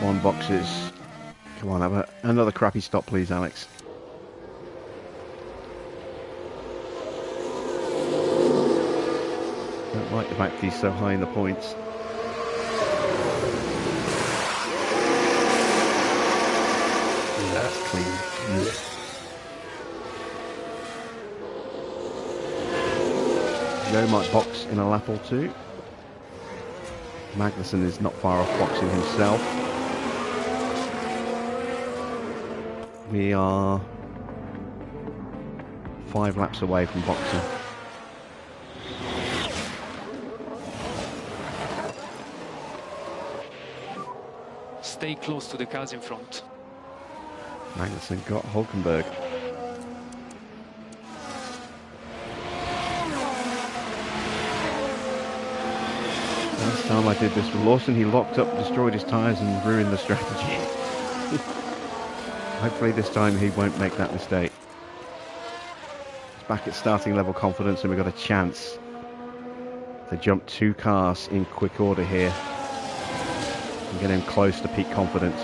One boxes. Come on, have another crappy stop, please, Alex. Don't like the fact he's so high in the points. That's clean. Joe might box in a lap or two. Magnussen is not far off boxing himself. We are 5 laps away from boxing. Stay close to the cars in front. Magnussen got Hulkenberg. Last time I did this with Lawson, he locked up, destroyed his tyres and ruined the strategy. Hopefully this time he won't make that mistake. It's back at starting level confidence and we've got a chance to jump 2 cars in quick order here and get him close to peak confidence.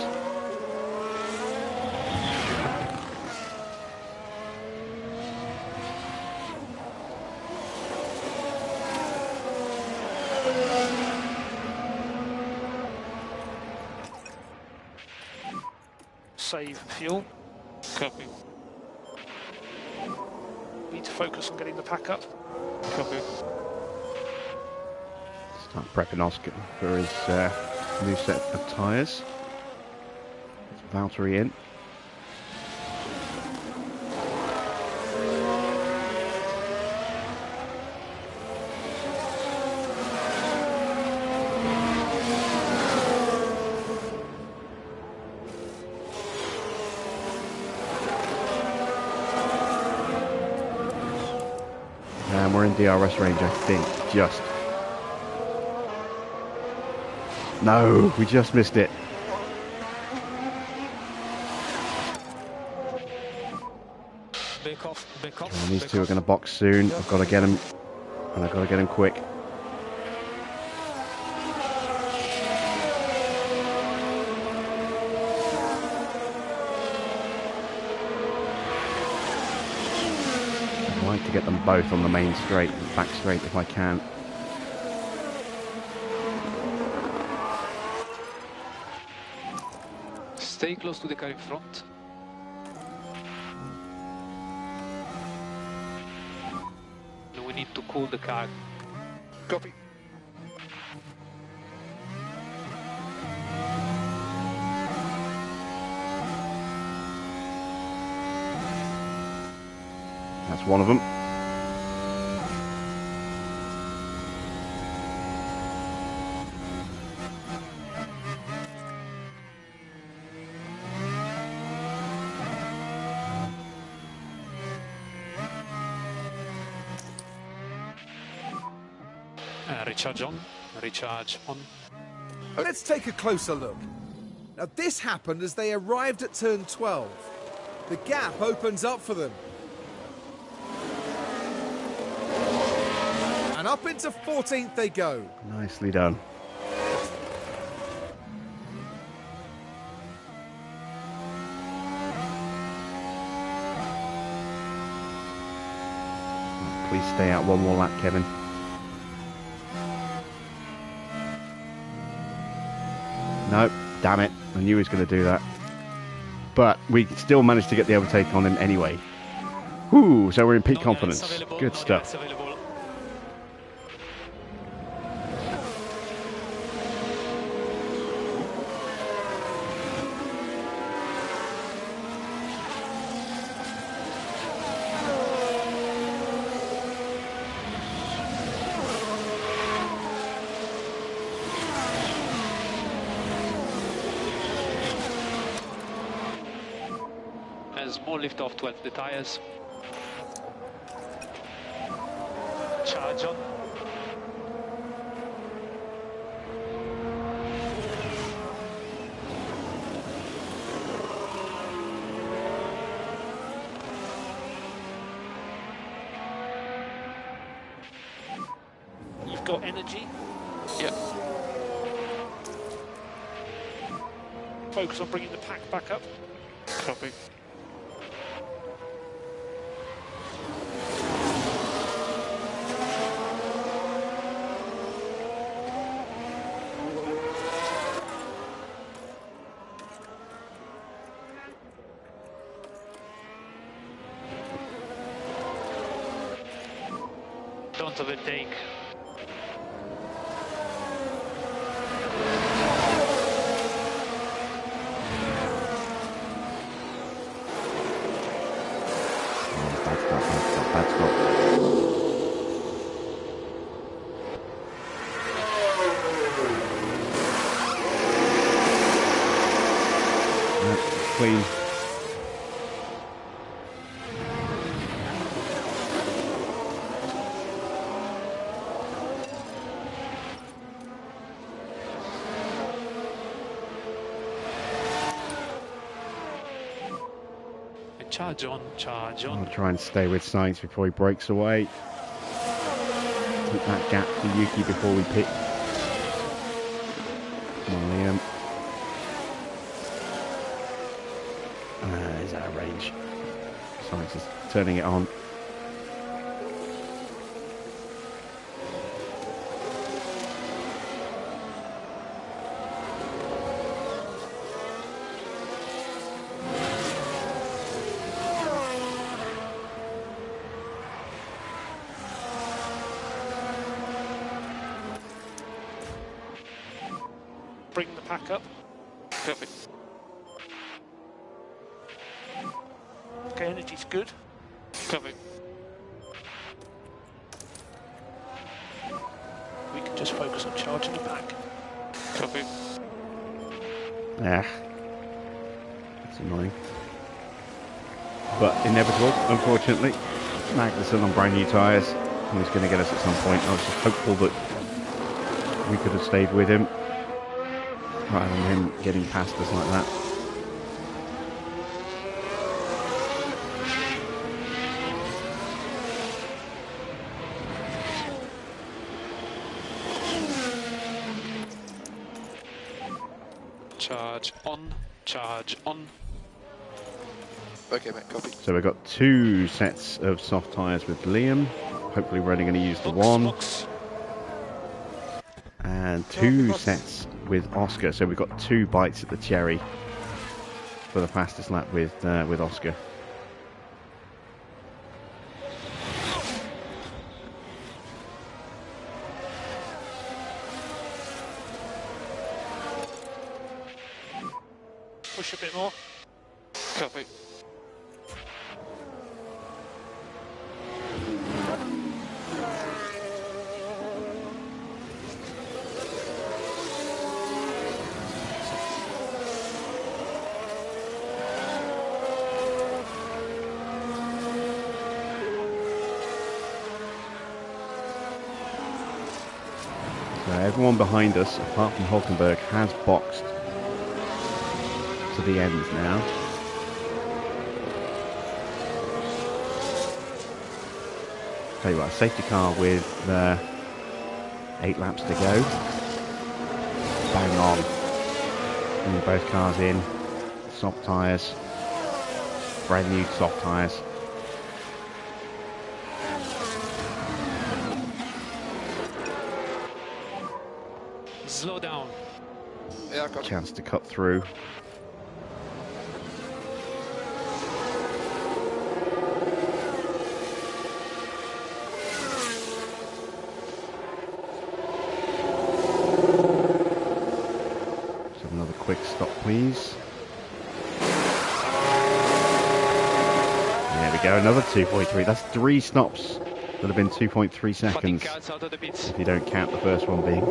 Save fuel. Copy. Need to focus on getting the pack up. Copy. Start prepping Oscar for his new set of tyres. Valtteri in. And we're in DRS range, I think, just. No, we just missed it. Back off, back off. And these two are going to box soon. I've got to get him, and I've got to get him quick. I'd like to get them both on the main straight, back straight if I can. Stay close to the car in front. We need to cool the car. Copy. That's one of them. Recharge on, recharge on. Let's take a closer look. Now this happened as they arrived at turn 12. The gap opens up for them. And up into 14th they go. Nicely done. Please stay out one more lap, Kevin. No, damn it. I knew he was going to do that. But we still managed to get the overtake on him anyway. Whoo, so we're in peak confidence. Good stuff. As more lift off to the tyres. Charge on. You've got energy. Yeah. Focus on bringing the pack back up. Copy. Don't overtake. Bad stop. Clean. Charge on, charge on. I'll try and stay with Sainz before he breaks away. Keep that gap for Yuki before we pit. Come on, Liam. He's out of range. Sainz is turning it on. Bring the pack up. Perfect. Okay, energy's good. Copy. We can just focus on charging the pack. Copy. Ah, that's annoying. But inevitable, unfortunately. Magnussen on brand new tyres. He was going to get us at some point. I was just hopeful that we could have stayed with him rather than him getting past us like that. Charge on, charge on. Okay, mate, copy. So we've got 2 sets of soft tyres with Liam. Hopefully we're only going to use the one. Box. And 2 sets with Oscar. So we've got 2 bites at the cherry for the fastest lap with Oscar. Push a bit more. Copy. Everyone behind us, apart from Hulkenberg, has boxed to the end now. Tell you what, safety car with 8 laps to go. Bang on. And both cars in. Soft tyres. Brand new soft tyres. slow down. Yeah, copy. Chance to cut through. So another quick stop, please. There we go, another 2.3. That's 3 stops that have been 2.3 seconds. Out of the pits. If you don't count the first one being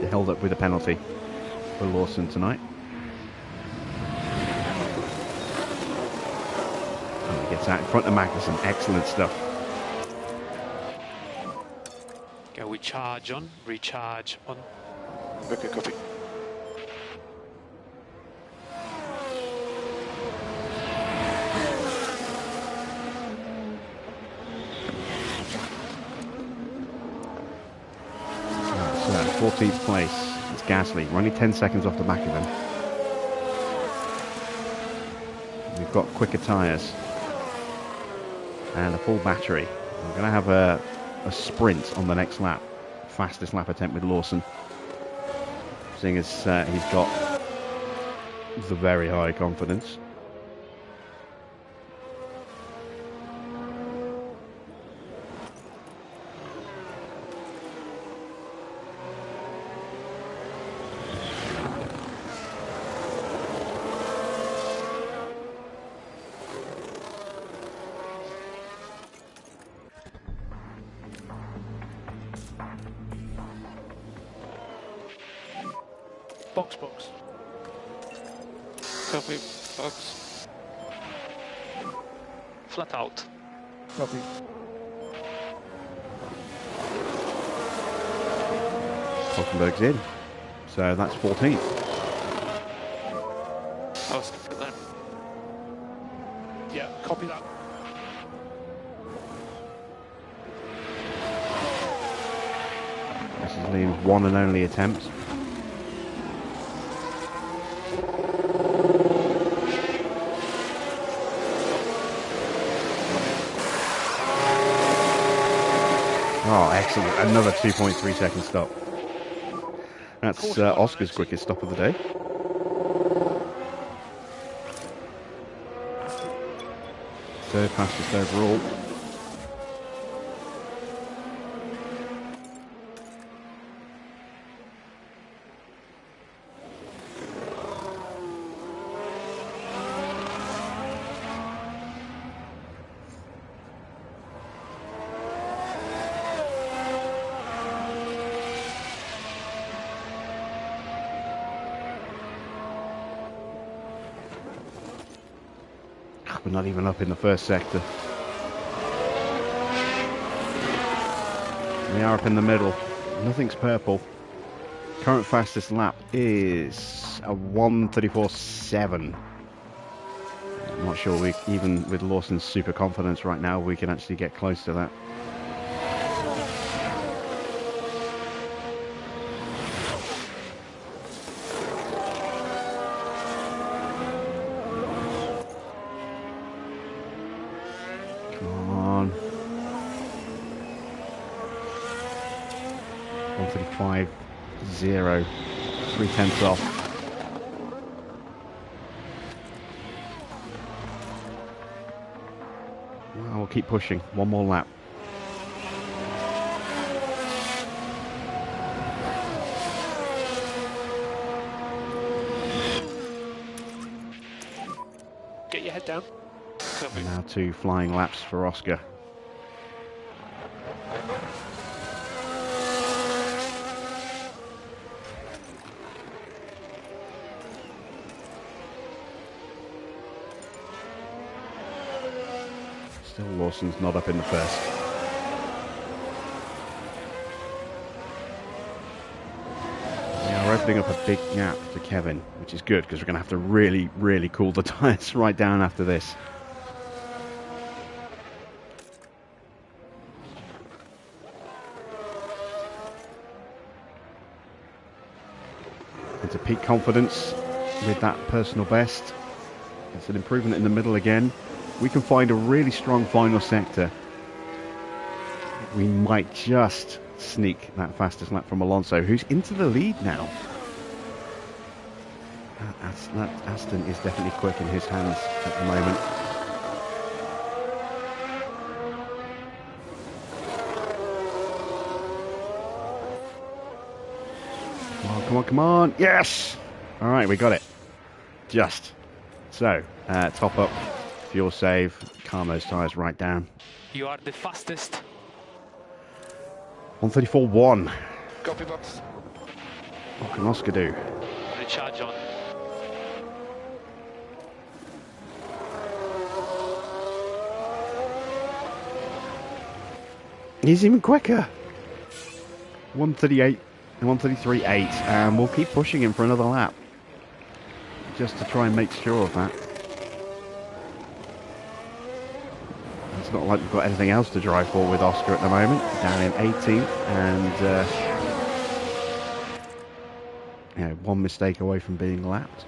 held up with a penalty for Lawson tonight. And he gets out in front of Magnussen. Excellent stuff. Okay, we charge on, recharge on. Okay, copy. So, 14th place. It's Gasly. We're only 10 seconds off the back of him. We've got quicker tyres and a full battery. We're going to have a sprint on the next lap. Fastest lap attempt with Lawson. Seeing as he's got the very high confidence. Box. Copy. Box. Flat out. Copy. Hulkenberg's in. So that's 14th. I'll skip it then. Yeah, copy that. This is Liam's one and only attempt. Oh, excellent. Another 2.3 second stop. That's Oscar's quickest stop of the day. Third fastest overall. We're not even up in the first sector. We are up in the middle. Nothing's purple. Current fastest lap is a 1:34.7. I'm not sure we, even with Lawson's super confidence right now, we can actually get close to that. Come on. 1:35.0. 3/10 off. Well, we'll keep pushing. One more lap. Get your head down. Copy. Now 2 flying laps for Oscar. Still Lawson's not up in the first. We are opening up a big gap to Kevin, which is good because we're going to have to really, really cool the tyres right down after this. Into peak confidence with that personal best. It's an improvement in the middle again. We can find a really strong final sector. We might just sneak that fastest lap from Alonso, who's into the lead now. That Aston is definitely quick in his hands at the moment. Come on, come on. Yes! All right, we got it. Just. So, top up, fuel save, calm those tyres right down. You are the fastest. 134.1. Copy box. What can Oscar do? Recharge on. He's even quicker. 138 and 133.8, and we'll keep pushing him for another lap. Just to try and make sure of that. It's not like we've got anything else to drive for with Oscar at the moment. Down in 18th, and one mistake away from being lapped.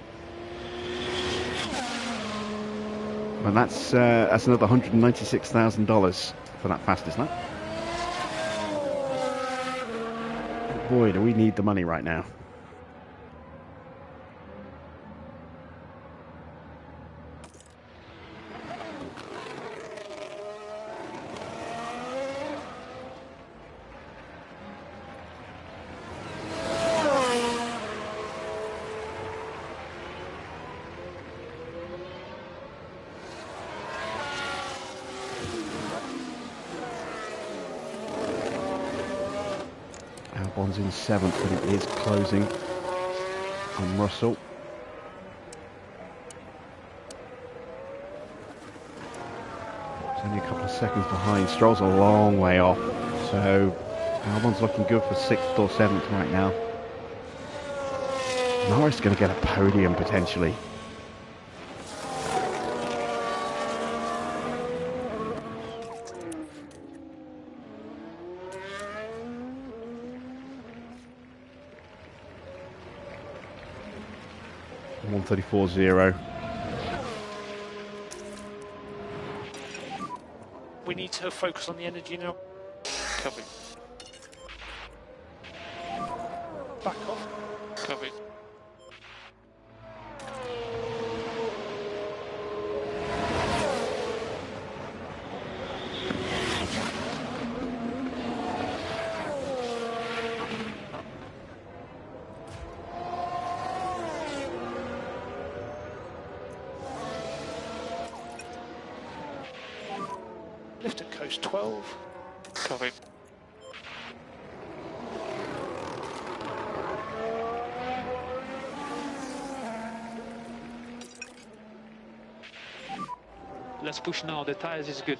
And that's another $196,000 for that fastest lap. Boy, do we need the money right now. Albon's in 7th, but it is closing on Russell. It's only a couple of seconds behind. Stroll's a long way off, so Albon's looking good for 6th or 7th right now. Norris is going to get a podium potentially. $134.0. We need to focus on the energy now. Copy. Back off. Copy. Lift and coast 12. Copy. Let's push now, the tires is good.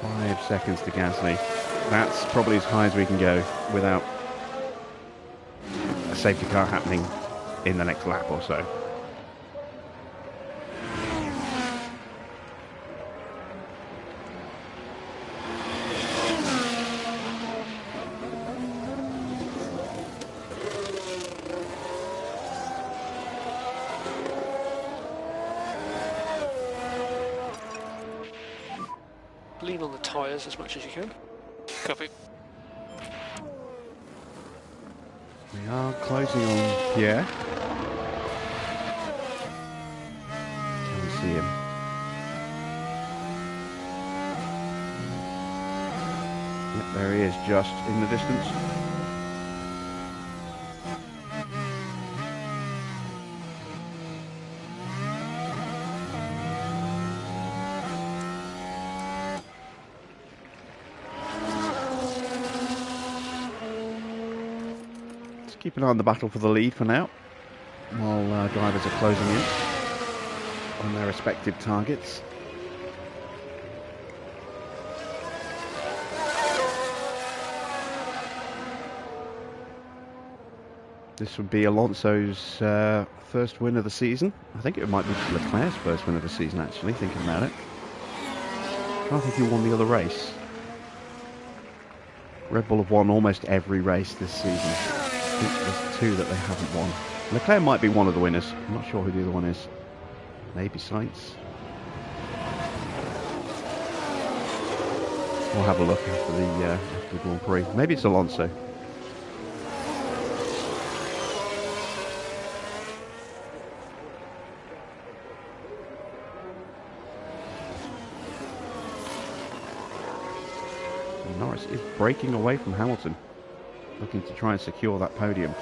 Five seconds to Gasly. That's probably as high as we can go without a safety car happening in the next lap or so. Lean on the tyres as much as you can. Copy. We are closing on Pierre. Can we see him? Yep, there he is, just in the distance. Keep an eye on the battle for the lead for now, while drivers are closing in on their respective targets. This would be Alonso's first win of the season. I think it might be Leclerc's first win of the season, actually, thinking about it. I don't think he won the other race. Red Bull have won almost every race this season. I think there's two that they haven't won. Leclerc might be one of the winners. I'm not sure who the other one is. Maybe Sainz. We'll have a look after the Grand Prix. Maybe it's Alonso. Norris is breaking away from Hamilton, looking to try and secure that podium.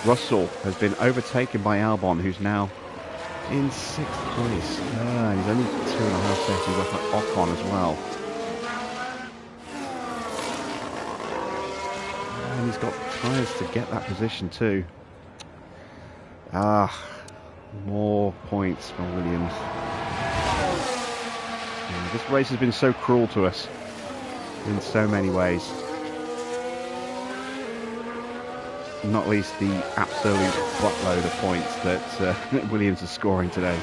Russell has been overtaken by Albon, who's now in 6th place. He's only 2.5 seconds off at Ocon as well. And he's got tyres to get that position too. More points for Williams. Yeah, this race has been so cruel to us in so many ways. Not least the absolute buttload of points that Williams is scoring today.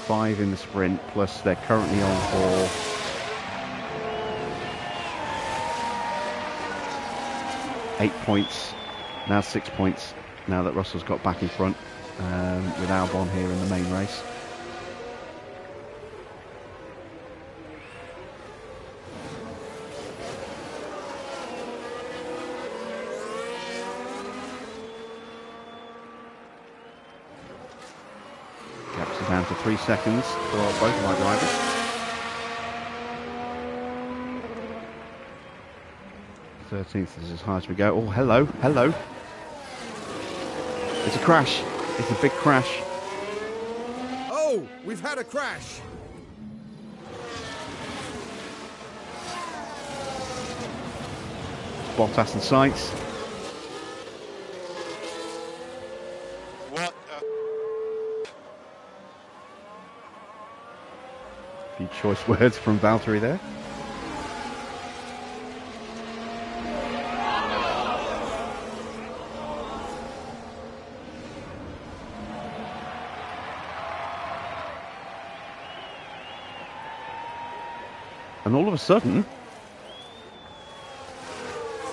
5 in the sprint, plus they're currently on for 8 points, now 6 points, now that Russell's got back in front with Albon here in the main race. Gaps are down to 3 seconds for both of my drivers. 13th is as high as we go. Oh, hello, hello. It's a crash. It's a big crash. Oh, we've had a crash. Bottas and Sainz. What? A few choice words from Valtteri there. And all of a sudden,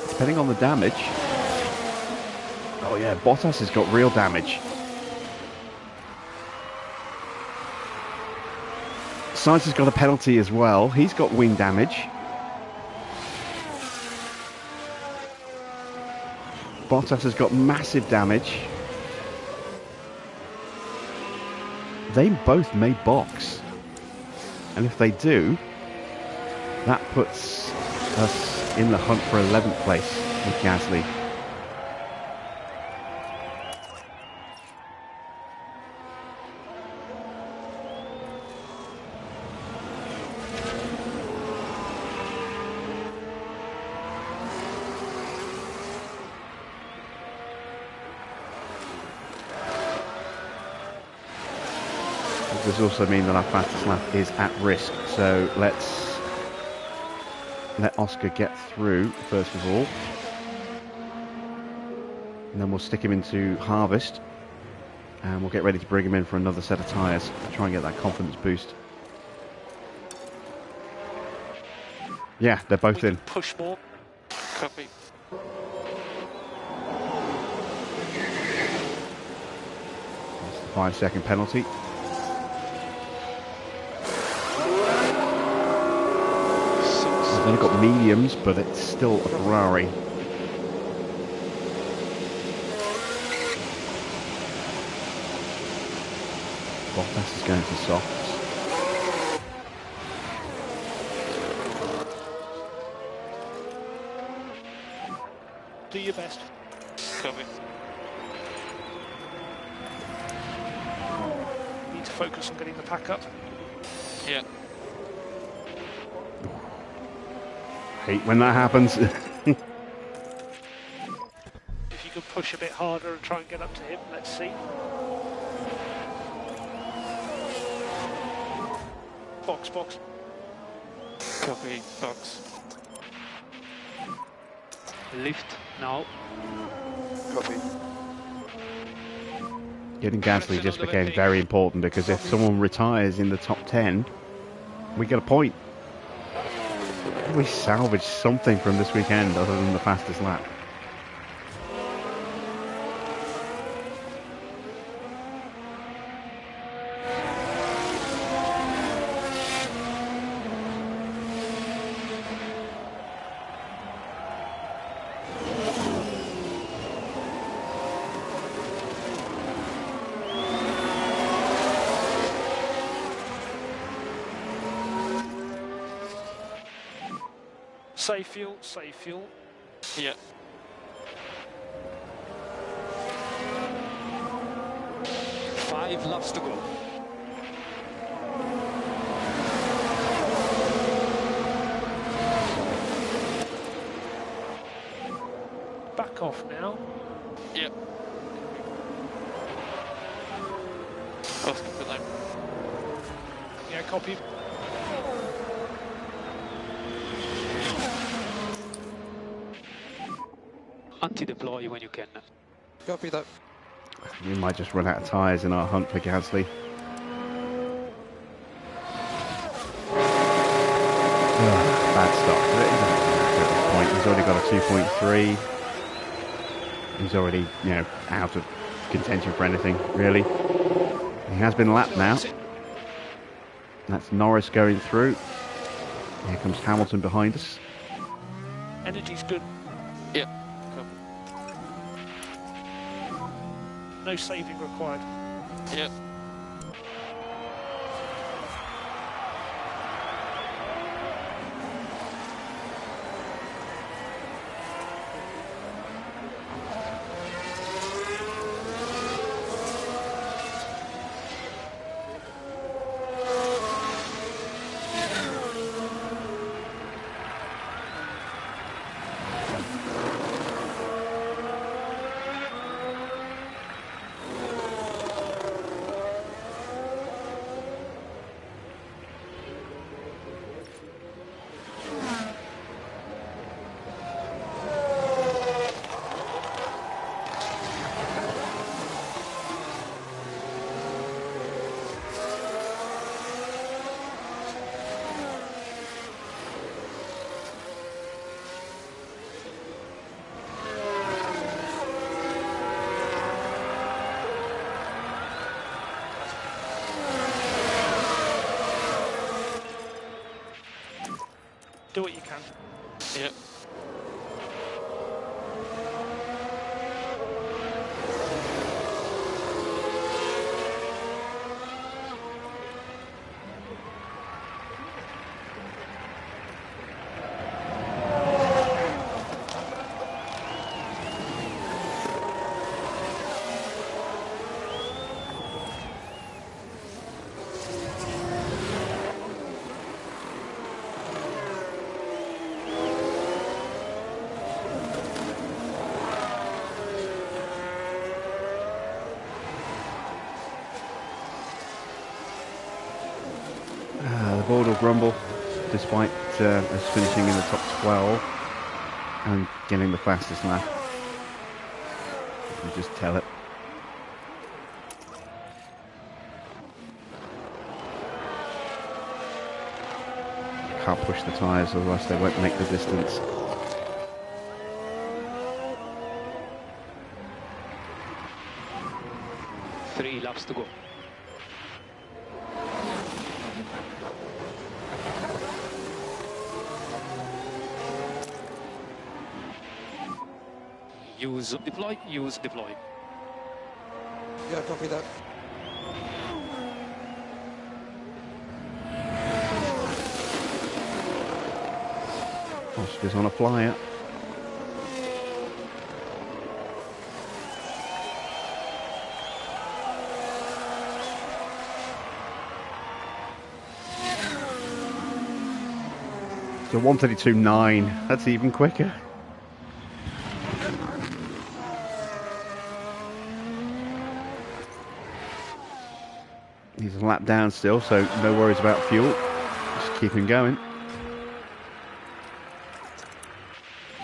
depending on the damage, oh yeah, Bottas has got real damage. Sainz has got a penalty as well. He's got wing damage. Bottas has got massive damage. They both may box. And if they do, that puts us in the hunt for 11th place with Gasly. It does also mean that our fastest lap is at risk, so let's let Oscar get through first of all, and then we'll stick him into harvest and we'll get ready to bring him in for another set of tyres to try and get that confidence boost. Yeah, they're both in. Push more. Copy. That's the 5-second penalty. They've only got mediums, but it's still a Ferrari. Bottas is going to softs. Do your best. Copy. Need to focus on getting the pack up. Yeah. Hate when that happens. If you can push a bit harder and try and get up to him, let's see. Box, box. Copy. Box. Lift now. Copy. Getting Gasly just became very important because if someone retires in the top 10, we get a point. We salvaged something from this weekend other than the fastest lap. Save fuel, save fuel. Yeah. Five laps to go. Back off now. Yeah. Oscar, good line. Yeah, copy. Anti-deploy when you can. Copy that. We might just run out of tyres in our hunt for Gasly. Bad stop. At this point, he's already got a 2.3. He's already, out of contention for anything, really. He has been lapped now. That's Norris going through. Here comes Hamilton behind us. Energy's good. Yeah. Copy. No saving required. Yeah. Do what you can. Yeah. The board will grumble, despite us finishing in the top 12 and getting the fastest lap. You just tell it. Can't push the tyres, otherwise they won't make the distance. Three laps to go. Use deploy, use deploy. Yeah, copy that. Oscar's on a flyer. So 1:32.9, that's even quicker. He's a lap down still, so no worries about fuel. Just keep him going.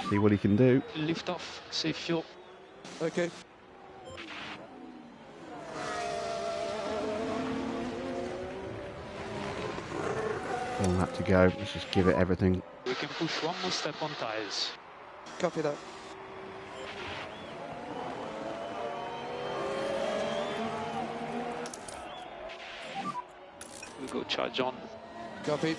See what he can do. Lift off, save fuel. Okay. One lap to go. Let's just give it everything. We can push one more step on tyres. Copy that. We go charge on. Copy.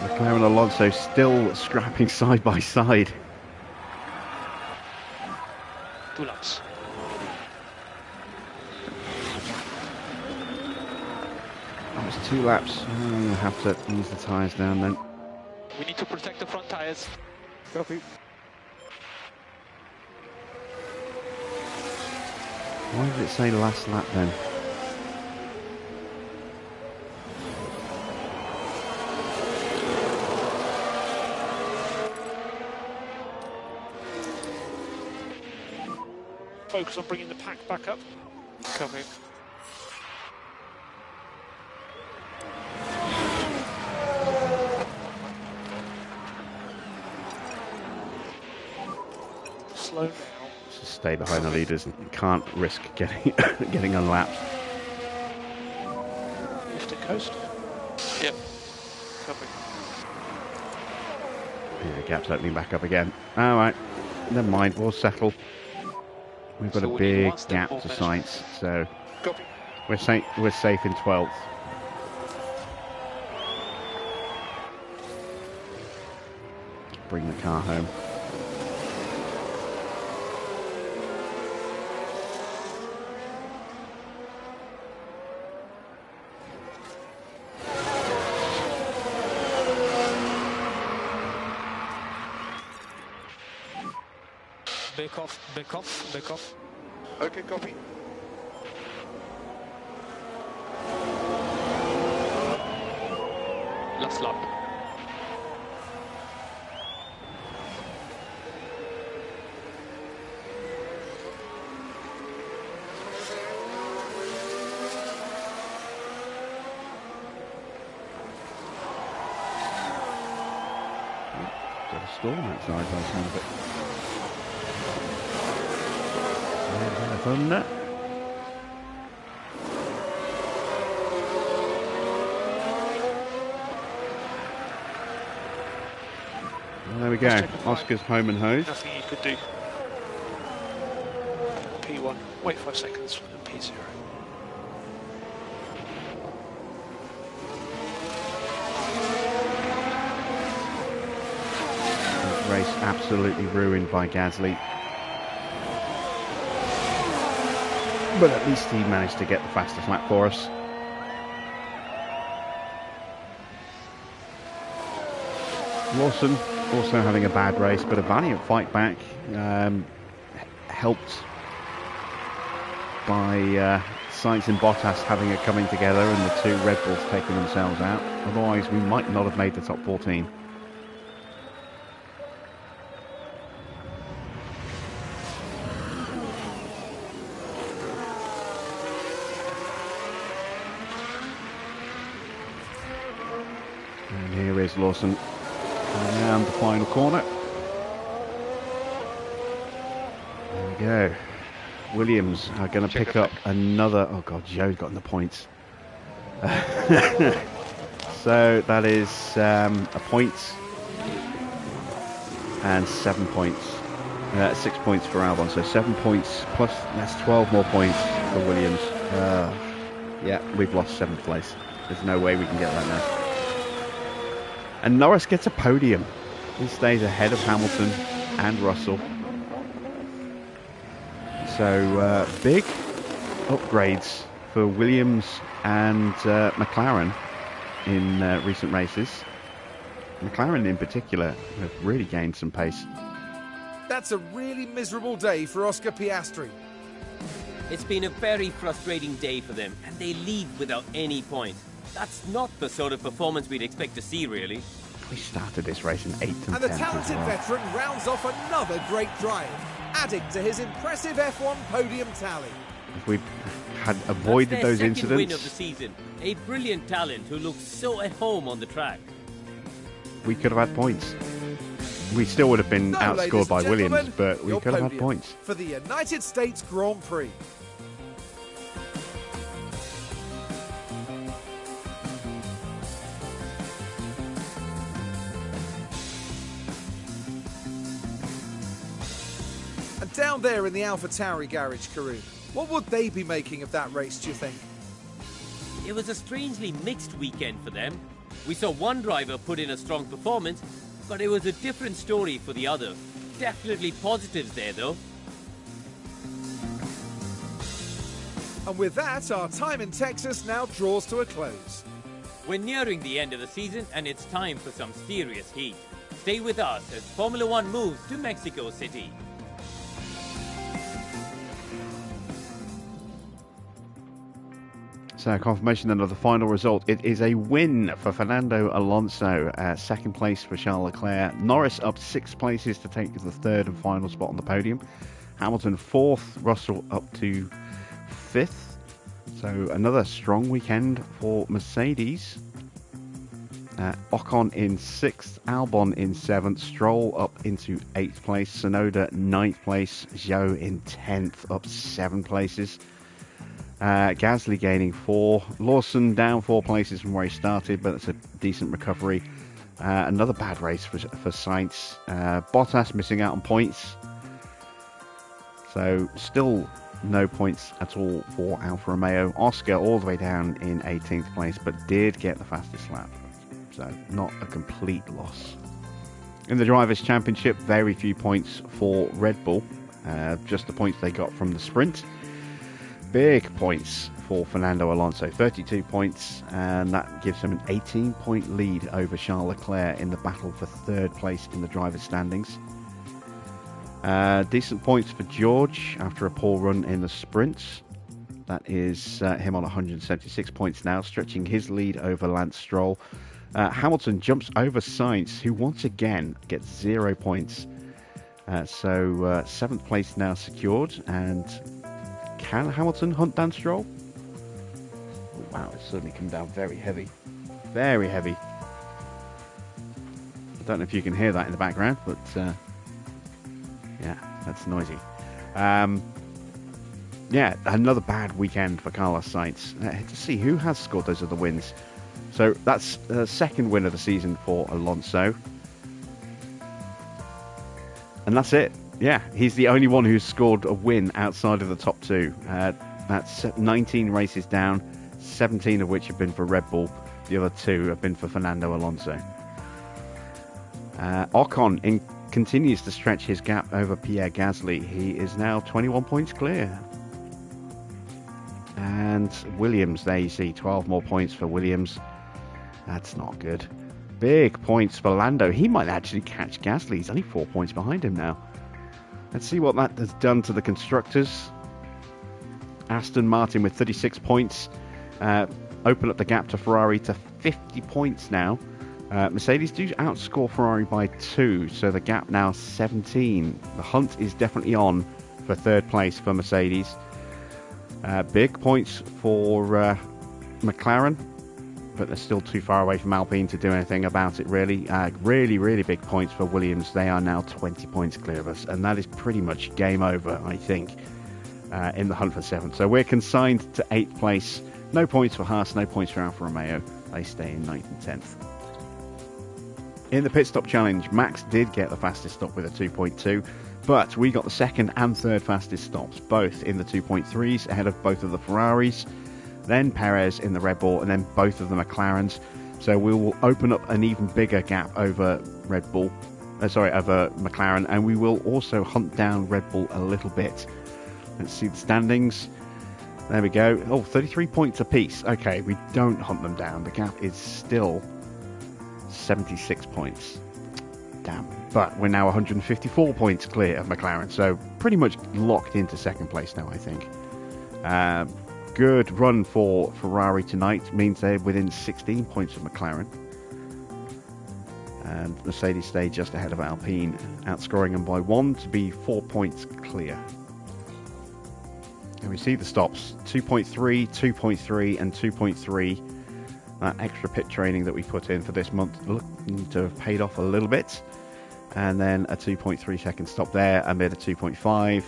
Leclerc and Alonso still scrapping side by side. 2 laps. Just 2 laps. I'm going to have to ease the tyres down then. We need to protect the front tyres. Copy. Why did it say last lap then? Focus on bringing the pack back up. Copy. Slow now. Just stay behind the leaders. You can't risk getting getting unlapped. Lift and coast. Yep. Copy. Yeah, the gap's opening back up again. All right, never mind. We'll settle. We've got So a we need big one step gap more to measurement. sights, so Copy. we're safe in 12th. Bring the car home. Back off, back off, back off. Okay, copy. Last lap. Got a storm outside by the sound of it. Thunder. Well, there we go. Oscar's home and hose. Nothing you could do. P1. Wait 5 seconds. P0. Race absolutely ruined by Gasly. But at least he managed to get the fastest lap for us. Lawson also having a bad race, but a valiant fight back. Helped by Sainz and Bottas having a coming together and the 2 Red Bulls taking themselves out. Otherwise, we might not have made the top 14. And here is Lawson around the final corner. There we go. Williams are going to pick up another. Oh God, Joe's gotten the points. So that is a point and 7 points. 6 points for Albon. So 7 points plus that's 12 more points for Williams. Yeah, we've lost 7th place. There's no way we can get that now. And Norris gets a podium. He stays ahead of Hamilton and Russell. So big upgrades for Williams and McLaren in recent races. McLaren in particular have really gained some pace. That's a really miserable day for Oscar Piastri. It's been a very frustrating day for them, and they leave without any point. That's not the sort of performance we'd expect to see, really. We started this race in 8th and And the 10th as talented well. veteran rounds off another great drive, adding to his impressive F1 podium tally. If we had avoided That's their those second win of the incidents, season. A brilliant talent who looks so at home on the track. we could have had points. We still would have been So, outscored ladies by and Williams, gentlemen, but we your could have had podium points. for the United States Grand Prix. And down there in the Alpha Tauri garage, Karun, what would they be making of that race, do you think? It was a strangely mixed weekend for them. We saw one driver put in a strong performance, but it was a different story for the other. Definitely positives there, though. And with that, our time in Texas now draws to a close. We're nearing the end of the season and it's time for some serious heat. Stay with us as Formula One moves to Mexico City. So, confirmation then of the final result. It is a win for Fernando Alonso. Second place for Charles Leclerc. Norris up 6 places to take the third and final spot on the podium. Hamilton 4th. Russell up to 5th. So, another strong weekend for Mercedes. Ocon in 6th. Albon in 7th. Stroll up into 8th place. Tsunoda 9th place. Zhou in 10th, up 7 places. Gasly gaining 4. Lawson down 4 places from where he started, but it's a decent recovery. Another bad race for Sainz. Bottas missing out on points. So still no points at all for Alfa Romeo. Oscar all the way down in 18th place, but did get the fastest lap. So not a complete loss. In the Drivers' Championship, very few points for Red Bull. Just the points they got from the sprint. Big points for Fernando Alonso, 32 points, and that gives him an 18-point lead over Charles Leclerc in the battle for third place in the drivers' standings. Decent points for George after a poor run in the sprints. That is him on 176 points now, stretching his lead over Lance Stroll. Hamilton jumps over Sainz, who once again gets 0 points. So 7th place now secured, and can Hamilton hunt down Stroll? Oh, wow, it's certainly come down very heavy. Very heavy. I don't know if you can hear that in the background, but yeah, that's noisy. Yeah, another bad weekend for Carlos Sainz. To see who has scored those other wins. So that's the second win of the season for Alonso. And that's it. Yeah, he's the only one who's scored a win outside of the top 2. That's 19 races down, 17 of which have been for Red Bull. The other 2 have been for Fernando Alonso. Ocon continues to stretch his gap over Pierre Gasly. He is now 21 points clear. And Williams, there you see, 12 more points for Williams. That's not good. Big points for Lando. He might actually catch Gasly. He's only 4 points behind him now. Let's see what that has done to the constructors. Aston Martin with 36 points. Open up the gap to Ferrari to 50 points now. Mercedes do outscore Ferrari by 2, so the gap now 17. The hunt is definitely on for third place for Mercedes. Big points for McLaren, but they're still too far away from Alpine to do anything about it, really. Really big points for Williams. They are now 20 points clear of us, and that is pretty much game over, I think, in the hunt for 7th. So we're consigned to 8th place. No points for Haas, no points for Alfa Romeo. They stay in 9th and 10th. In the pit stop challenge, Max did get the fastest stop with a 2.2, but we got the second and third fastest stops, both in the 2.3s, ahead of both of the Ferraris. Then Perez in the Red Bull, and then both of the McLarens. So we will open up an even bigger gap over over McLaren, and we will also hunt down Red Bull a little bit. Let's see the standings. There we go. Oh, 33 points apiece. Okay, we don't hunt them down. The gap is still 76 points. Damn. But we're now 154 points clear of McLaren, so pretty much locked into second place now, I think. Good run for Ferrari tonight, means they're within 16 points of McLaren. And Mercedes stay just ahead of Alpine, outscoring them by 1 to be 4 points clear. And we see the stops, 2.3, 2.3 and 2.3. That extra pit training that we put in for this month looking to have paid off a little bit. And then a 2.3 second stop there, amid a 2.5.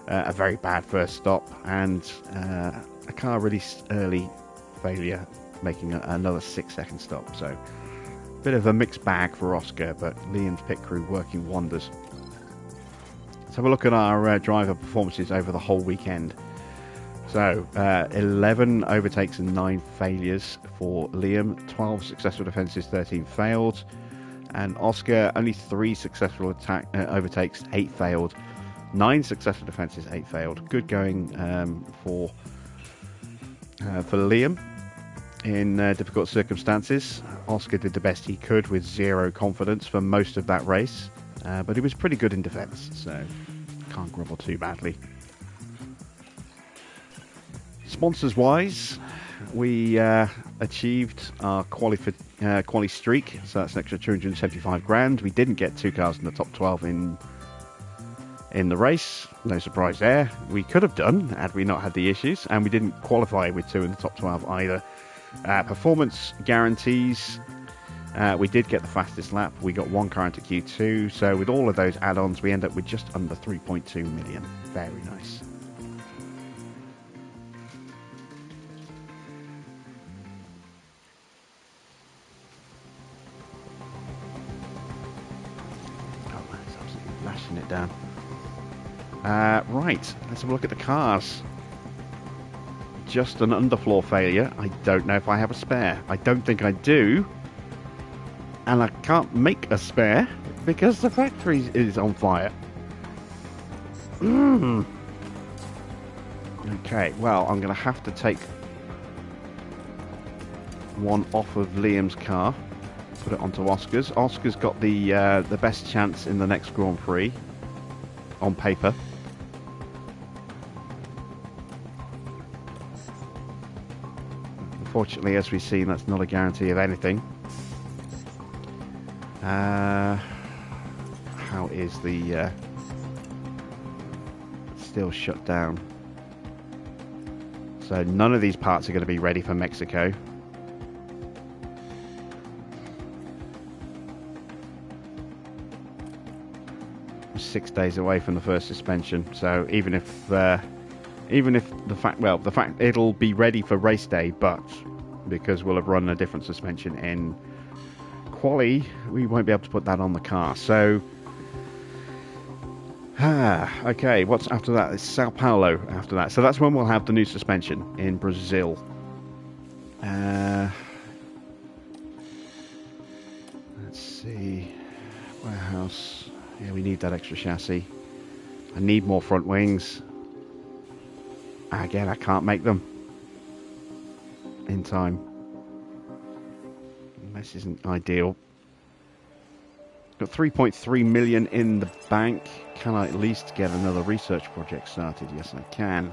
A very bad first stop, and a car release early failure, making another 6 second stop. So bit of a mixed bag for Oscar, but Liam's pit crew working wonders. Let's have a look at our driver performances over the whole weekend. So 11 overtakes and 9 failures for Liam, 12 successful defences, 13 failed, and Oscar only 3 successful overtakes, 8 failed. 9 successful defences, 8 failed. Good going for Liam. in difficult circumstances. Oscar did the best he could with zero confidence for most of that race, but he was pretty good in defence, so can't grumble too badly. Sponsors-wise, we achieved our quali streak, so that's an extra 275 grand. We didn't get 2 cars in the top 12 in the race. No surprise there. We could have done had we not had the issues, and we didn't qualify with 2 in the top 12 either. Performance guarantees. We did get the fastest lap. We got 1 car into Q2, so with all of those add-ons, we end up with just under 3.2 million. Very nice. Lashing it down. Right, let's have a look at the cars. Just an underfloor failure. I don't know if I have a spare. I don't think I do. And I can't make a spare because the factory is on fire. Okay, well, I'm going to have to take one off of Liam's car. Put it onto Oscar's. Oscar's got the best chance in the next Grand Prix on paper. Unfortunately, as we've seen, that's not a guarantee of anything. How is the still shut down? So none of these parts are going to be ready for Mexico. We're 6 days away from the first suspension, so even if the fact it'll be ready for race day, but because we'll have run a different suspension in quali, we won't be able to put that on the car. So okay, what's after that? It's Sao Paulo after that, so that's when we'll have the new suspension in Brazil. Let's see, warehouse. Yeah, we need that extra chassis. I need more front wings. Again, I can't make them in time. This isn't ideal. Got 3.3 million in the bank. Can I at least get another research project started? Yes, I can.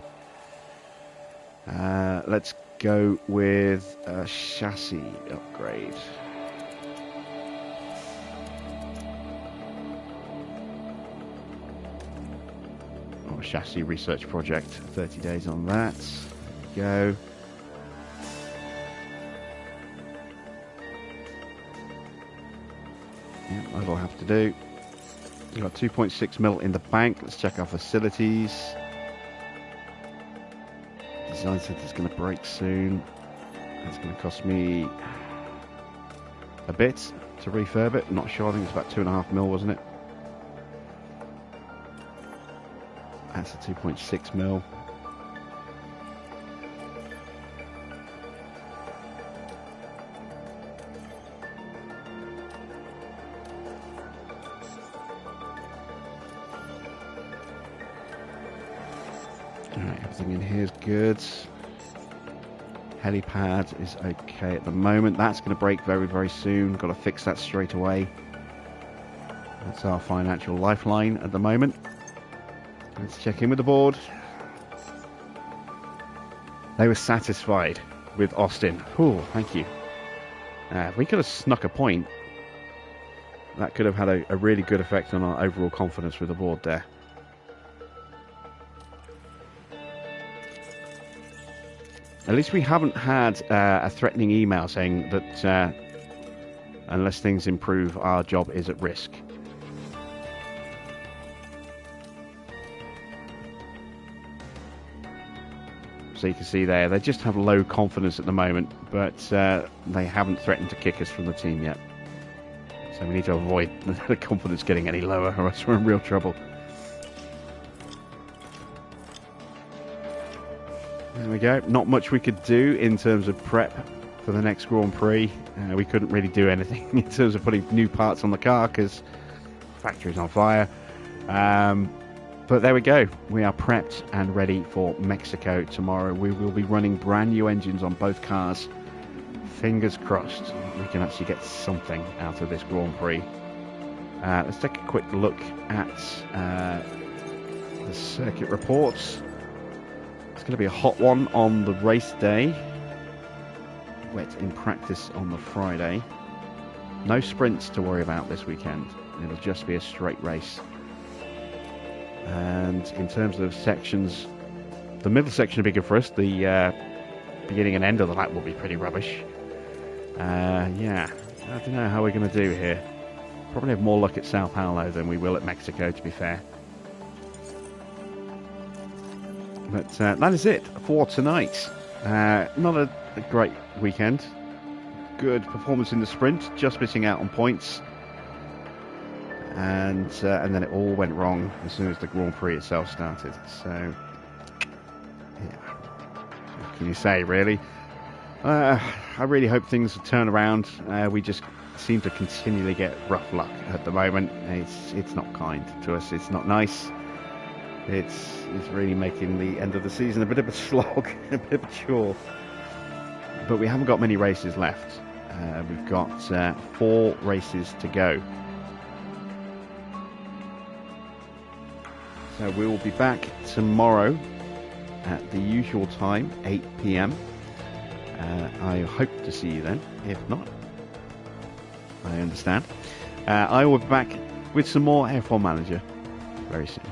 Let's go with a chassis upgrade. Or a chassis research project. 30 days on that. There we go. Yeah, that'll have to do. We've got 2.6 mil in the bank. Let's check our facilities. Design center's going to break soon. That's going to cost me a bit to refurb it. I'm not sure. I think it's about 2.5 mil, wasn't it? That's a 2.6 mil. Alright, everything in here is good. Helipad is okay at the moment. That's going to break very, very soon. Got to fix that straight away. That's our financial lifeline at the moment. Let's check in with the board. They were satisfied with Austin. Oh, thank you. If we could have snuck a point, that could have had a really good effect on our overall confidence with the board there. At least we haven't had a threatening email saying that unless things improve, our job is at risk. So you can see there, they just have low confidence at the moment, but they haven't threatened to kick us from the team yet. So we need to avoid the confidence getting any lower, or else we're in real trouble. There we go. Not much we could do in terms of prep for the next Grand Prix. We couldn't really do anything in terms of putting new parts on the car because the factory's on fire. But there we go. We are prepped and ready for Mexico tomorrow. We will be running brand new engines on both cars fingers crossed we can actually get something out of this Grand Prix. Let's take a quick look at the circuit reports. It's going to be a hot one on the race day. Wet in practice on the Friday. No sprints to worry about this weekend. It'll just be a straight race. And in terms of sections, the middle section will be good for us. The beginning and end of the lap will be pretty rubbish. Yeah, I don't know how we're going to do here. Probably have more luck at Sao Paulo than we will at Mexico, to be fair. But that is it for tonight. Not a great weekend. Good performance in the sprint, just missing out on points. And then it all went wrong as soon as the Grand Prix itself started. So, yeah, what can you say, really? I really hope things turn around. We just seem to continually get rough luck at the moment. It's not kind to us. It's not nice. It's really making the end of the season a bit of a slog, a bit of a chore. But we haven't got many races left. We've got 4 races to go. So we will be back tomorrow at the usual time, 8 p.m. I hope to see you then. If not, I understand. I will be back with some more F1 Manager very soon.